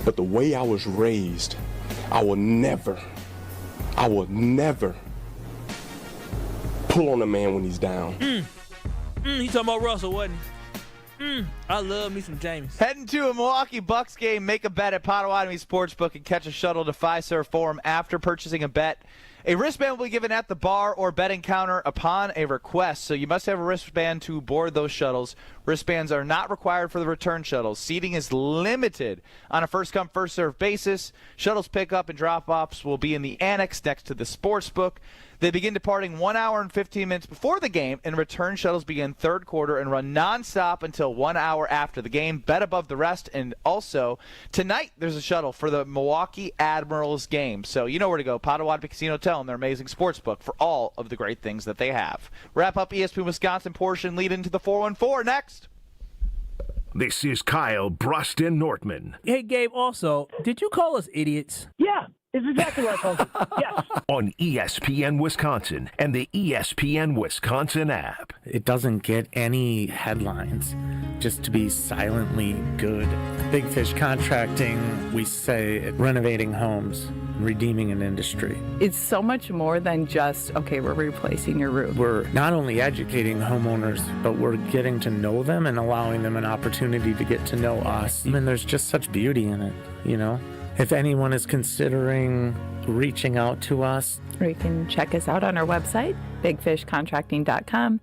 But the way I was raised, I will never pull on a man when he's down. He talking about Russell, wasn't he? I love me some Jameis. Heading to a Milwaukee Bucks game, make a bet at Potawatomi Sportsbook and catch a shuttle to Fiserv Forum after purchasing a bet. A wristband will be given at the bar or betting counter upon a request, so you must have a wristband to board those shuttles. Wristbands are not required for the return shuttles. Seating is limited on a first-come, first-served basis. Shuttles pickup and drop-offs will be in the annex next to the sportsbook. They begin departing 1 hour and 15 minutes before the game, and return shuttles begin third quarter and run nonstop until 1 hour after the game. Bet above the rest. And also, tonight there's a shuttle for the Milwaukee Admirals game. So you know where to go. Potawatomi Casino Hotel and their amazing sports book for all of the great things that they have. Wrap up ESPN Wisconsin portion, lead into the 414 next. This is Kyle Brust Nortman. Hey, Gabe, also, did you call us idiots? Yeah. It's exactly what I called it. Yes. On ESPN Wisconsin and the ESPN Wisconsin app. It doesn't get any headlines just to be silently good. Big Fish Contracting, we say renovating homes, redeeming an industry. It's so much more than just, okay, we're replacing your roof. We're not only educating homeowners, but we're getting to know them and allowing them an opportunity to get to know us. I mean, there's just such beauty in it, you know? If anyone is considering reaching out to us, or you can check us out on our website, bigfishcontracting.com.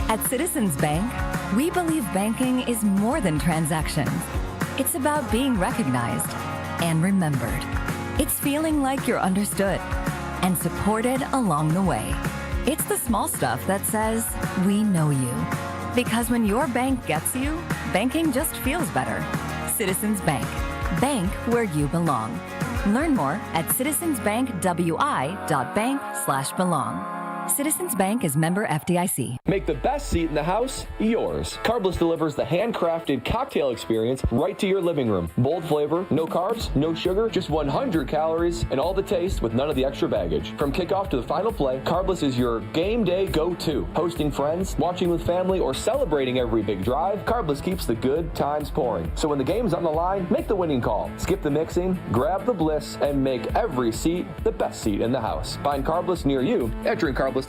At Citizens Bank, we believe banking is more than transactions. It's about being recognized and remembered. It's feeling like you're understood and supported along the way. It's the small stuff that says, we know you. Because when your bank gets you, banking just feels better. Citizens Bank. Bank where you belong. Learn more at citizensbankwi.bank/belong. Citizens Bank is member FDIC. Make the best seat in the house yours. Carbless delivers the handcrafted cocktail experience right to your living room. Bold flavor, no carbs, no sugar, just 100 calories, and all the taste with none of the extra baggage. From kickoff to the final play, Carbless is your game day go-to. Hosting friends, watching with family, or celebrating every big drive, Carbless keeps the good times pouring. So when the game's on the line, make the winning call. Skip the mixing, grab the bliss, and make every seat the best seat in the house. Find Carbless near you at drinkcarbless.com.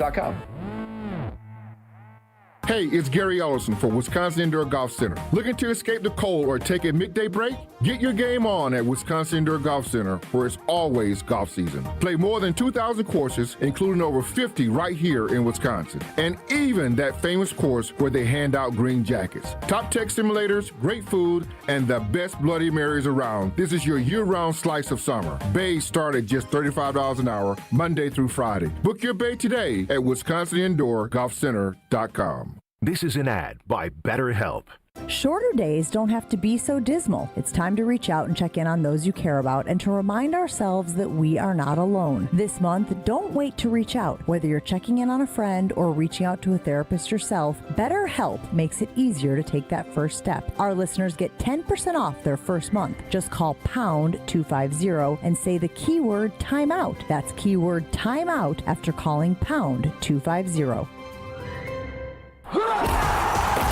Hey, it's Gary Ellison for Wisconsin Indoor Golf Center. Looking to escape the cold or take a midday break? Get your game on at Wisconsin Indoor Golf Center, where it's always golf season. Play more than 2,000 courses, including over 50 right here in Wisconsin. And even that famous course where they hand out green jackets. Top tech simulators, great food, and the best Bloody Marys around. This is your year-round slice of summer. Bays start at just $35 an hour, Monday through Friday. Book your bay today at WisconsinIndoorGolfCenter.com. This is an ad by BetterHelp. Shorter days don't have to be so dismal. It's time to reach out and check in on those you care about and to remind ourselves that we are not alone. This month, don't wait to reach out. Whether you're checking in on a friend or reaching out to a therapist yourself, BetterHelp makes it easier to take that first step. Our listeners get 10% off their first month. Just call pound 250 and say the keyword timeout. That's keyword timeout after calling pound 250.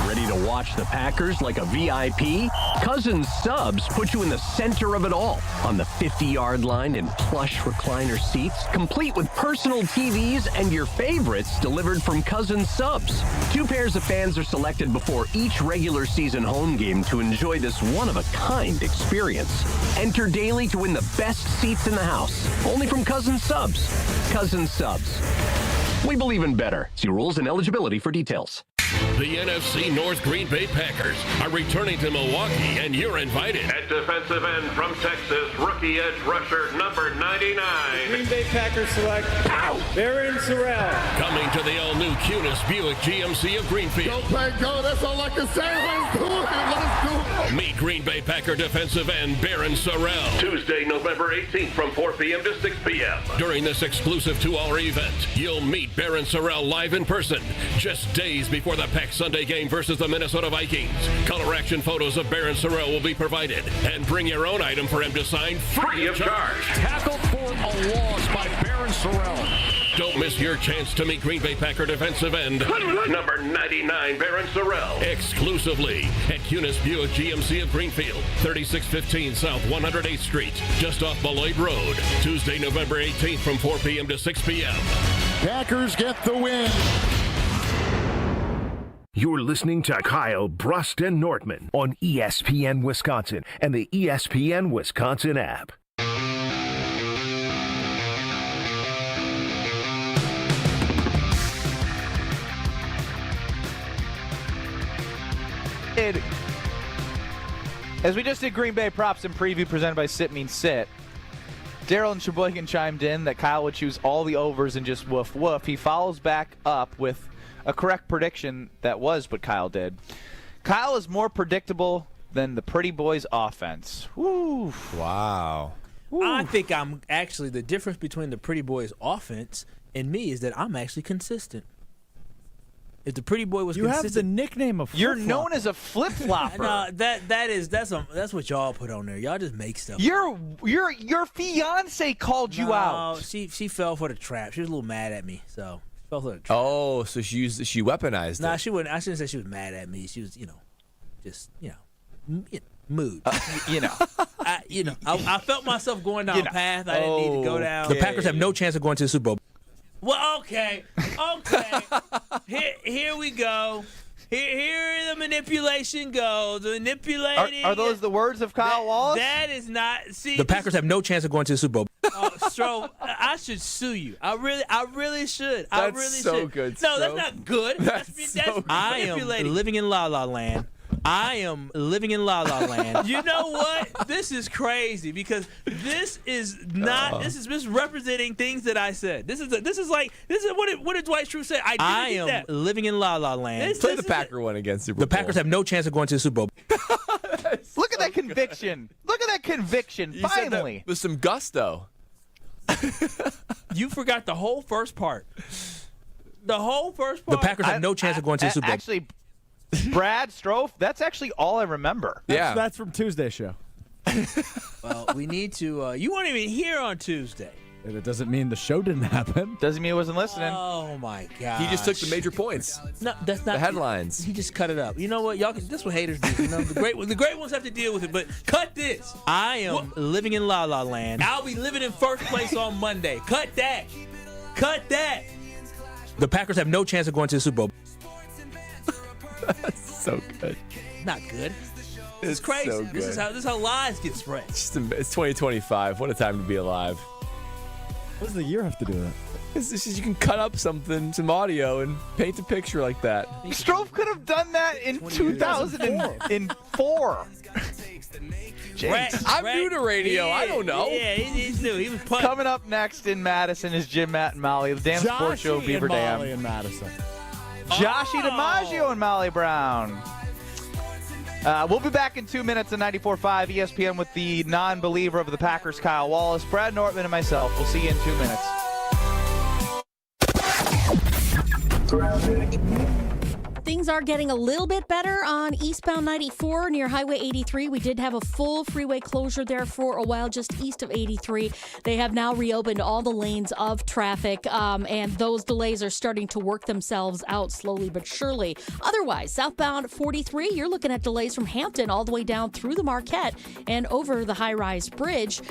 Ready to watch the Packers like a VIP? Cousins Subs put you in the center of it all. On the 50-yard line in plush recliner seats, complete with personal TVs and your favorites delivered from Cousins Subs. 2 pairs of fans are selected before each regular season home game to enjoy this one-of-a-kind experience. Enter daily to win the best seats in the house. Only from Cousins Subs. Cousins Subs. We believe in better. See rules and eligibility for details. The NFC North Green Bay Packers are returning to Milwaukee, and you're invited. At defensive end from Texas, rookie edge rusher number 99. Green Bay Packers select Baron Sorrell. Coming to the all-new Cunis Buick GMC of Greenfield. Go, play, go. That's all I can say. Let's do it. Let's do it. Meet Green Bay Packer defensive end Baron Sorrell. Tuesday, November 18th from 4 p.m. to 6 p.m. During this exclusive 2-hour event, you'll meet Baron Sorrell live in person, just days before the Pack Sunday game versus the Minnesota Vikings. Color action photos of Baron Sorrell will be provided. And bring your own item for him to sign free of charge. Tackled for a loss by Baron Sorrell. Don't miss your chance to meet Green Bay Packer defensive end number 99, Baron Sorrell. Exclusively at Cunis Buick GMC of Greenfield, 3615 South 108th Street, just off Beloit Road. Tuesday, November 18th from 4 p.m. to 6 p.m. Packers get the win. You're listening to Kyle, Brust, and Nortman on ESPN Wisconsin and the ESPN Wisconsin app. As we just did Green Bay props and preview presented by Sit Means Sit, Daryl and Sheboygan chimed in that Kyle would choose all the overs and just woof woof. He follows back up with a correct prediction that was what Kyle did. Kyle is more predictable than the Pretty Boys offense. Woo. Wow. I think I'm actually, the difference between the Pretty Boys offense and me is that I'm actually consistent. If the Pretty Boy was consistent, you have the nickname of you're known as a flip flopper. No, that's what y'all put on there. Y'all just make stuff. Your fiance called you out. She fell for the trap. She was a little mad at me, so fell for the trap. Oh, so she weaponized it. Nah, she wouldn't. I shouldn't say she was mad at me. She was, mood. I felt myself going down a path I didn't need to go down. The Packers have no chance of going to the Super Bowl. Well, okay. Here we go. Here the manipulation goes. The manipulating. Are those the words of Kyle Wallace? That is not. See, the Packers have no chance of going to the Super Bowl. Stroh, I should sue you. I really should. That's so good. No, Stroh. that's not good. That's so good. I am living in La La Land. You know what? This is crazy because this is not. This is misrepresenting things that I said. This is what did Dwight Schrute say? I am living in La La Land. Play the Packer one against Super Bowl. The Packers have no chance of going to the Super Bowl. Look at that conviction. Look at that conviction. You Finally, said that with some gusto. You forgot the whole first part. The whole first part. The Packers have no chance of going to the Super Bowl. Actually, Brad Strofe, that's actually all I remember. That's from Tuesday's show. Well, we need to. You weren't even here on Tuesday. And it doesn't mean the show didn't happen. Doesn't mean he wasn't listening. Oh my God! He just took the major points. No, that's not the headlines. He just cut it up. You know what, y'all? This is what haters do. You know, the great ones have to deal with it. But cut this. I am living in La La Land. I'll be living in first place on Monday. Cut that. Cut that. The Packers have no chance of going to the Super Bowl. That's so good. Not good. It's crazy. So good. This is how lies get spread. It's 2025. What a time to be alive. What does the year have to do with it? This is you can cut up some audio and paint a picture like that. Strofe could have done that in 2004. I'm new to radio. I don't know. Yeah, he's new. He was Coming up next in Madison is Jim, Matt, and Molly. The Damn Sports Show, Beaver Dam. Molly and Madison. Joshy DiMaggio and Molly Brown. We'll be back in 2 minutes on 94.5 ESPN with the non-believer of the Packers, Kyle Wallace, Brad Nortman, and myself. We'll see you in 2 minutes. Things are getting a little bit better on eastbound 94 near Highway 83. We did have a full freeway closure there for a while just east of 83. They have now reopened all the lanes of traffic, and those delays are starting to work themselves out slowly but surely. Otherwise, southbound 43, you're looking at delays from Hampton all the way down through the Marquette and over the high-rise bridge.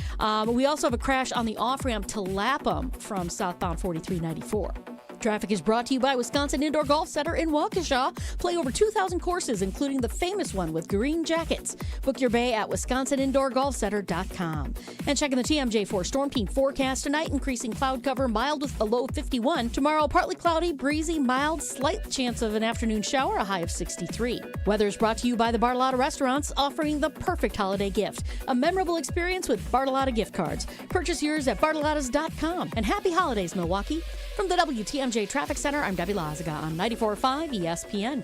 We also have a crash on the off-ramp to Lapham from southbound 4394. Traffic is brought to you by Wisconsin Indoor Golf Center in Waukesha. Play over 2,000 courses, including the famous one with green jackets. Book your bay at wisconsinindoorgolfcenter.com. And checking the TMJ4 Storm Team forecast tonight, increasing cloud cover, mild with a low of 51. Tomorrow, partly cloudy, breezy, mild, slight chance of an afternoon shower, a high of 63. Weather is brought to you by the Bartolotta Restaurants, offering the perfect holiday gift. A memorable experience with Bartolotta gift cards. Purchase yours at bartolottas.com. And happy holidays, Milwaukee. From the WTMJ Traffic Center, I'm Debbie Lazaga on 94.5 ESPN.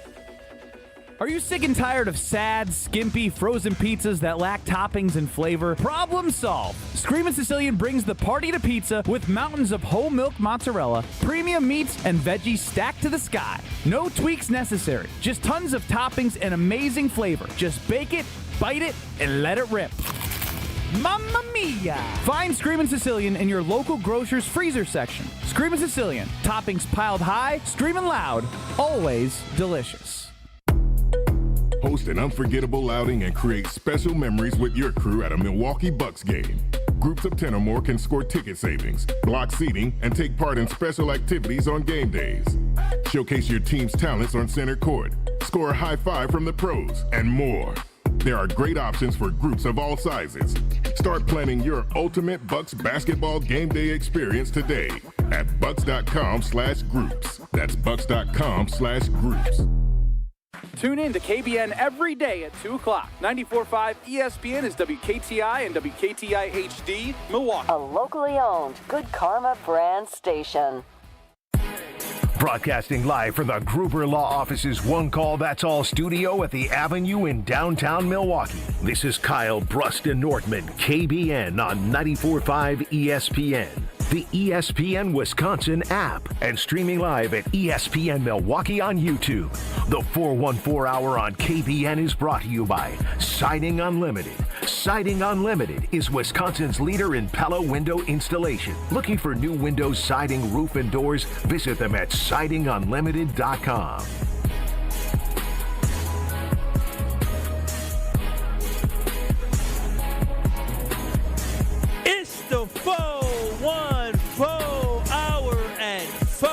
Are you sick and tired of sad, skimpy, frozen pizzas that lack toppings and flavor? Problem solved. Screamin' Sicilian brings the party to pizza with mountains of whole milk mozzarella, premium meats, and veggies stacked to the sky. No tweaks necessary. Just tons of toppings and amazing flavor. Just bake it, bite it, and let it rip. Mamma mia! Find Screamin' Sicilian in your local grocer's freezer section. Screamin' Sicilian. Toppings piled high, screaming loud, always delicious. Host an unforgettable outing and create special memories with your crew at a Milwaukee Bucks game. Groups of 10 or more can score ticket savings, block seating, and take part in special activities on game days. Showcase your team's talents on center court, score a high five from the pros, and more. There are great options for groups of all sizes. Start planning your ultimate Bucks basketball game day experience today at bucks.com/groups. That's bucks.com/groups. Tune in to KBN every day at 2 o'clock. 94.5 ESPN is WKTI and WKTI HD, Milwaukee. A locally owned Good Karma brand station. Broadcasting live from the Gruber Law Office's One Call That's All studio at the Avenue in downtown Milwaukee. This is Kyle Brust Nortman, KBN on 94.5 ESPN, the ESPN Wisconsin app, and streaming live at ESPN Milwaukee on YouTube. The 414 Hour on KBN is brought to you by Siding Unlimited. Siding Unlimited is Wisconsin's leader in Pella window installation. Looking for new windows, siding, roof, and doors? Visit them at sidingunlimited.com. It's the 414 Hour at 4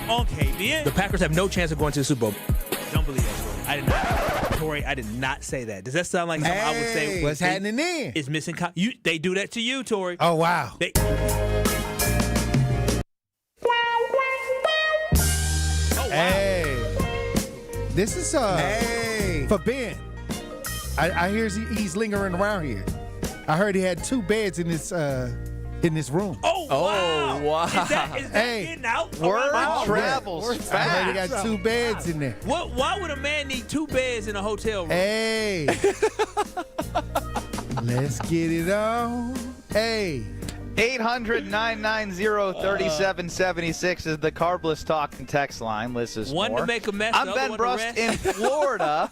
on KBN. The Packers have no chance of going to the Super Bowl. Don't believe that, Tory. I did not. Tory, I did not say that. Does that sound like something I would say? What's happening then? It's missing. They do that to you, Tory. Oh, wow. Hey, this is for Ben. I hear he's lingering around here. I heard he had 2 beds in this room. Oh, wow. Is that hey, in out? Word travels fast. I heard he got 2 beds in there. Why would a man need 2 beds in a hotel room? Hey, let's get it on. Hey. 800-990-3776 is the Carbless Talk and text line. Liz is one more. to make a mess. I'm Ben Brust in Florida.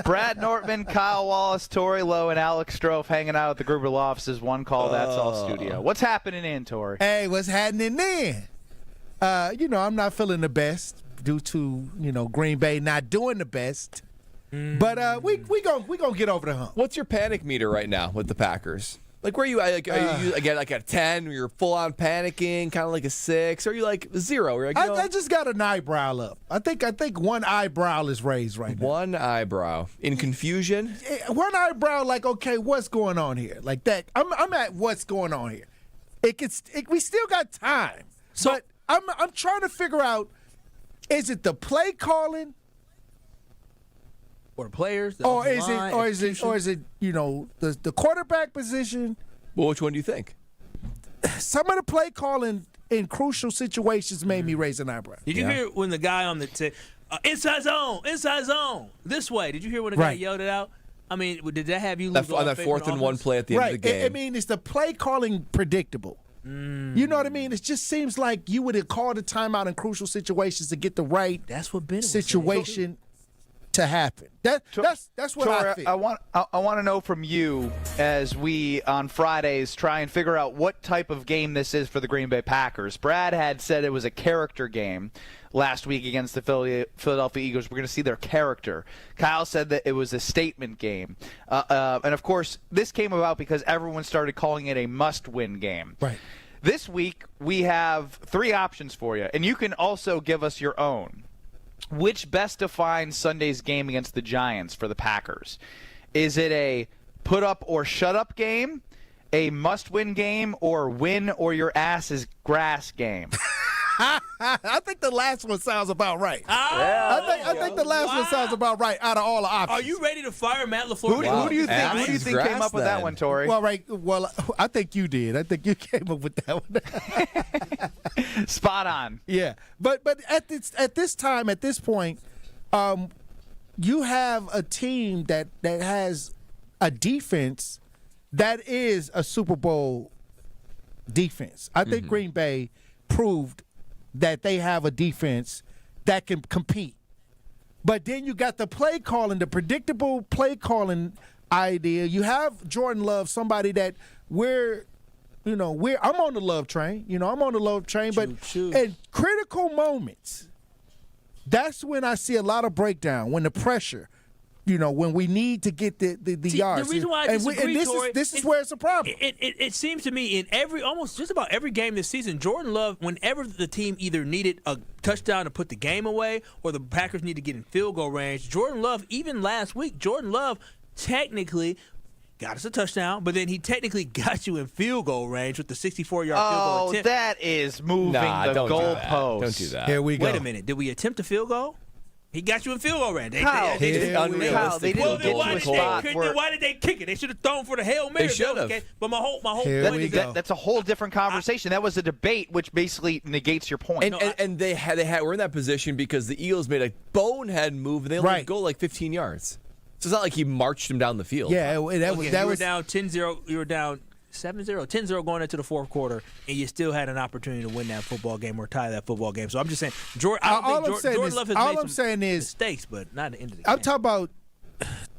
Brad Nortman, Kyle Wallace, Tory Lowe, and Alex Strofe hanging out at the Gruber Law Office's One Call That's All studio. What's happening in, Tory? Hey, what's happening then? I'm not feeling the best due to, Green Bay not doing the best. But we gonna get over the hump. What's your panic meter right now with the Packers? Like, where are you? Are you again like a 10 where you're full on panicking, kind of like a 6? Or are you like 0? You're like, I just got an eyebrow up. I think one eyebrow is raised right now. One eyebrow in confusion. One eyebrow, like, okay, what's going on here? Like that. I'm at what's going on here. We still got time. But I'm trying to figure out: is it the play calling? Or players, or is it the quarterback position? Well, which one do you think? Some of the play calling in crucial situations made me raise an eyebrow. Did you hear when the guy on the said, inside zone, this way? Did you hear when the guy yelled it out? I mean, did that have you lose on that 4th and 1 play at the end of the game? I mean, is the play calling predictable? You know what I mean? It just seems like you would have called a timeout in crucial situations to get the right situation to happen. That's what Tory, I think. I want to know from you as we on Fridays try and figure out what type of game this is for the Green Bay Packers. Brad had said it was a character game last week against the Philadelphia Eagles. We're going to see their character. Kyle said that it was a statement game. And, of course, this came about because everyone started calling it a must-win game. Right. This week, we have 3 options for you, and you can also give us your own. Which best defines Sunday's game against the Giants for the Packers? Is it a put-up-or-shut-up game, a must-win game, or win or your ass is grass game? I think the last one sounds about right. I think the last one sounds about right out of all the options. Are you ready to fire Matt LaFleur? Who do you think came up with that one, Tory? Well, I think you did. I think you came up with that one. Spot on. Yeah, but at this time, at this point, you have a team that has a defense that is a Super Bowl defense. I think Green Bay proved that they have a defense that can compete. But then you got the play calling, the predictable play calling idea. You have Jordan Love, somebody that I'm on the Love train. I'm on the Love train. But in critical moments, that's when I see a lot of breakdown, when the pressure, when we need to get the yards. The reason why I disagree, Tory, this is where it's a problem. It seems to me in almost just about every game this season, Jordan Love, whenever the team either needed a touchdown to put the game away or the Packers need to get in field goal range, Jordan Love, even last week, Jordan Love technically got us a touchdown, but then he technically got you in field goal range with the 64-yard field goal attempt. That is moving the goalpost. Don't do that. Here we go. Wait a minute. Did we attempt a field goal? He got you in field goal range. Kyle, they didn't why did they kick it? They should have thrown for the Hail Mary. They should have. But my whole point is that's a whole different conversation. That was a debate, which basically negates your point. And we're in that position because the Eagles made a bonehead move and they only go like 15 yards. So it's not like he marched them down the field. Yeah, you were down 10-0. You were down 7-0, 10-0 going into the fourth quarter, and you still had an opportunity to win that football game or tie that football game. So I'm just saying, Jordan Love has made some mistakes, but not at the end of the game. I'm talking about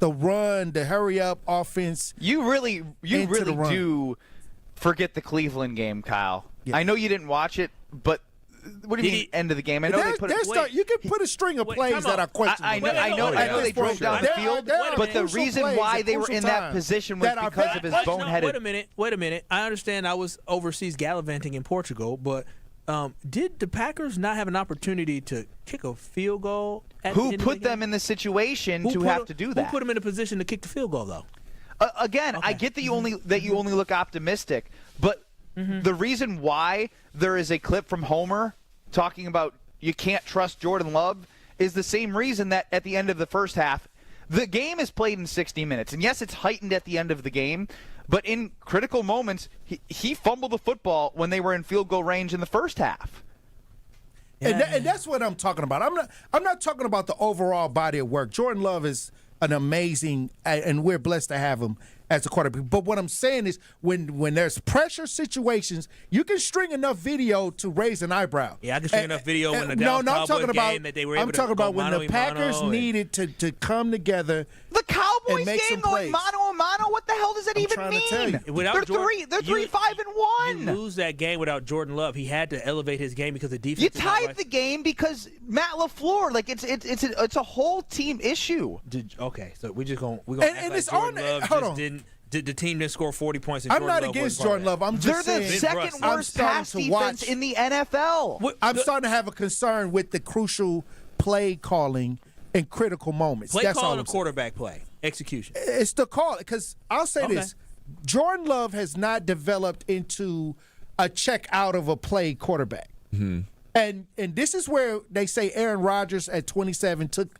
the run, the hurry-up offense. You really do forget the Cleveland game, Kyle. Yeah. I know you didn't watch it, but what do you mean end of the game? I know they put you can put a string of plays that are questionable. I know they drove down the field, but the reason why they were in that position was because of his boneheaded. Wait a minute. I understand I was overseas gallivanting in Portugal, but did the Packers not have an opportunity to kick a field goal? Who put them in the situation to have to do that? Who put them in a position to kick the field goal, though? I get that you only look optimistic, but the reason why there is a clip from Homer talking about you can't trust Jordan Love is the same reason that at the end of the first half, the game is played in 60 minutes. And yes, it's heightened at the end of the game, but in critical moments, he fumbled the football when they were in field goal range in the first half. And that's what I'm talking about. I'm not talking about the overall body of work. Jordan Love is an amazing, and we're blessed to have him as a quarterback. But what I'm saying is when there's pressure situations, you can string enough video to raise an eyebrow. Yeah, I can string enough video when the Dallas Cowboys game that they were able to I'm talking about when the Packers needed to come together. The Cowboys and make game some going plays. mano a mano, what the hell does that even mean? To tell you. They're 3-5-1. You lose that game without Jordan Love. He had to elevate his game because the defense. You tied the game because Matt LaFleur. Like it's a whole team issue. Okay, so we're gonna act like Jordan Love just didn't. The team didn't score 40 points. And I'm not against Jordan Love. I'm just saying they're the second worst pass defense in the NFL. I'm starting to have a concern with the crucial play calling in critical moments. Play That's calling all a quarterback play execution. It's the call because I'll say this: Jordan Love has not developed into a check out of a play quarterback. Mm-hmm. And this is where they say Aaron Rodgers at 27 took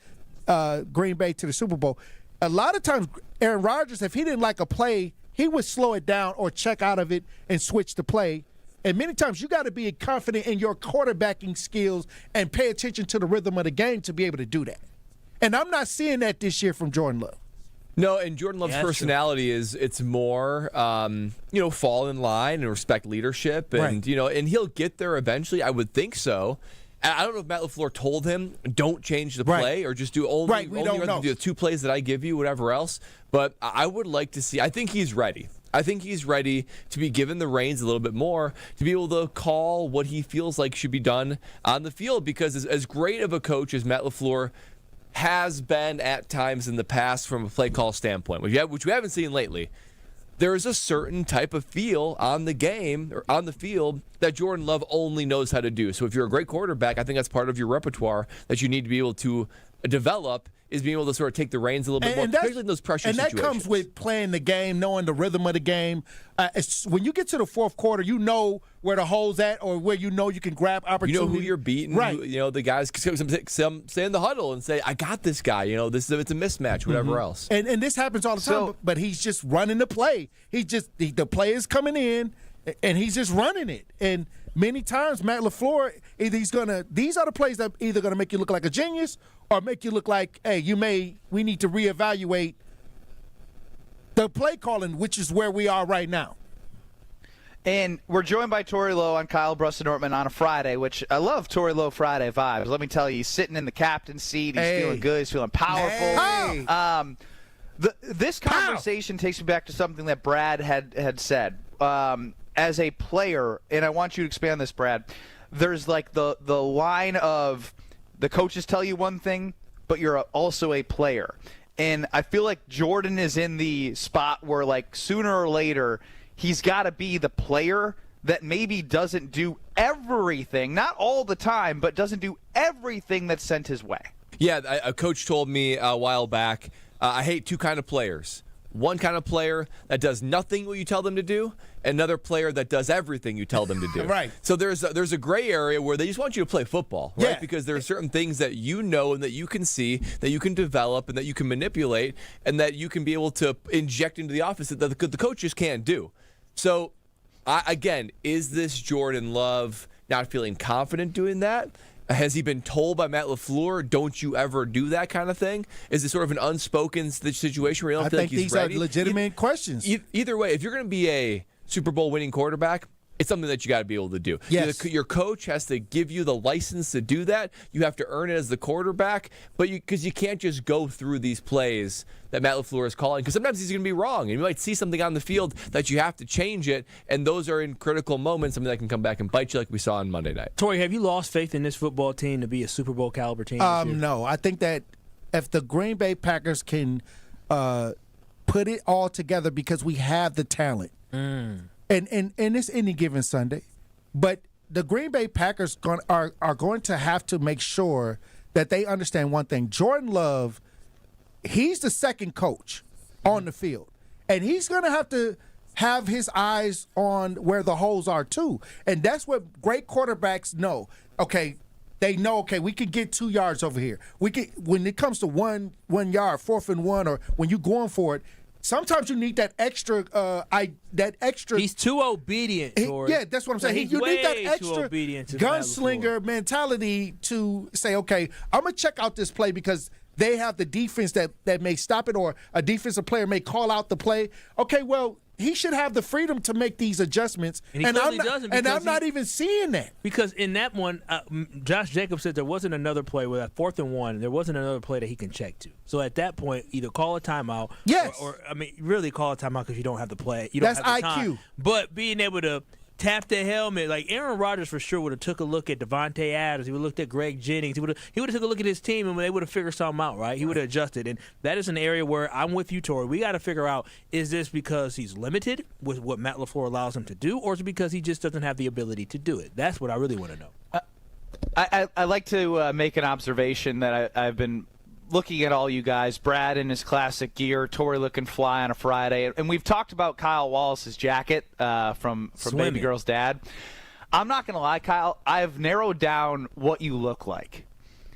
Green Bay to the Super Bowl. A lot of times, Aaron Rodgers, if he didn't like a play, he would slow it down or check out of it and switch the play And many times you got to be confident in your quarterbacking skills and pay attention to the rhythm of the game to be able to do that. And I'm not seeing that this year from Jordan Love. No, and Jordan Love's personality is it's more, fall in line and respect leadership, and and he'll get there eventually. I would think so. I don't know if Matt LaFleur told him don't change the play or just do only the 2 plays that I give you, whatever else. But I would like to see. I think he's ready. I think he's ready to be given the reins a little bit more, to be able to call what he feels like should be done on the field. Because as great of a coach as Matt LaFleur has been at times in the past from a play call standpoint, which we haven't seen lately, there is a certain type of feel on the game or on the field that Jordan Love only knows how to do. So if you're a great quarterback, I think that's part of your repertoire that you need to be able to develop, is being able to sort of take the reins a little bit more, especially in those pressure situations. And that comes with playing the game, knowing the rhythm of the game. When you get to the fourth quarter, you know where the hole's at or where you can grab opportunity. You know who you're beating. Right. The guys some stay in the huddle and say, I got this guy. It's a mismatch, whatever else. And this happens all the time, but he's just running the play. The play is coming in, and he's just running it. And many times, Matt LaFleur, these are the plays that either going to make you look like a genius or make you look like, hey, we need to reevaluate the play calling, which is where we are right now. And we're joined by Tory Lowe on Kyle Brust Nortman on a Friday, which I love Tory Lowe Friday vibes. Let me tell you, he's sitting in the captain's seat. He's feeling good. He's feeling powerful. This conversation takes me back to something that Brad had said. As a player, and I want you to expand this, Brad, there's like the line of the coaches tell you one thing, but you're also a player. And I feel like Jordan is in the spot where, like, sooner or later, he's got to be the player that maybe doesn't do everything, not all the time, but doesn't do everything that's sent his way. Yeah, a coach told me a while back, I hate 2 kind of players. One kind of player that does nothing what you tell them to do, another player that does everything you tell them to do. Right. So there's a gray area where they just want you to play football, right? Yeah. Because there are certain things that you know and that you can see, that you can develop and that you can manipulate and that you can be able to inject into the offense that the coaches can't do. So, again, is this Jordan Love not feeling confident doing that? Has he been told by Matt LaFleur, don't you ever do that kind of thing? Is it sort of an unspoken situation where you don't feel like he's ready? These are legitimate questions. Either way, if you're going to be a Super Bowl winning quarterback, it's something that you got to be able to do. Yes. Your coach has to give you the license to do that. You have to earn it as the quarterback, but because you can't just go through these plays that Matt LaFleur is calling, because sometimes he's going to be wrong, and you might see something on the field that you have to change it, and those are in critical moments, something that can come back and bite you like we saw on Monday night. Tory, have you lost faith in this football team to be a Super Bowl caliber team this year? No. I think that if the Green Bay Packers can put it all together, because we have the talent, and it's any given Sunday, but the Green Bay Packers are going to have to make sure that they understand one thing. Jordan Love, he's the second coach on the field, and he's going to have his eyes on where the holes are too. And that's what great quarterbacks know. Okay, they know, okay, we can get 2 yards over here. When it comes to 1 yard, 4th and 1, or when you're going for it, sometimes you need that extra. He's too obedient, Tory. Yeah, that's what I'm saying. You need that extra gunslinger mentality to say, okay, I'm going to check out this play because they have the defense that may stop it, or a defensive player may call out the play. Okay, well, he should have the freedom to make these adjustments, and I'm not even seeing that. Because in that one, Josh Jacobs said there wasn't another play with a 4th and 1. There wasn't another play that he can check to. So at that point, either call a timeout, or really call a timeout because you don't have the play. You don't have the time. IQ. But being able to tap the helmet, like Aaron Rodgers for sure would have took a look at Devontae Adams. He would have looked at Greg Jennings. He would have took a look at his team, and they would have figured something out, right? He would have adjusted. And that is an area where I'm with you, Tory. We got to figure out, is this because he's limited with what Matt LaFleur allows him to do, or is it because he just doesn't have the ability to do it? That's what I really want to know. I like to make an observation that I've been looking at all you guys, Brad in his classic gear, Tory looking fly on a Friday, and we've talked about Kyle Wallace's jacket from Baby Girl's dad. I'm not gonna lie, Kyle, I've narrowed down what you look like.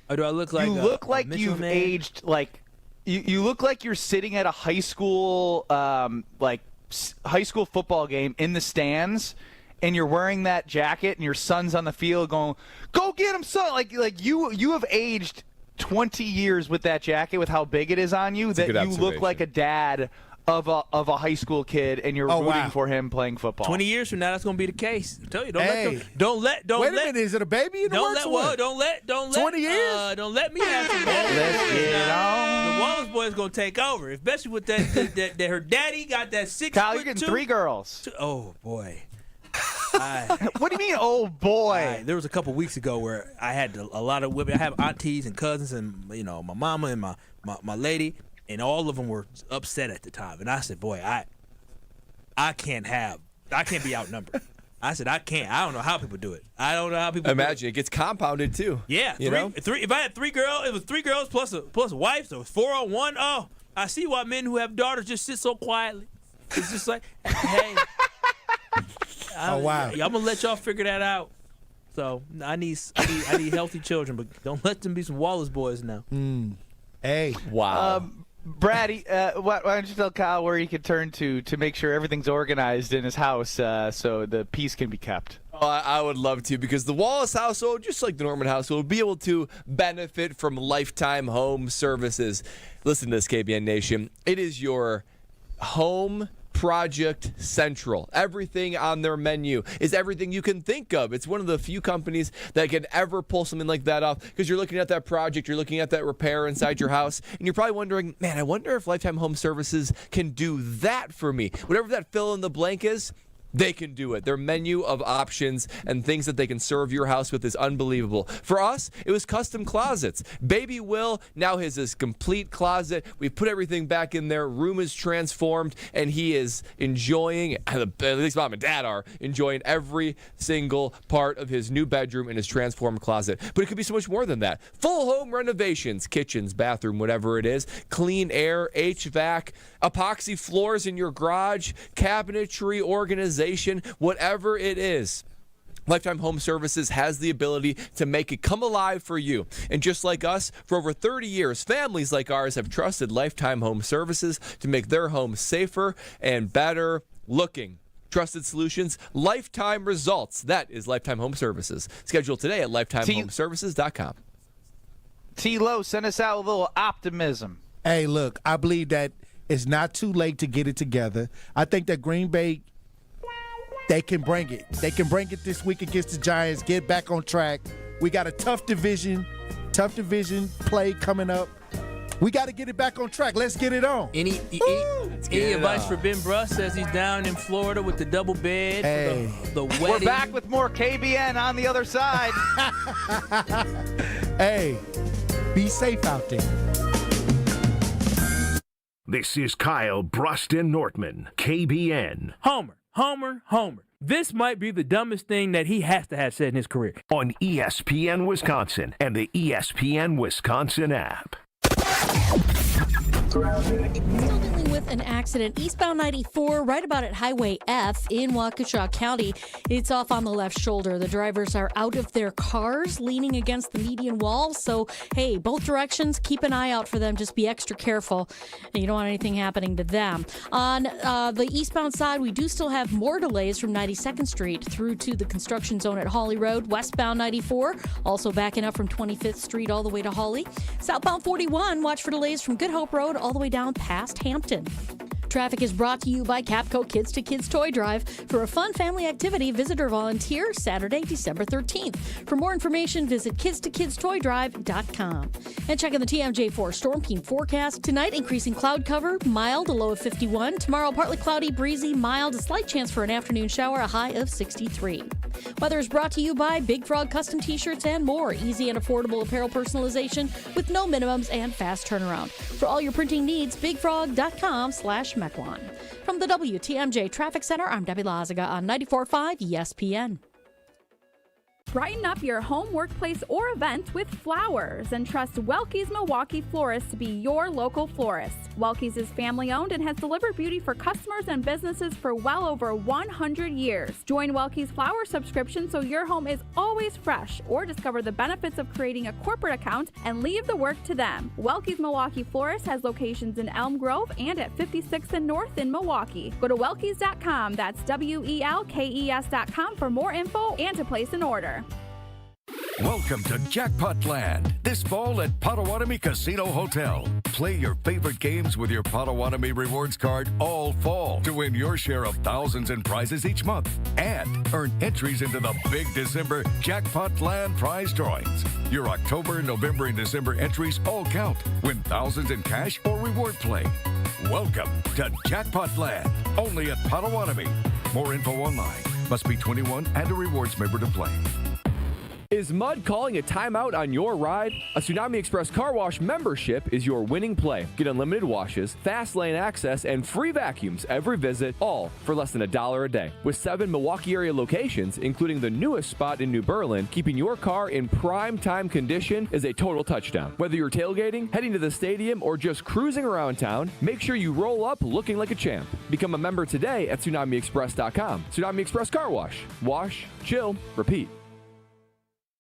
Oh, do I look like? You look like you've aged. Like you look like you're sitting at a high school high school football game in the stands, and you're wearing that jacket and your son's on the field going, "Go get him, son!" Like you have aged 20 years with that jacket, with how big it is on you, that you look like a dad of a high school kid, and you're rooting for him playing football. 20 years from now, that's going to be the case. I tell you, Wait a minute, is it a baby in the works? Don't let 20 years? Don't let me have some Wallace. Let's get it on. The Wallace boy is going to take over, especially with that her daddy got that 6'2". Kyle, you're getting 3 girls. Oh boy. What do you mean, oh boy? There was a couple weeks ago where I had a lot of women. I have aunties and cousins, and my mama and my lady. And all of them were upset at the time. And I said, boy, I can't be outnumbered. I said, I can't. I don't know how people do it. I don't know how people Imagine it gets compounded too. Yeah. If I had 3 girls, it was 3 girls plus a wife, so it was 4 on 1. Oh, I see why men who have daughters just sit so quietly. It's just like, hey. I'm going to let y'all figure that out. So I need healthy children, but don't let them be some Wallace boys now. Hey. Wow. Brad, why don't you tell Kyle where he can turn to make sure everything's organized in his house so the peace can be kept? Oh, I would love to, because the Wallace household, just like the Norman household, will be able to benefit from Lifetime Home Services. Listen to this, KBN Nation. It is your home project central. Everything on their menu is everything you can think of. It's one of the few companies that can ever pull something like that off, because you're looking at that project, you're looking at that repair inside your house, and you're probably wondering, man, I wonder if Lifetime Home Services can do that for me. Whatever that fill in the blank is, they can do it. Their menu of options and things that they can serve your house with is unbelievable. For us, it was custom closets. Baby Will now has this complete closet. We've put everything back in there. Room is transformed, and he is enjoying, at least Mom and Dad are, enjoying every single part of his new bedroom in his transformed closet. But it could be so much more than that. Full home renovations, kitchens, bathroom, whatever it is, clean air, HVAC, epoxy floors in your garage, cabinetry, organization, whatever it is. Lifetime Home Services has the ability to make it come alive for you. And just like us, for over 30 years, families like ours have trusted Lifetime Home Services to make their home safer and better looking. Trusted solutions, lifetime results. That is Lifetime Home Services. Schedule today at lifetimehomeservices.com. TLowe, send us out with a little optimism. Hey, look, I believe that it's not too late to get it together. I think that Green Bay, they can bring it. They can bring it this week against the Giants, get back on track. We got a tough division play coming up. We got to get it back on track. Let's get it on. Any advice for Ben Brust as he's down in Florida with the double bed for the wedding? We're back with more KBN on the other side. Hey, be safe out there. This is Kyle Brust Nortman, KBN. Homer. This might be the dumbest thing that he has to have said in his career. On ESPN Wisconsin and the ESPN Wisconsin app. Still dealing with an accident. Eastbound 94, right about at Highway F in Waukesha County. It's off on the left shoulder. The drivers are out of their cars, leaning against the median wall. So, hey, both directions, keep an eye out for them. Just be extra careful. You don't want anything happening to them. On the eastbound side, we do still have more delays from 92nd Street through to the construction zone at Hawley Road. Westbound 94, also backing up from 25th Street all the way to Hawley. Southbound 41, watch for delays from Good Hope Road all the way down past Hampton. Traffic is brought to you by Capco Kids to Kids Toy Drive. For a fun family activity, visit or volunteer Saturday, December 13th. For more information, visit kidstokidstoydrive.com. And check in the TMJ4 Storm Team forecast. Tonight, increasing cloud cover, mild, a low of 51. Tomorrow, partly cloudy, breezy, mild, a slight chance for an afternoon shower, a high of 63. Weather is brought to you by Big Frog Custom T-shirts and more. Easy and affordable apparel personalization with no minimums and fast turnaround. For all your printing needs, bigfrog.com/Mequon. From the WTMJ Traffic Center, I'm Debbie Lazaga on 94.5 ESPN. Brighten up your home, workplace, or event with flowers and trust Welke's Milwaukee Florist to be your local florist. Welke's is family-owned and has delivered beauty for customers and businesses for well over 100 years. Join Welke's Flower subscription so your home is always fresh, or discover the benefits of creating a corporate account and leave the work to them. Welke's Milwaukee Florist has locations in Elm Grove and at 56th and North in Milwaukee. Go to welkes.com, that's WELKES.com for more info and to place an order. Welcome to Jackpot Land, this fall at Potawatomi Casino Hotel. Play your favorite games with your Potawatomi Rewards card all fall to win your share of thousands in prizes each month. And earn entries into the big December Jackpot Land prize drawings. Your October, November, and December entries all count. Win thousands in cash or reward play. Welcome to Jackpot Land, only at Potawatomi. More info online. Must be 21 and a rewards member to play. Is mud calling a timeout on your ride? A Tsunami Express car wash membership is your winning play. Get unlimited washes, fast lane access, and free vacuums every visit, all for less than $1 a day. With 7 Milwaukee area locations, including the newest spot in New Berlin, keeping your car in prime time condition is a total touchdown. Whether you're tailgating, heading to the stadium, or just cruising around town, make sure you roll up looking like a champ. Become a member today at TsunamiExpress.com. Tsunami Express Car Wash. Wash, chill, repeat.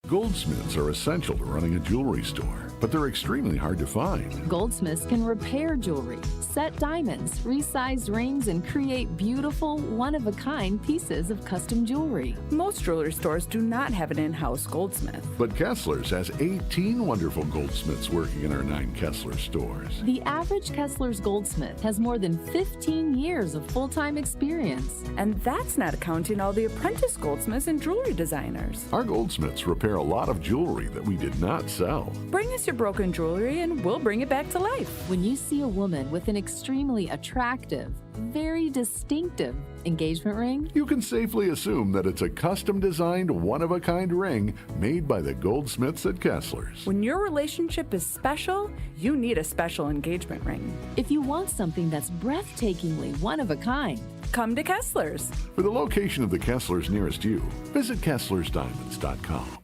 Goldsmiths are essential to running a jewelry store, but they're extremely hard to find. Goldsmiths can repair jewelry, set diamonds, resize rings, and create beautiful, one-of-a-kind pieces of custom jewelry. Most jewelry stores do not have an in-house goldsmith. But Kessler's has 18 wonderful goldsmiths working in our 9 Kessler stores. The average Kessler's goldsmith has more than 15 years of full-time experience. And that's not counting all the apprentice goldsmiths and jewelry designers. Our goldsmiths repair a lot of jewelry that we did not sell. Bring us your broken jewelry and we'll bring it back to life. When you see a woman with an extremely attractive, very distinctive engagement ring, you can safely assume that it's a custom-designed, one-of-a-kind ring made by the goldsmiths at Kessler's. When your relationship is special, you need a special engagement ring. If you want something that's breathtakingly one of a kind, come to Kessler's. For the location of the Kessler's nearest you, visit KesslersDiamonds.com.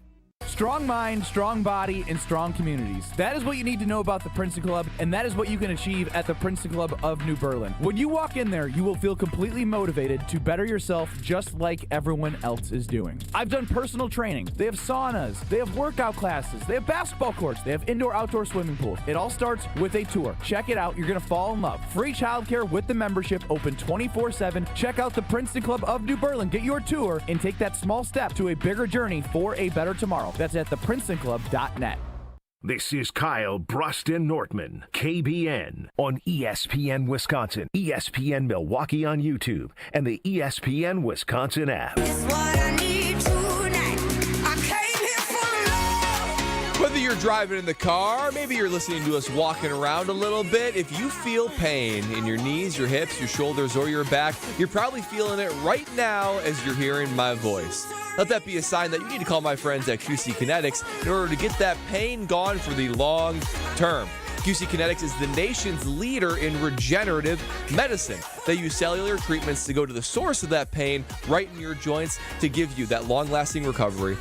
Strong mind, strong body, and strong communities. That is what you need to know about the Princeton Club, and that is what you can achieve at the Princeton Club of New Berlin. When you walk in there, you will feel completely motivated to better yourself just like everyone else is doing. I've done personal training. They have saunas. They have workout classes. They have basketball courts. They have indoor-outdoor swimming pools. It all starts with a tour. Check it out. You're going to fall in love. Free childcare with the membership, open 24/7. Check out the Princeton Club of New Berlin. Get your tour and take that small step to a bigger journey for a better tomorrow. That's at theprincetonclub.net. This is Kyle Brust Nortman, KBN, on ESPN Wisconsin, ESPN Milwaukee on YouTube, and the ESPN Wisconsin app. Whether you're driving in the car, maybe you're listening to us walking around a little bit, if you feel pain in your knees, your hips, your shoulders, or your back, you're probably feeling it right now as you're hearing my voice. Let that be a sign that you need to call my friends at QC Kinetics in order to get that pain gone for the long term. QC Kinetics is the nation's leader in regenerative medicine. They use cellular treatments to go to the source of that pain right in your joints to give you that long-lasting recovery,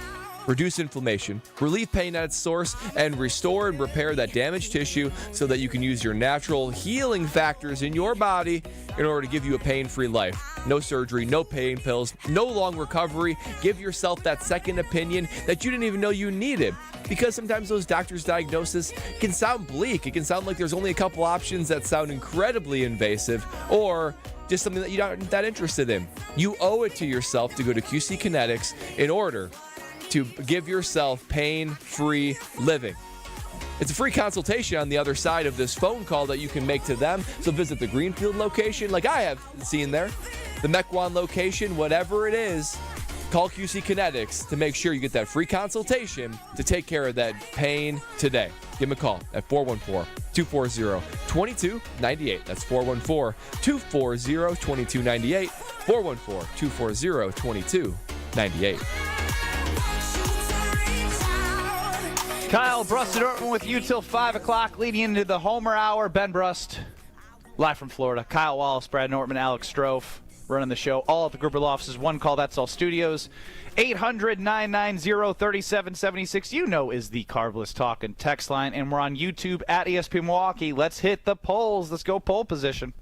reduce inflammation, relieve pain at its source, and restore and repair that damaged tissue so that you can use your natural healing factors in your body in order to give you a pain-free life. No surgery, no pain pills, no long recovery. Give yourself that second opinion that you didn't even know you needed. Because sometimes those doctors' diagnoses can sound bleak. It can sound like there's only a couple options that sound incredibly invasive, or just something that you're not that interested in. You owe it to yourself to go to QC Kinetics in order to give yourself pain-free living. It's a free consultation on the other side of this phone call that you can make to them. So visit the Greenfield location, like I have seen there, the Mequon location, whatever it is. Call QC Kinetics to make sure you get that free consultation to take care of that pain today. Give them a call at 414-240-2298. That's 414-240-2298. 414-240-2298. Kyle Brust Nortman with you till 5 o'clock, leading into the Homer Hour. Ben Brust, live from Florida. Kyle Wallace, Brad Nortman, Alex Strofe. running the show. All at the Gruber Law Offices. One call, that's all studios. 800-990-3776, is the Carbless Talk and text line. And we're on YouTube at ESPN Milwaukee. Let's hit the polls. Let's go poll position.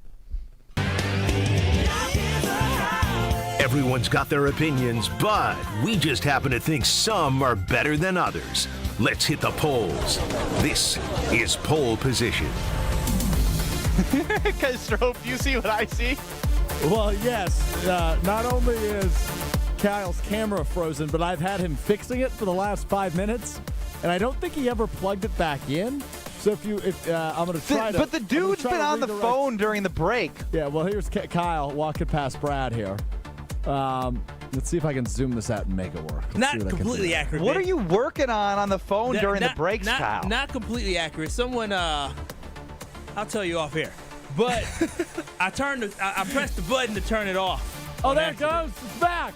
Everyone's got their opinions, but we just happen to think some are better than others. Let's hit the polls. This is Poll Position. Because, Strope, you see what I see? Well, yes. Not only is Kyle's camera frozen, but I've had him fixing it for the last 5 minutes, and I don't think he ever plugged it back in. So if I'm going to try to... But the dude's been on the phone during the break. Yeah, well, here's Kyle walking past Brad here. Let's see if I can zoom this out and make it work. Not completely accurate. What are you working on the phone during the breaks, Kyle? Not completely accurate. Someone, I'll tell you off here. But I pressed the button to turn it off. Oh, there it goes. It's back.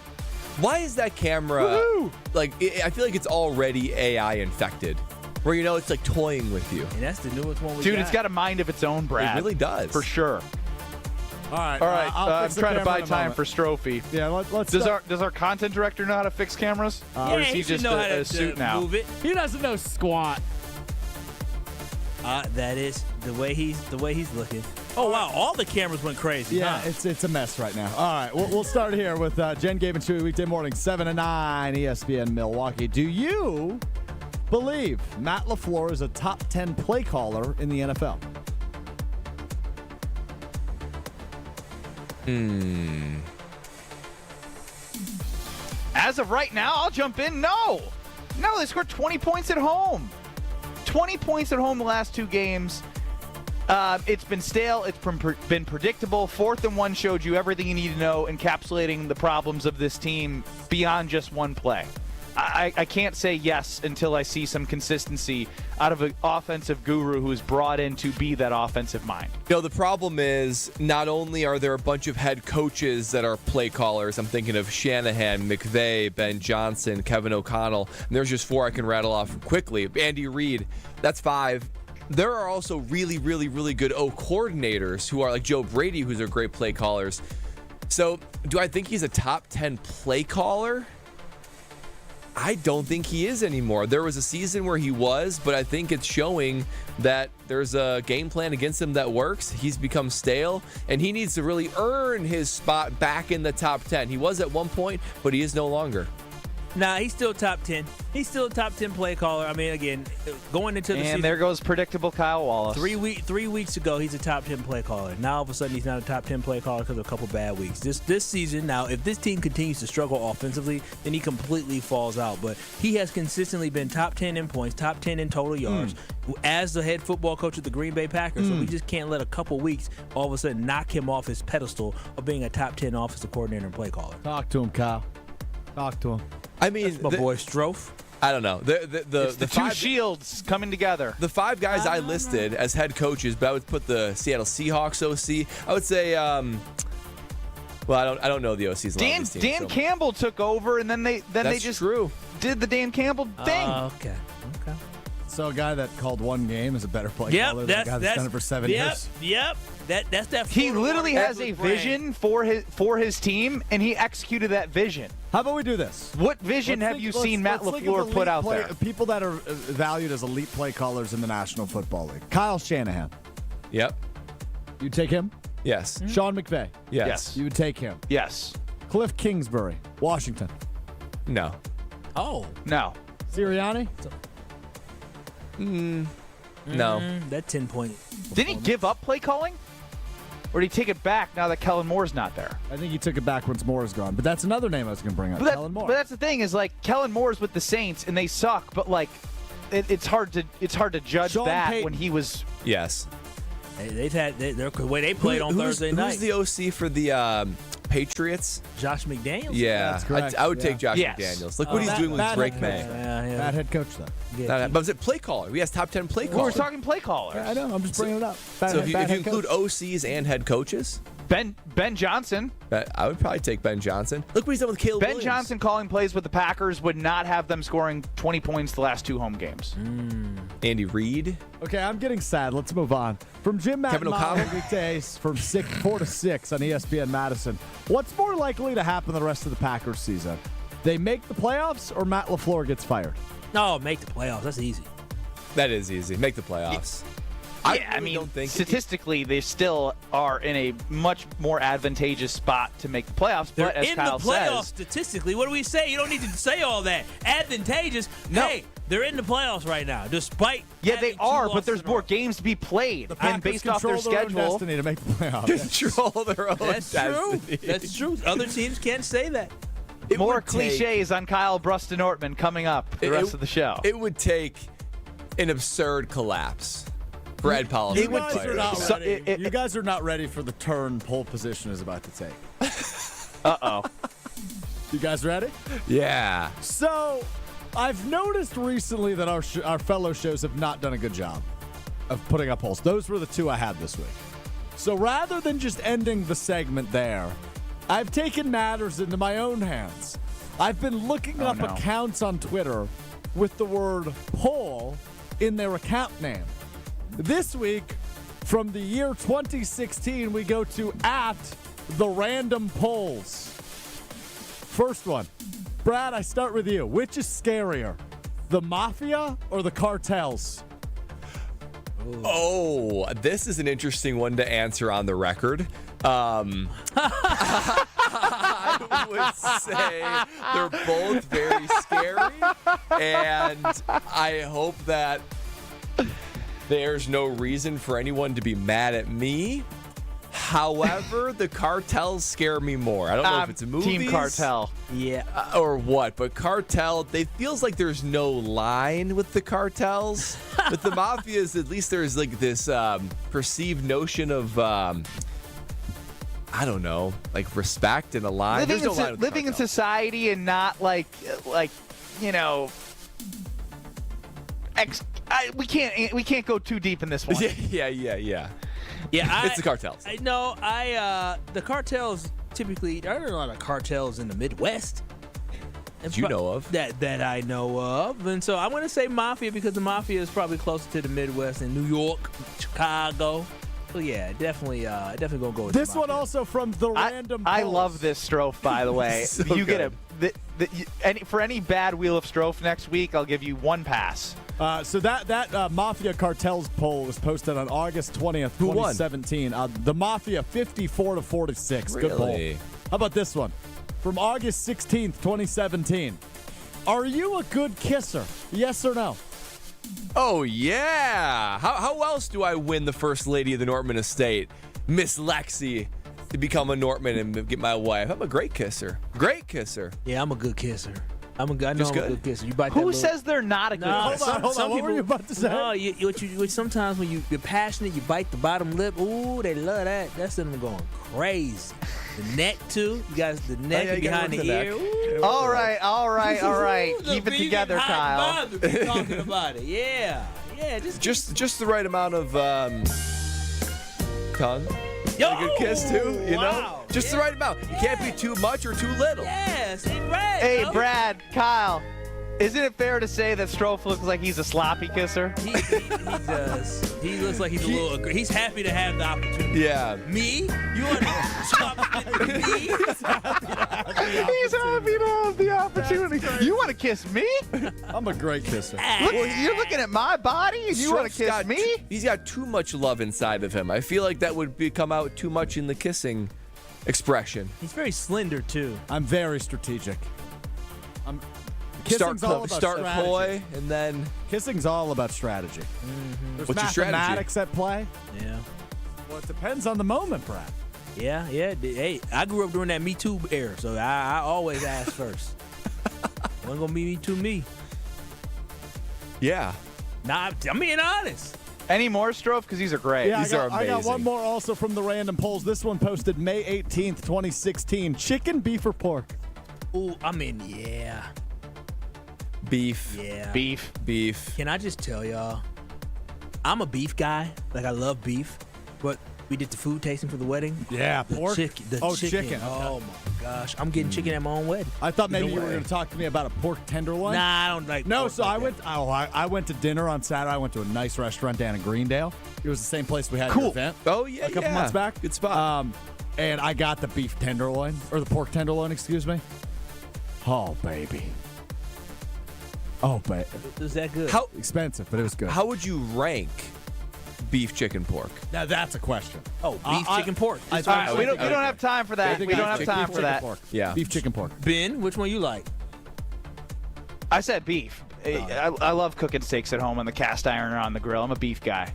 Why is that camera, I feel like it's already AI infected. Where, it's like toying with you. And that's the newest one we got. Dude, it's got a mind of its own, Brad. It really does. For sure. All right. I'm trying to buy time for Strophy. Yeah, let's. Does our content director know how to fix cameras? Or is he just know how a to suit now? Move it. He doesn't know squat. That is the way he's looking. Oh wow! All the cameras went crazy. Yeah, huh? it's a mess right now. All right, we'll start here with Jen, Gabe, and Chewy weekday morning, 7 to 9, ESPN Milwaukee. Do you believe Matt LaFleur is a top 10 play caller in the NFL? As of right now, I'll jump in. No, they scored 20 points at home. 20 points at home the last 2 games. It's been stale. It's been predictable. 4th and 1 showed you everything you need to know, encapsulating the problems of this team beyond just one play. I can't say yes until I see some consistency out of an offensive guru who is brought in to be that offensive mind. The problem is not only are there a bunch of head coaches that are play callers. I'm thinking of Shanahan, McVay, Ben Johnson, Kevin O'Connell. And there's just 4 I can rattle off quickly. Andy Reid, that's 5. There are also really, really, really good coordinators who are like Joe Brady, who's a great play callers. So do I think he's a top 10 play caller? I don't think he is anymore. There was a season where he was, but I think it's showing that there's a game plan against him that works. He's become stale, and he needs to really earn his spot back in the top 10. He was at one point, but he is no longer. Nah, he's still top 10. He's still a top 10 play caller. I mean, again, going into the season. And there goes predictable Kyle Wallace. 3 weeks ago, he's a top 10 play caller. Now, all of a sudden, he's not a top 10 play caller because of a couple bad weeks. This season, now, if this team continues to struggle offensively, then he completely falls out. But he has consistently been top 10 in points, top 10 in total yards, as the head football coach of the Green Bay Packers. So we just can't let a couple weeks all of a sudden knock him off his pedestal of being a top 10 offensive coordinator and play caller. Talk to him, Kyle. Talk to him. I mean, that's my boy Strofe. I don't know. The 2 shields coming together. The 5 guys I listed as head coaches, but I would put the Seattle Seahawks OC. I would say, well, I don't know the OC's. Dan Campbell took over, and then they just did the Dan Campbell thing. Okay. So a guy that called one game is a better play caller than a guy that's done it for 7 years. Yep. That's that. He literally has a vision for his team, and he executed that vision. How about we do this? What vision have you seen Matt LaFleur put out there? People that are valued as elite play callers in the National Football League. Kyle Shanahan. Yep. You take him? Yes. Sean McVay. Yes. You would take him? Yes. Cliff Kingsbury. Washington. No. Oh. No. Sirianni? No. That 10-point. Didn't he give up play calling? Or did he take it back now that Kellen Moore's not there? I think he took it back once Moore is gone. But that's another name I was going to bring up, Kellen Moore. But that's the thing is, like, Kellen Moore's with the Saints, and they suck. But, like, it's hard to judge Sean that Payton. when he was. Yes. They've had the way they played on Thursday night. Who's the OC for the Patriots? Josh McDaniels. Yeah, that's correct. I would take Josh McDaniels. Look what he's doing with Drake May. Bad head coach, though. But was it play caller? He has top 10 play callers. We're talking play callers. Yeah, I know. I'm just bringing it up. So if you include OCs and head coaches, Ben Johnson. I would probably take Ben Johnson. Look what he's done with Caleb Ben Williams. Johnson calling plays with the Packers would not have them scoring 20 points the last 2 home games. Andy Reid. Okay, I'm getting sad. Let's move on. From Jim Matt Kevin O'Connell. weekdays from 4 to 6 on ESPN Madison. What's more likely to happen the rest of the Packers season? They make the playoffs or Matt LaFleur gets fired? No, make the playoffs. That's easy. That is easy. Make the playoffs. Yeah, I mean, statistically, they still are in a much more advantageous spot to make the playoffs. They're but as in Kyle the playoffs says, statistically. What do we say? You don't need to say all that. Advantageous. No. Hey, they're in the playoffs right now, despite. yeah, they having 2 are, but losses there's in a more row. games to be played, and based off their control their own schedule, destiny to make the playoffs. Control their own That's true. destiny. That's true. Other teams can't say that. more would take- cliches on Kyle Brust Nortman coming up the rest of the show. It would take an absurd collapse for Ed Policy. You guys are not ready. You guys are not ready for the turn pole position is about to take. Uh-oh. You guys ready? Yeah. So, I've noticed recently that our fellow shows have not done a good job of putting up polls. Those were the 2 I had this week. So rather than just ending the segment there, I've taken matters into my own hands. I've been looking up accounts on Twitter with the word poll in their account name. This week, from the year 2016, we go to @TheRandomPolls. First one. Brad, I start with you. Which is scarier, the Mafia or the cartels? Oh, this is an interesting one to answer on the record. I would say they're both very scary, and I hope that there's no reason for anyone to be mad at me. However, the cartels scare me more. I don't know if it's a movie. Team Cartel. Yeah. Or what, but cartel, they feels like there's no line with the cartels. With the mafias, at least there's like this perceived notion of, I don't know, like respect and a line. There's no line with the living in cartels. society and not like you know, we can't go too deep in this one. Yeah. Yeah, it's the cartels. The cartels typically, there are a lot of cartels in the Midwest. That you know of. That I know of. And so I'm going to say Mafia because the Mafia is probably closer to the Midwest in New York, Chicago. So yeah, definitely going to go with This the one Mafia. also from the random I polls. love this Strofe, by the way. So you good. get for any bad Wheel of Strofe next week, I'll give you 1 pass. So that Mafia Cartels poll was posted on August 20th, Who won? 2017. The Mafia 54 to 46. Good poll. Really? How about this one? From August 16th, 2017. Are you a good kisser? Yes or no? Oh, yeah. How else do I win the first lady of the Nortman estate, Miss Lexi, to become a Nortman and get my wife? I'm a great kisser. Great kisser. Yeah, I'm a good kisser. I know Just I'm a good? good kisser. You bite Who that little- says they're not a good No, kisser? Hold on. What were you about to say? No, sometimes when you're passionate, you bite the bottom lip. Ooh, they love that. That's them going crazy. The neck too. You guys, the neck yeah, you gotta behind work the the ear. neck. Ooh. All right. Look, Keep it breathing together, hot Kyle. and bothered talking about it. Yeah. Just the right amount of tongue. Yo, A good kiss too, you know? wow. Just the right amount. You can't be too much or too little. Yes, hey, Brad. Hey, yo. Brad, Kyle, isn't it fair to say that Strofe looks like he's a sloppy kisser? He does. He looks like he's a little. He's happy to have the opportunity. Yeah. Me? You want to stop me? He's happy to have the opportunity. You want to kiss me? I'm a great kisser. Look, you're looking at my body and you want to kiss me? He's got too much love inside of him. I feel like that would come out too much in the kissing expression. He's very slender too. I'm very strategic. Kissing's all about start strategy. coy, and then Kissing's all about strategy. There's What's your strategy? mathematics at play. Yeah. Well, it depends on the moment, Brad. Yeah. Hey, I grew up during that Me Too era, so I always ask first. Wasn't gonna be Me Too me. yeah. Nah, I'm being honest. Any more, Strofe? Because these are great. Yeah, These are I got amazing. one more also from the random polls. This one posted May 18th, 2016. Chicken, beef, or pork? Ooh, yeah. Beef. Yeah. Beef. Can I just tell y'all, I'm a beef guy. Like, I love beef. But We did the food tasting for the wedding. Yeah, pork. Chicken. Chicken. Oh my gosh, I'm getting chicken at my own wedding. I thought maybe you were going to talk to me about a pork tenderloin. Nah, I don't like. No, pork so like I went to dinner on Saturday. I went to a nice restaurant down in Greendale. It was the same place we had your event. Oh yeah, a couple months back. Good spot. And I got the beef tenderloin or the pork tenderloin, excuse me. Oh baby. Oh, but is that good? How expensive? But it was good. How would you rank beef, chicken, pork? Now that's a question. Oh, beef, chicken, pork. We don't have time for that. We don't have time for that. Yeah, beef, chicken, pork. Ben, which one you like? I said beef. I love cooking steaks at home on the cast iron or on the grill. I'm a beef guy.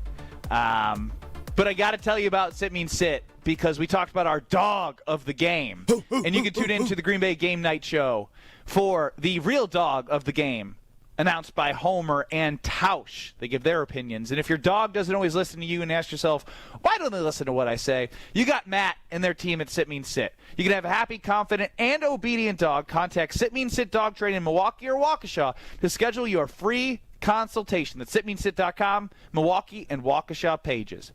But I got to tell you about Sit Mean Sit because we talked about our dog of the game. And you can tune into the Green Bay Game Night Show for the real dog of the game, announced by Homer and Tausch. They give their opinions. And if your dog doesn't always listen to you and ask yourself, why don't they listen to what I say? You got Matt and their team at Sit Mean Sit. You can have a happy, confident, and obedient dog. Contact Sit Mean Sit Dog Training in Milwaukee or Waukesha to schedule your free consultation. That's sitmeansit.com, Milwaukee and Waukesha pages.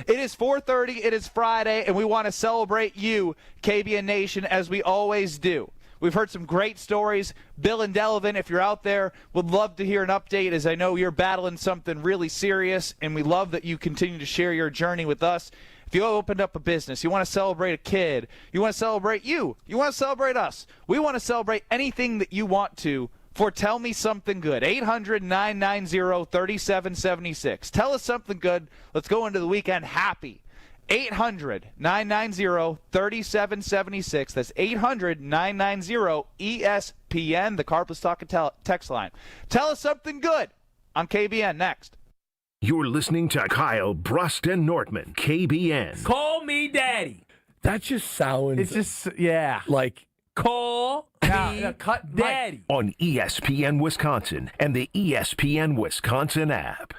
It is 4:30. It is Friday, and we want to celebrate you, KBN Nation, as we always do. We've heard some great stories. Bill and Delavan, if you're out there, would love to hear an update, as I know you're battling something really serious, and we love that you continue to share your journey with us. If you opened up a business, you want to celebrate a kid, you want to celebrate you want to celebrate us. We want to celebrate anything that you want to for Tell Me Something Good. 800-990-3776. Tell us something good. Let's go into the weekend happy. 800-990-3776. That's 800-990-ESPN, the Carpless Talk text line. Tell us something good on KBN next. You're listening to Kyle, Brust, and Nortman, KBN. Call me daddy. That just sounds. It's just, yeah. Like. Call me daddy. On ESPN Wisconsin and the ESPN Wisconsin app.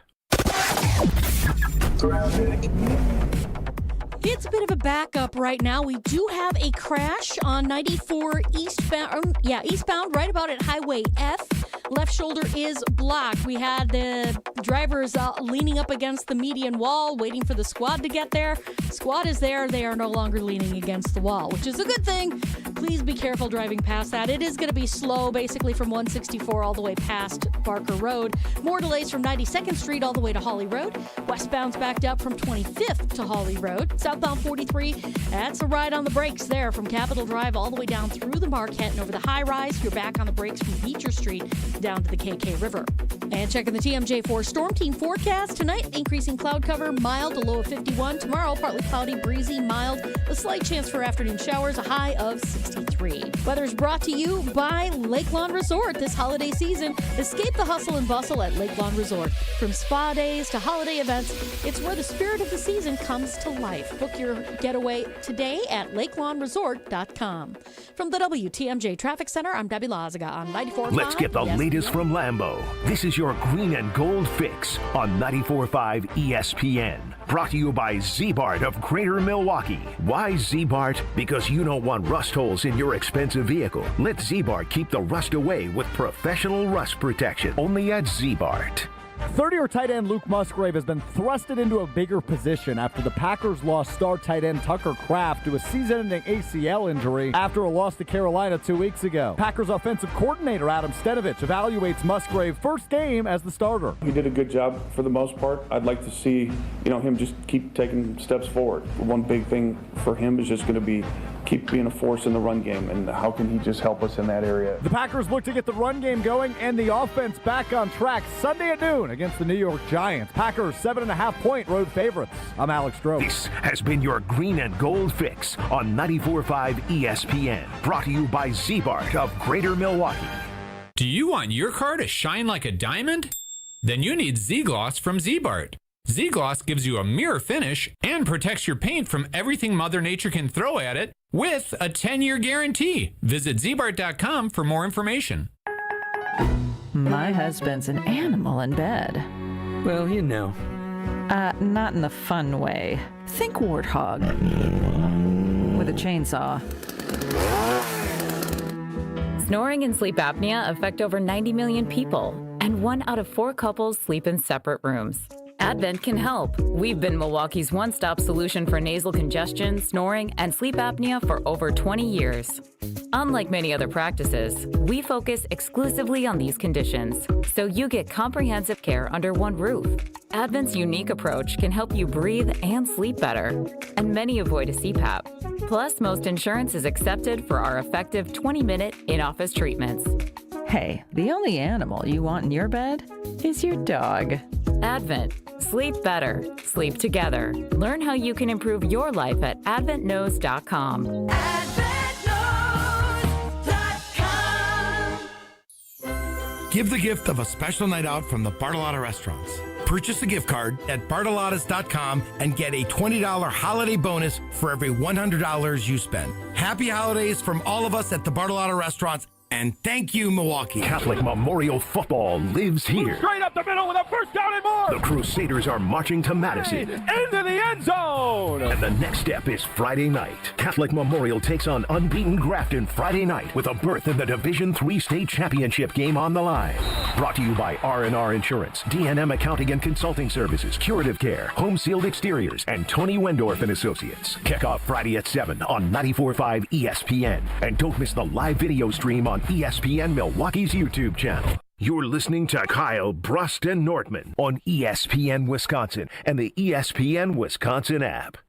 It's a bit of a backup right now. We do have a crash on 94 eastbound. Eastbound, right about at Highway F. Left shoulder is blocked. We had the drivers leaning up against the median wall, waiting for the squad to get there. Squad is there. They are no longer leaning against the wall, which is a good thing. Please be careful driving past that. It is going to be slow, basically from 164 all the way past Barker Road. More delays from 92nd Street all the way to Hawley Road. Westbound's backed up from 25th to Hawley Road. Southbound 43, that's a ride on the brakes there from Capitol Drive all the way down through the Marquette and over the high rise. You're back on the brakes from Beecher Street down to the KK River. And checking the TMJ4 Storm Team forecast tonight, increasing cloud cover, mild to low of 51. Tomorrow, partly cloudy, breezy, mild, a slight chance for afternoon showers, a high of 63. Weather's brought to you by Lake Lawn Resort this holiday season. Escape the hustle and bustle at Lake Lawn Resort. From spa days to holiday events, it's where the spirit of the season comes to life. Book your getaway today at lakelawnresort.com. From the WTMJ Traffic Center, I'm Debbie Lazaga on 94.5. Let's get the latest from Lambeau. This is your green and gold fix on 94.5 ESPN. Brought to you by Z-Bart of Greater Milwaukee. Why Z-Bart? Because you don't want rust holes in your expensive vehicle. Let Z-Bart keep the rust away with professional rust protection. Only at Z-Bart. 30-year tight end Luke Musgrave has been thrusted into a bigger position after the Packers lost star tight end Tucker Kraft to a season-ending ACL injury after a loss to Carolina 2 weeks ago. Packers offensive coordinator Adam Stenovich evaluates Musgrave's first game as the starter. He did a good job for the most part. I'd like to see, him just keep taking steps forward. One big thing for him is just going to be keep being a force in the run game, and how can he just help us in that area? The Packers look to get the run game going and the offense back on track Sunday at noon against the New York Giants. Packers 7.5-point road favorites. I'm Alex Stroh. This has been your green and gold fix on 94.5 ESPN. Brought to you by Z-Bart of Greater Milwaukee. Do you want your car to shine like a diamond? Then you need Z-Gloss from Z-Bart. Z-Gloss gives you a mirror finish and protects your paint from everything Mother Nature can throw at it with a 10-year guarantee. Visit zbart.com for more information. My husband's an animal in bed. Well, Not in the fun way. Think warthog. With a chainsaw. Snoring and sleep apnea affect over 90 million people, and 1 out of 4 couples sleep in separate rooms. Advent can help. We've been Milwaukee's one-stop solution for nasal congestion, snoring, and sleep apnea for over 20 years. Unlike many other practices, we focus exclusively on these conditions, so you get comprehensive care under one roof. Advent's unique approach can help you breathe and sleep better, and many avoid a CPAP. Plus, most insurance is accepted for our effective 20-minute in-office treatments. Hey, the only animal you want in your bed is your dog. Advent. Sleep better. Sleep together. Learn how you can improve your life at adventknows.com. Give the gift of a special night out from the Bartolotta Restaurants. Purchase a gift card at bartolottas.com and get a $20 holiday bonus for every $100 you spend. Happy holidays from all of us at the Bartolotta Restaurants, and thank you, Milwaukee. Catholic Memorial Football lives here. Straight up the middle with a first down and more. The Crusaders are marching to Madison. Into the end zone. And the next step is Friday night. Catholic Memorial takes on unbeaten Grafton Friday night with a berth in the Division III state championship game on the line. Brought to you by R&R Insurance, D&M Accounting and Consulting Services, Curative Care, Home Sealed Exteriors, and Tony Wendorf and Associates. Kick off Friday at 7 on 94.5 ESPN. And don't miss the live video stream on ESPN Milwaukee's YouTube channel. You're listening to Kyle, Brust, and Nortman on ESPN Wisconsin and the ESPN Wisconsin app.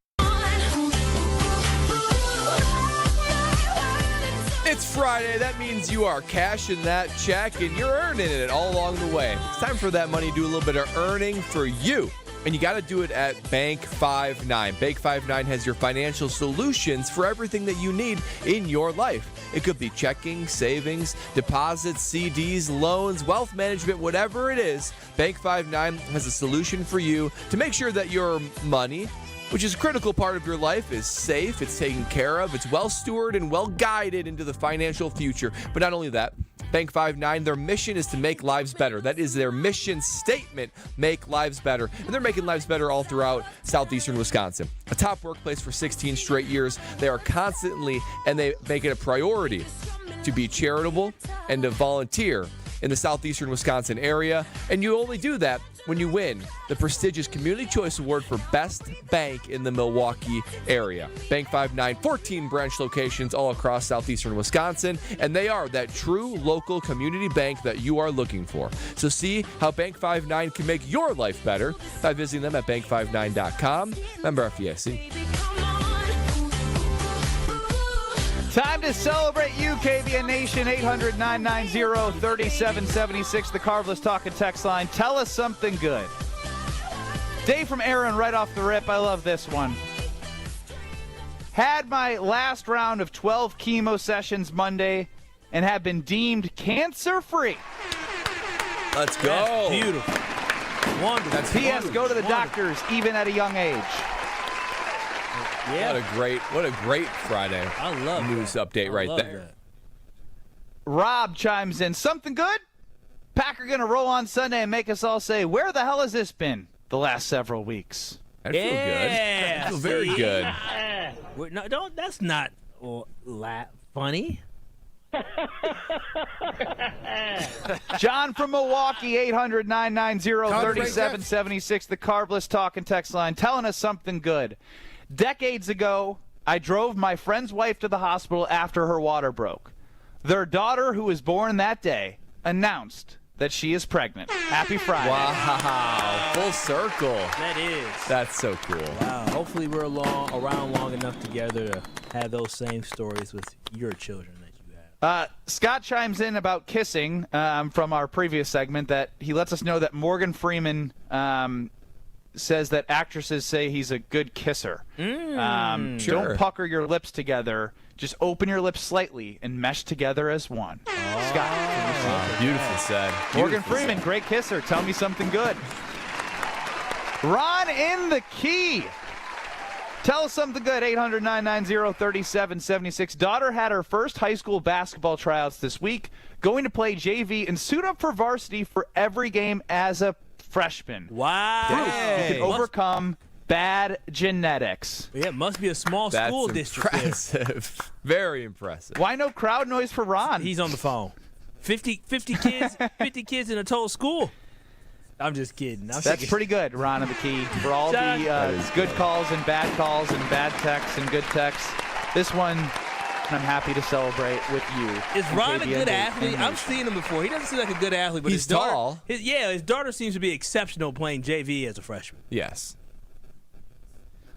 It's Friday. That means you are cashing that check and you're earning it all along the way. It's time for that money to do a little bit of earning for you. And you got to do it at Bank 59. Bank 59 has your financial solutions for everything that you need in your life. It could be checking, savings, deposits, CDs, loans, wealth management, whatever it is. Bank 59 has a solution for you to make sure that your money, which is a critical part of your life, is safe, it's taken care of, it's well stewarded and well guided into the financial future. But not only that, Bank 59, their mission is to make lives better. That is their mission statement, make lives better. And they're making lives better all throughout southeastern Wisconsin. A top workplace for 16 straight years. They are constantly, and they make it a priority to be charitable and to volunteer in the southeastern Wisconsin area. And you only do that when you win the prestigious Community Choice Award for Best Bank in the Milwaukee area. Bank 59, 14 branch locations all across southeastern Wisconsin, and they are that true local community bank that you are looking for. So see how Bank 59 can make your life better by visiting them at bank59.com. Member FDIC. Time to celebrate you, KBN Nation. 800-990-3776, the Carveless Talk and Text line. Tell us something good. Dave from Aaron, right off the rip. I love this one. Had my last round of 12 chemo sessions Monday and have been deemed cancer-free. Let's go. That's beautiful. Wonderful. That's P.S. Go to the doctors, even at a young age. Yeah. What a great Friday. I love news update right there. That. Rob chimes in. Something good? Packer going to roll on Sunday and make us all say, where the hell has this been the last several weeks? I feel good. I feel very good. No, that's not funny. John from Milwaukee, 800-990-3776, the Carveless Talk and Text line, telling us something good. Decades ago, I drove my friend's wife to the hospital after her water broke. Their daughter, who was born that day, announced that she is pregnant. Happy Friday. Wow. Full circle. That is. That's so cool. Wow. Hopefully we're around long enough together to have those same stories with your children that you have. Scott chimes in about kissing from our previous segment that he lets us know that Morgan Freeman says that actresses say he's a good kisser. Sure. Don't pucker your lips together. Just open your lips slightly and mesh together as one. Scott. Beautiful said. Morgan Freeman, great kisser. Tell me something good. Ron in the key. Tell us something good. 800-990-3776. Daughter had her first high school basketball tryouts this week. Going to play JV and suit up for varsity for every game as a freshman. Wow. Proof you can overcome bad genetics. Yeah, it must be a small school district. Impressive. Very impressive. Why no crowd noise for Ron? He's on the phone. 50 kids, 50 kids in a total school. I'm just kidding. That's pretty good, Ron of the Key, for all the good calls and bad texts and good texts. This one, I'm happy to celebrate with you. Is Ron a good athlete? I've seen him before. He doesn't seem like a good athlete, but he's tall. His daughter seems to be exceptional playing JV as a freshman. Yes.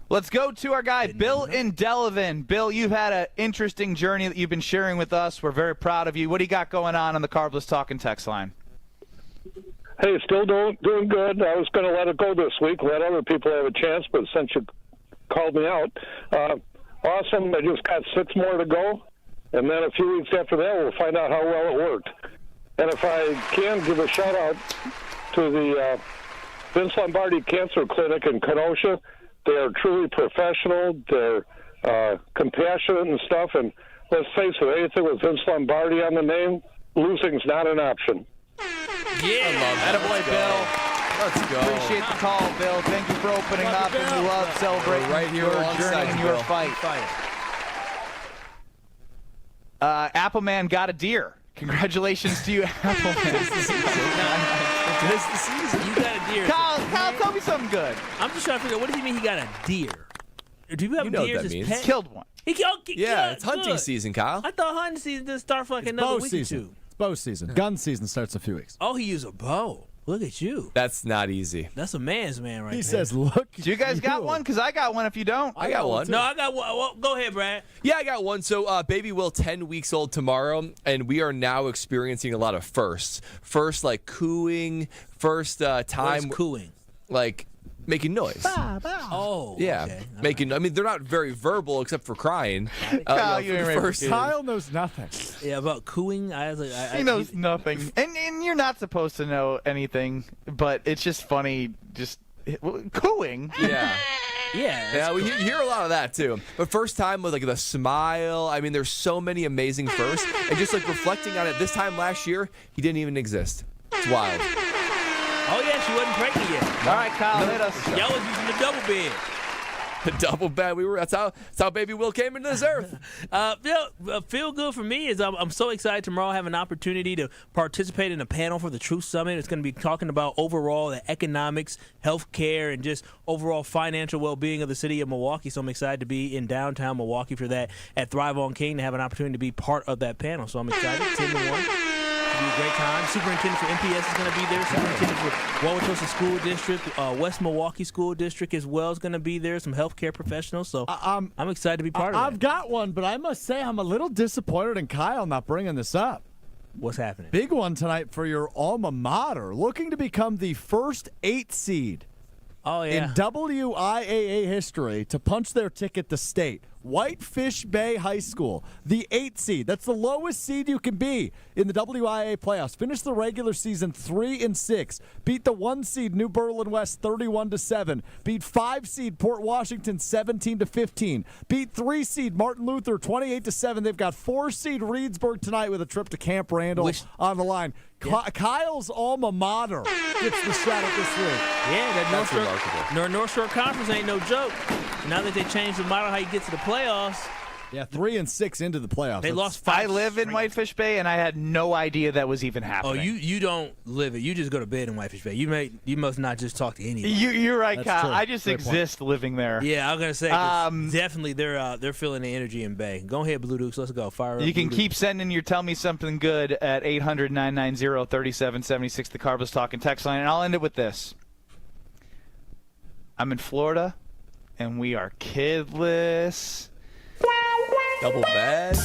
Let's go to our guy, Bill in Delavan. Bill, you've had an interesting journey that you've been sharing with us. We're very proud of you. What do you got going on the Carbless Talking text line? Hey, still doing good. I was going to let it go this week, let other people have a chance, but since you called me out, awesome. I just got 6 more to go, and then a few weeks after that, we'll find out how well it worked. And if I can give a shout-out to the Vince Lombardi Cancer Clinic in Kenosha, they are truly professional. They're compassionate and stuff. And let's face it, anything with Vince Lombardi on the name, losing's not an option. Yeah, I love that. Attaboy, Bill. Let's go. Appreciate the call, Bill. Thank you for opening up, and we love celebrating right here your journey and your fight. Appleman got a deer. Congratulations to you, Appleman. This is the season. You got a deer. Kyle, tell me something good. I'm just trying to figure out, what does he mean he got a deer? Do you have deers as pets? Killed one. It's hunting season, Kyle. I thought hunting season didn't start for like another week or two. It's bow season. Gun season starts in a few weeks. Oh, he used a bow. Look at you. That's not easy. That's a man's man right there. He says, look. Do you guys got one? Because I got one if you don't. I got one. No, I got one. Well, go ahead, Brad. Yeah, I got one. So baby Will, 10 weeks old tomorrow, and we are now experiencing a lot of firsts. First, like cooing. First time. What is cooing? Like making noise. Oh, yeah. Okay. Making. I mean, they're not very verbal except for crying. Kyle knows nothing. Yeah, about cooing. He knows nothing, and you're not supposed to know anything, but it's just funny. Just cooing. Yeah. Yeah, you hear a lot of that too. But first time with like the smile. I mean, there's so many amazing firsts, and just like reflecting on it, this time last year he didn't even exist. It's wild. Oh yeah, she wasn't pregnant yet. All right, Kyle, hit us. Y'all was using the double bed. The double bed. That's how baby Will came into this earth. Feel good for me is I'm so excited tomorrow I have an opportunity to participate in a panel for the Truth Summit. It's going to be talking about overall the economics, healthcare, and just overall financial well-being of the city of Milwaukee. So I'm excited to be in downtown Milwaukee for that at Thrive on King to have an opportunity to be part of that panel. So I'm excited. 10-1. It'll be a great time. Superintendent for MPS is going to be there. Superintendent for Wauwatosa School District, West Milwaukee School District as well is going to be there. Some healthcare professionals. So I'm excited to be part of it. I've got one, but I must say I'm a little disappointed in Kyle not bringing this up. What's happening? Big one tonight for your alma mater, looking to become the first 8 seed in WIAA history to punch their ticket to state. Whitefish Bay High School, the 8 seed. That's the lowest seed you can be in the WIAA playoffs. Finished the regular season 3-6. Beat the 1 seed New Berlin West 31-7. Beat 5 seed Port Washington 17-15. Beat 3 seed Martin Luther 28-7. They've got 4 seed Reedsburg tonight with a trip to Camp Randall on the line. Kyle's alma mater gets the shot at this week. Yeah, that North Shore Conference ain't no joke. Now that they changed the model how you get to the playoffs. Yeah, 3-6 into the playoffs. They lost 5. I live in Whitefish Bay, and I had no idea that was even happening. Oh, you don't live it. You just go to bed in Whitefish Bay. You must not just talk to anybody. You're right, That's Kyle. true. I just exist living there. Yeah, I was gonna say definitely they're feeling the energy in Bay. Go ahead, Blue Dukes. Let's go. Fire up. You can keep sending your Tell Me Something Good at 800-990-3776, the Carbless Talking text line, and I'll end it with this. I'm in Florida, and we are kidless. Double bed.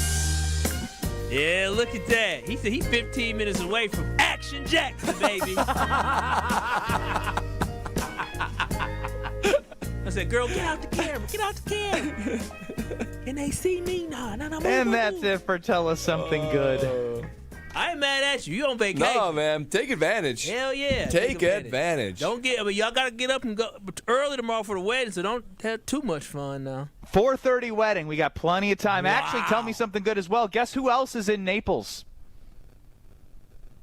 Yeah, look at that. He said he's 15 minutes away from Action Jackson, baby. I said, girl, get out the camera. Get out the camera. Can they see me? No. And that's it for Tell Us Something Good. I ain't mad at you. You on vacation. No, man. Take advantage. Hell yeah. Take advantage. Y'all got to get up and go early tomorrow for the wedding, so don't have too much fun now. 4:30 wedding. We got plenty of time. Wow. Actually, Tell Me Something Good as well. Guess who else is in Naples?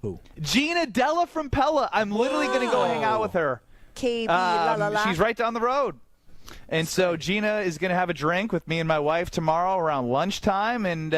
Who? Gina Della from Pella. I'm literally going to go hang out with her. KB, la la la. She's right down the road. And so Gina is going to have a drink with me and my wife tomorrow around lunchtime. And,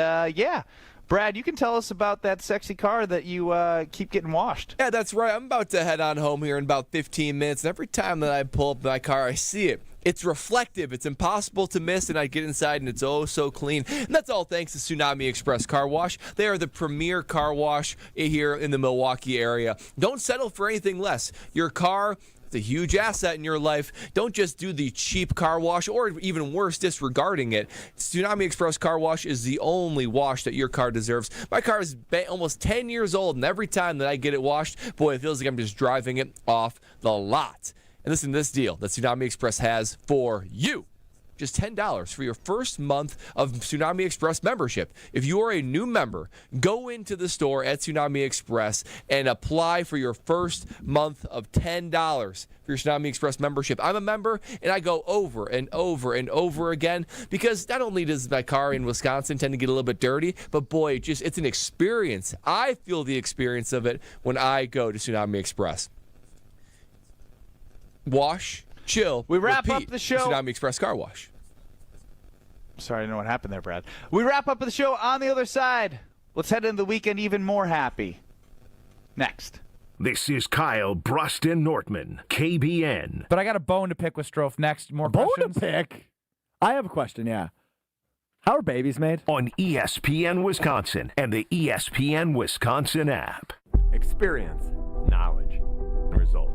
Brad, you can tell us about that sexy car that you keep getting washed. Yeah, that's right. I'm about to head on home here in about 15 minutes. And every time that I pull up my car, I see it. It's reflective. It's impossible to miss, and I get inside, and it's oh so clean. And that's all thanks to Tsunami Express Car Wash. They are the premier car wash here in the Milwaukee area. Don't settle for anything less. Your car, it's a huge asset in your life. Don't just do the cheap car wash, or even worse, disregarding it. Tsunami Express Car Wash is the only wash that your car deserves. My car is almost 10 years old, and every time that I get it washed, boy, it feels like I'm just driving it off the lot. And listen to this deal that Tsunami Express has for you. Just $10 for your first month of Tsunami Express membership. If you are a new member, go into the store at Tsunami Express and apply for your first month of $10 for your Tsunami Express membership. I'm a member, and I go over and over and over again because not only does my car in Wisconsin tend to get a little bit dirty, but boy, it's an experience. I feel the experience of it when I go to Tsunami Express. Wash, chill, we wrap repeat. Up the show. Tsunami Express Car Wash. Sorry, I don't know what happened there, Brad. We wrap up the show on the other side. Let's head into the weekend even more happy. Next. This is Kyle Brust Nortman, KBN. But I got a bone to pick with Strofe next. More bone questions? To pick? I have a question, yeah. How are babies made? On ESPN Wisconsin and the ESPN Wisconsin app. Experience, knowledge, results.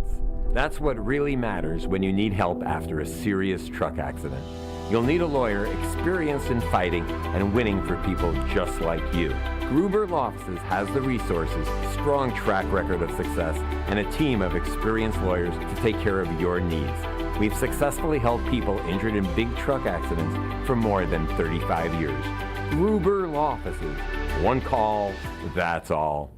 That's what really matters when you need help after a serious truck accident. You'll need a lawyer experienced in fighting and winning for people just like you. Gruber Law Offices has the resources, strong track record of success, and a team of experienced lawyers to take care of your needs. We've successfully helped people injured in big truck accidents for more than 35 years. Gruber Law Offices. One call, that's all.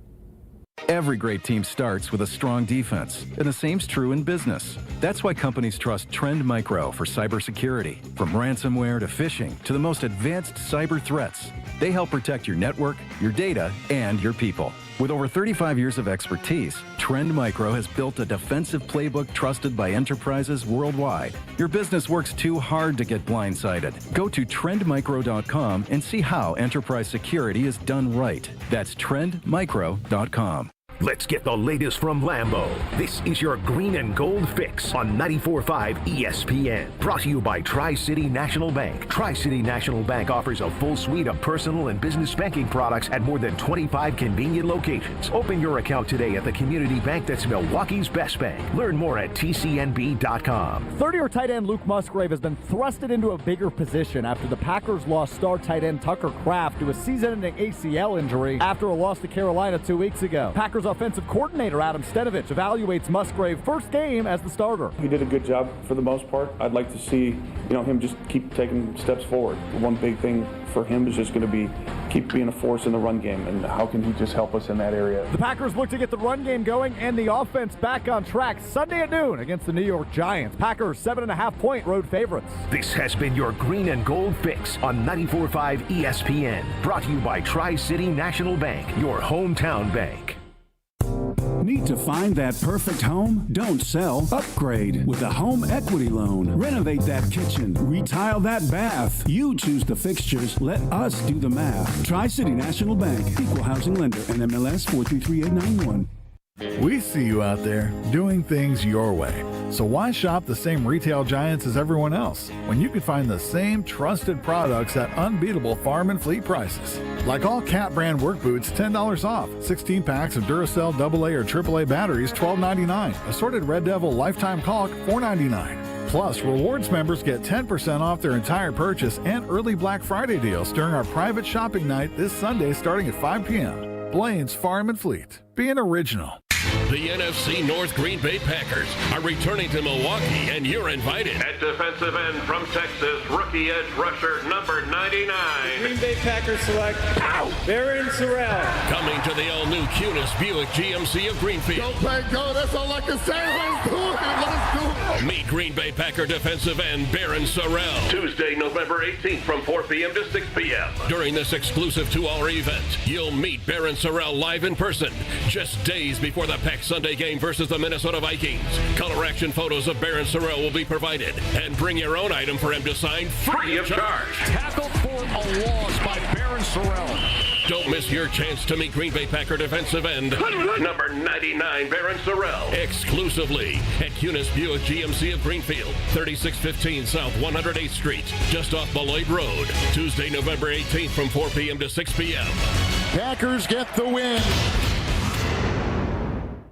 Every great team starts with a strong defense, and the same's true in business. That's why companies trust Trend Micro for cybersecurity. From ransomware to phishing to the most advanced cyber threats, they help protect your network, your data, and your people. With over 35 years of expertise, Trend Micro has built a defensive playbook trusted by enterprises worldwide. Your business works too hard to get blindsided. Go to trendmicro.com and see how enterprise security is done right. That's trendmicro.com. Let's get the latest from Lambeau. This is your green and gold fix on 94.5 ESPN. Brought to you by Tri-City National Bank. Tri-City National Bank offers a full suite of personal and business banking products at more than 25 convenient locations. Open your account today at the community bank that's Milwaukee's best bank. Learn more at tcnb.com. Third-year tight end Luke Musgrave has been thrusted into a bigger position after the Packers lost star tight end Tucker Kraft to a season-ending ACL injury after a loss to Carolina 2 weeks ago. Packers offensive coordinator Adam Stenovich evaluates Musgrave's first game as the starter. He did a good job for the most part. I'd like to see, him just keep taking steps forward. One big thing for him is just going to be keep being a force in the run game, and how can he just help us in that area? The Packers look to get the run game going and the offense back on track Sunday at noon against the New York Giants. Packers 7.5-point road favorites. This has been your green and gold fix on 94.5 ESPN. Brought to you by Tri-City National Bank, your hometown bank. Need to find that perfect home? Don't sell. Upgrade with a home equity loan. Renovate that kitchen. Retile that bath. You choose the fixtures. Let us do the math. Tri-City National Bank. Equal housing lender. NMLS 433891. We see you out there doing things your way. So why shop the same retail giants as everyone else when you can find the same trusted products at unbeatable farm and fleet prices? Like all Cat brand work boots, $10 off. 16 packs of Duracell AA or AAA batteries, $12.99. Assorted Red Devil lifetime caulk, $4.99. Plus, rewards members get 10% off their entire purchase and early Black Friday deals during our private shopping night this Sunday starting at 5 p.m. Blaine's Farm and Fleet. Being original. The NFC North Green Bay Packers are returning to Milwaukee, and you're invited. At defensive end from Texas, rookie edge rusher number 99. Green Bay Packers select Baron Sorrell. Coming to the all-new Cunis Buick GMC of Greenfield. Go, play, go. That's all I can say. Let's do it. Let's do it. Meet Green Bay Packer defensive end Baron Sorrell. Tuesday, November 18th from 4 p.m. to 6 p.m. During this exclusive 2-hour event, you'll meet Baron Sorrell live in person, just days before the Pack Sunday game versus the Minnesota Vikings. Color action photos of Baron Sorrell will be provided, and bring your own item for him to sign free of charge. Tackled for a loss by Baron Barron Sorrell. Don't miss your chance to meet Green Bay Packer defensive end number 99, Barron Sorrell, exclusively at Kunis Buick GMC of Greenfield, 3615 South 108th Street, just off Beloit Road. Tuesday, November 18th from 4 p.m. to 6 p.m. Packers get the win.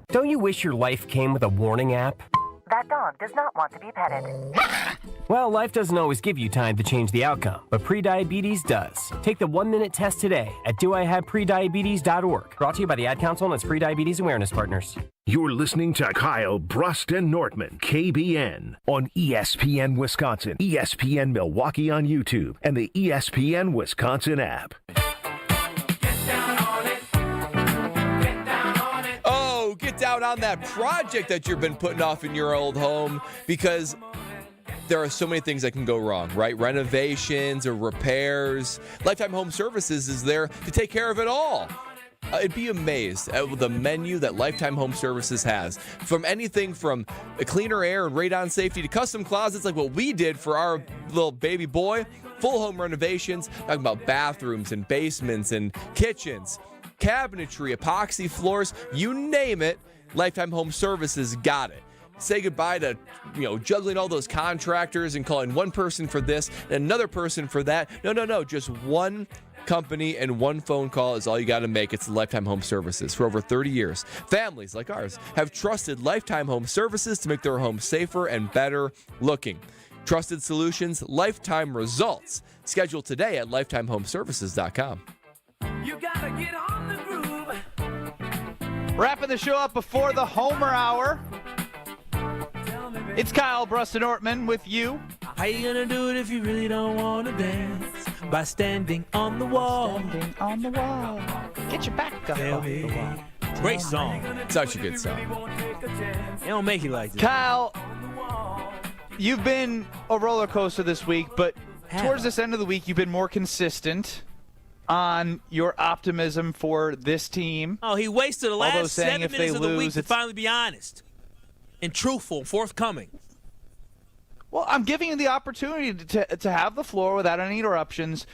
Don't you wish your life came with a warning app? That dog does not want to be petted. Well, life doesn't always give you time to change the outcome, but prediabetes does. Take the 1-minute test today at doihaveprediabetes.org. Brought to you by the Ad Council and its Prediabetes Awareness Partners. You're listening to Kyle Brust Nortman, KBN, on ESPN Wisconsin, ESPN Milwaukee on YouTube, and the ESPN Wisconsin app. Get down on that project that you've been putting off in your old home, because there are so many things that can go wrong, right? Renovations or repairs. Lifetime Home Services is there to take care of it all. I'd be amazed at the menu that Lifetime Home Services has. From anything from a cleaner air and radon safety to custom closets like what we did for our little baby boy. Full home renovations, talking about bathrooms and basements and kitchens. Cabinetry, epoxy floors, you name it, Lifetime Home Services got it. Say goodbye to, juggling all those contractors and calling one person for this and another person for that. No. Just one company and one phone call is all you got to make. It's Lifetime Home Services. For over 30 years, families like ours have trusted Lifetime Home Services to make their home safer and better looking. Trusted solutions, lifetime results. Schedule today at lifetimehomeservices.com. You gotta get on the groove. Wrapping the show up before the Homer Hour. It's Kyle Brust Nortman with you. How you gonna do it if you really don't want to dance? By standing on the wall. Standing on the wall. Get your back up on the wall. Great song. Such a good song. They don't make you like this. Kyle, you've been a roller coaster this week, but towards this end of the week, you've been more consistent on your optimism for this team. Oh, he wasted the last 7 minutes of the week to it's finally be honest and truthful and forthcoming. Well, I'm giving you the opportunity to have the floor without any interruptions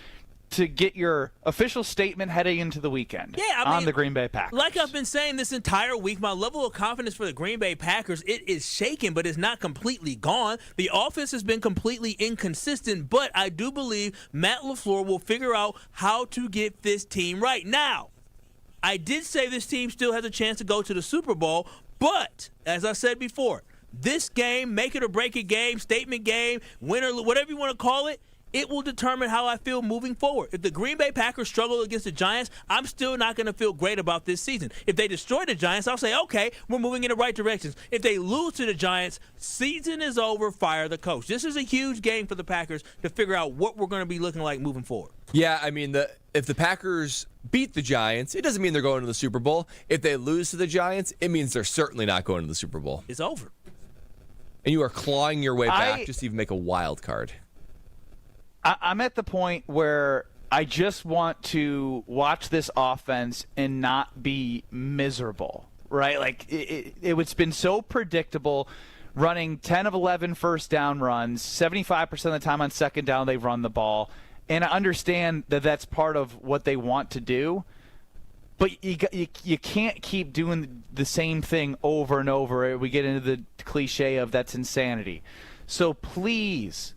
to get your official statement heading into the weekend on the Green Bay Packers. Like I've been saying this entire week, my level of confidence for the Green Bay Packers, it is shaken, but it's not completely gone. The offense has been completely inconsistent, but I do believe Matt LaFleur will figure out how to get this team right. Now, I did say this team still has a chance to go to the Super Bowl, but as I said before, this game, make it or break it game, statement game, winner, whatever you want to call it, it will determine how I feel moving forward. If the Green Bay Packers struggle against the Giants, I'm still not going to feel great about this season. If they destroy the Giants, I'll say, okay, we're moving in the right directions. If they lose to the Giants, season is over, fire the coach. This is a huge game for the Packers to figure out what we're going to be looking like moving forward. Yeah, I mean, if the Packers beat the Giants, it doesn't mean they're going to the Super Bowl. If they lose to the Giants, it means they're certainly not going to the Super Bowl. It's over. And you are clawing your way back just to even make a wild card. I'm at the point where I just want to watch this offense and not be miserable, right? Like, it's been so predictable, running 10 of 11 first down runs, 75% of the time on second down they run the ball. And I understand that that's part of what they want to do, but you can't keep doing the same thing over and over. We get into the cliche of that's insanity. So please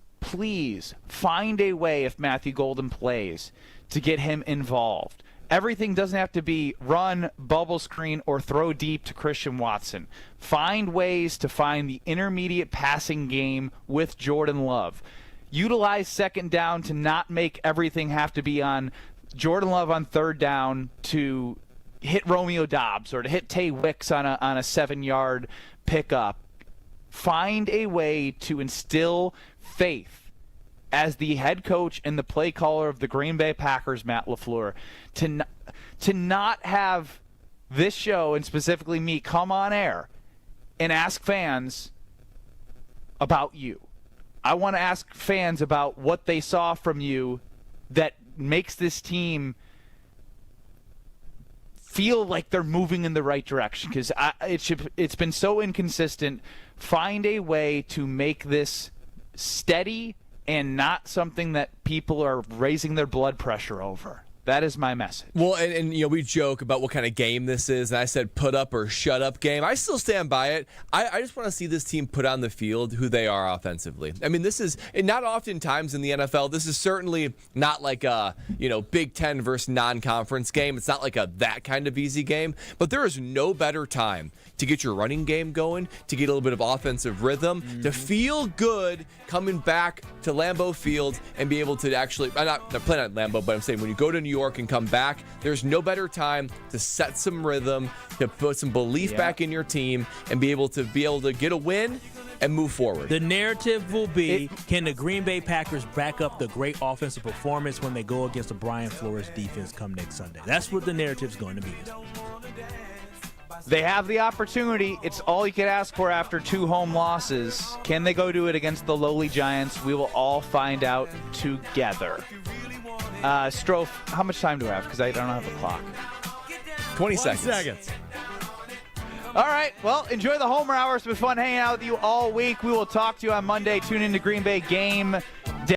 find a way, if Matthew Golden plays, to get him involved. Everything doesn't have to be run, bubble screen, or throw deep to Christian Watson. Find ways to find the intermediate passing game with Jordan Love. Utilize second down to not make everything have to be on Jordan Love on third down to hit Romeo Doubs or to hit Tay Wicks on a 7-yard pickup. Find a way to instill faith as the head coach and the play caller of the Green Bay Packers, Matt LaFleur, to not have this show, and specifically me, come on air and ask fans about you. I want to ask fans about what they saw from you that makes this team feel like they're moving in the right direction, because it's been so inconsistent. Find a way to make this steady and not something that people are raising their blood pressure over. That is my message. Well, and we joke about what kind of game this is, and I said put up or shut up game. I still stand by it. I just want to see this team put on the field who they are offensively. I mean, this is not oftentimes in the NFL. This is certainly not like a Big Ten versus non-conference game. It's not like that kind of easy game. But there is no better time to get your running game going, to get a little bit of offensive rhythm, to feel good coming back to Lambeau Field and be able to actually, I'm not playing at Lambeau, but I'm saying when you go to New York and come back, there's no better time to set some rhythm, to put some belief back in your team and be able to get a win and move forward. The narrative will be, can the Green Bay Packers back up the great offensive performance when they go against the Brian Flores defense come next Sunday? That's what the narrative's going to be. They have the opportunity. It's all you could ask for after 2 home losses. Can they go do it against the lowly Giants? We will all find out together. Strofe, how much time do I have? Because I don't have a clock. 20 seconds. All right. Well, enjoy the Homer Hour. It's been fun hanging out with you all week. We will talk to you on Monday. Tune in to Green Bay Game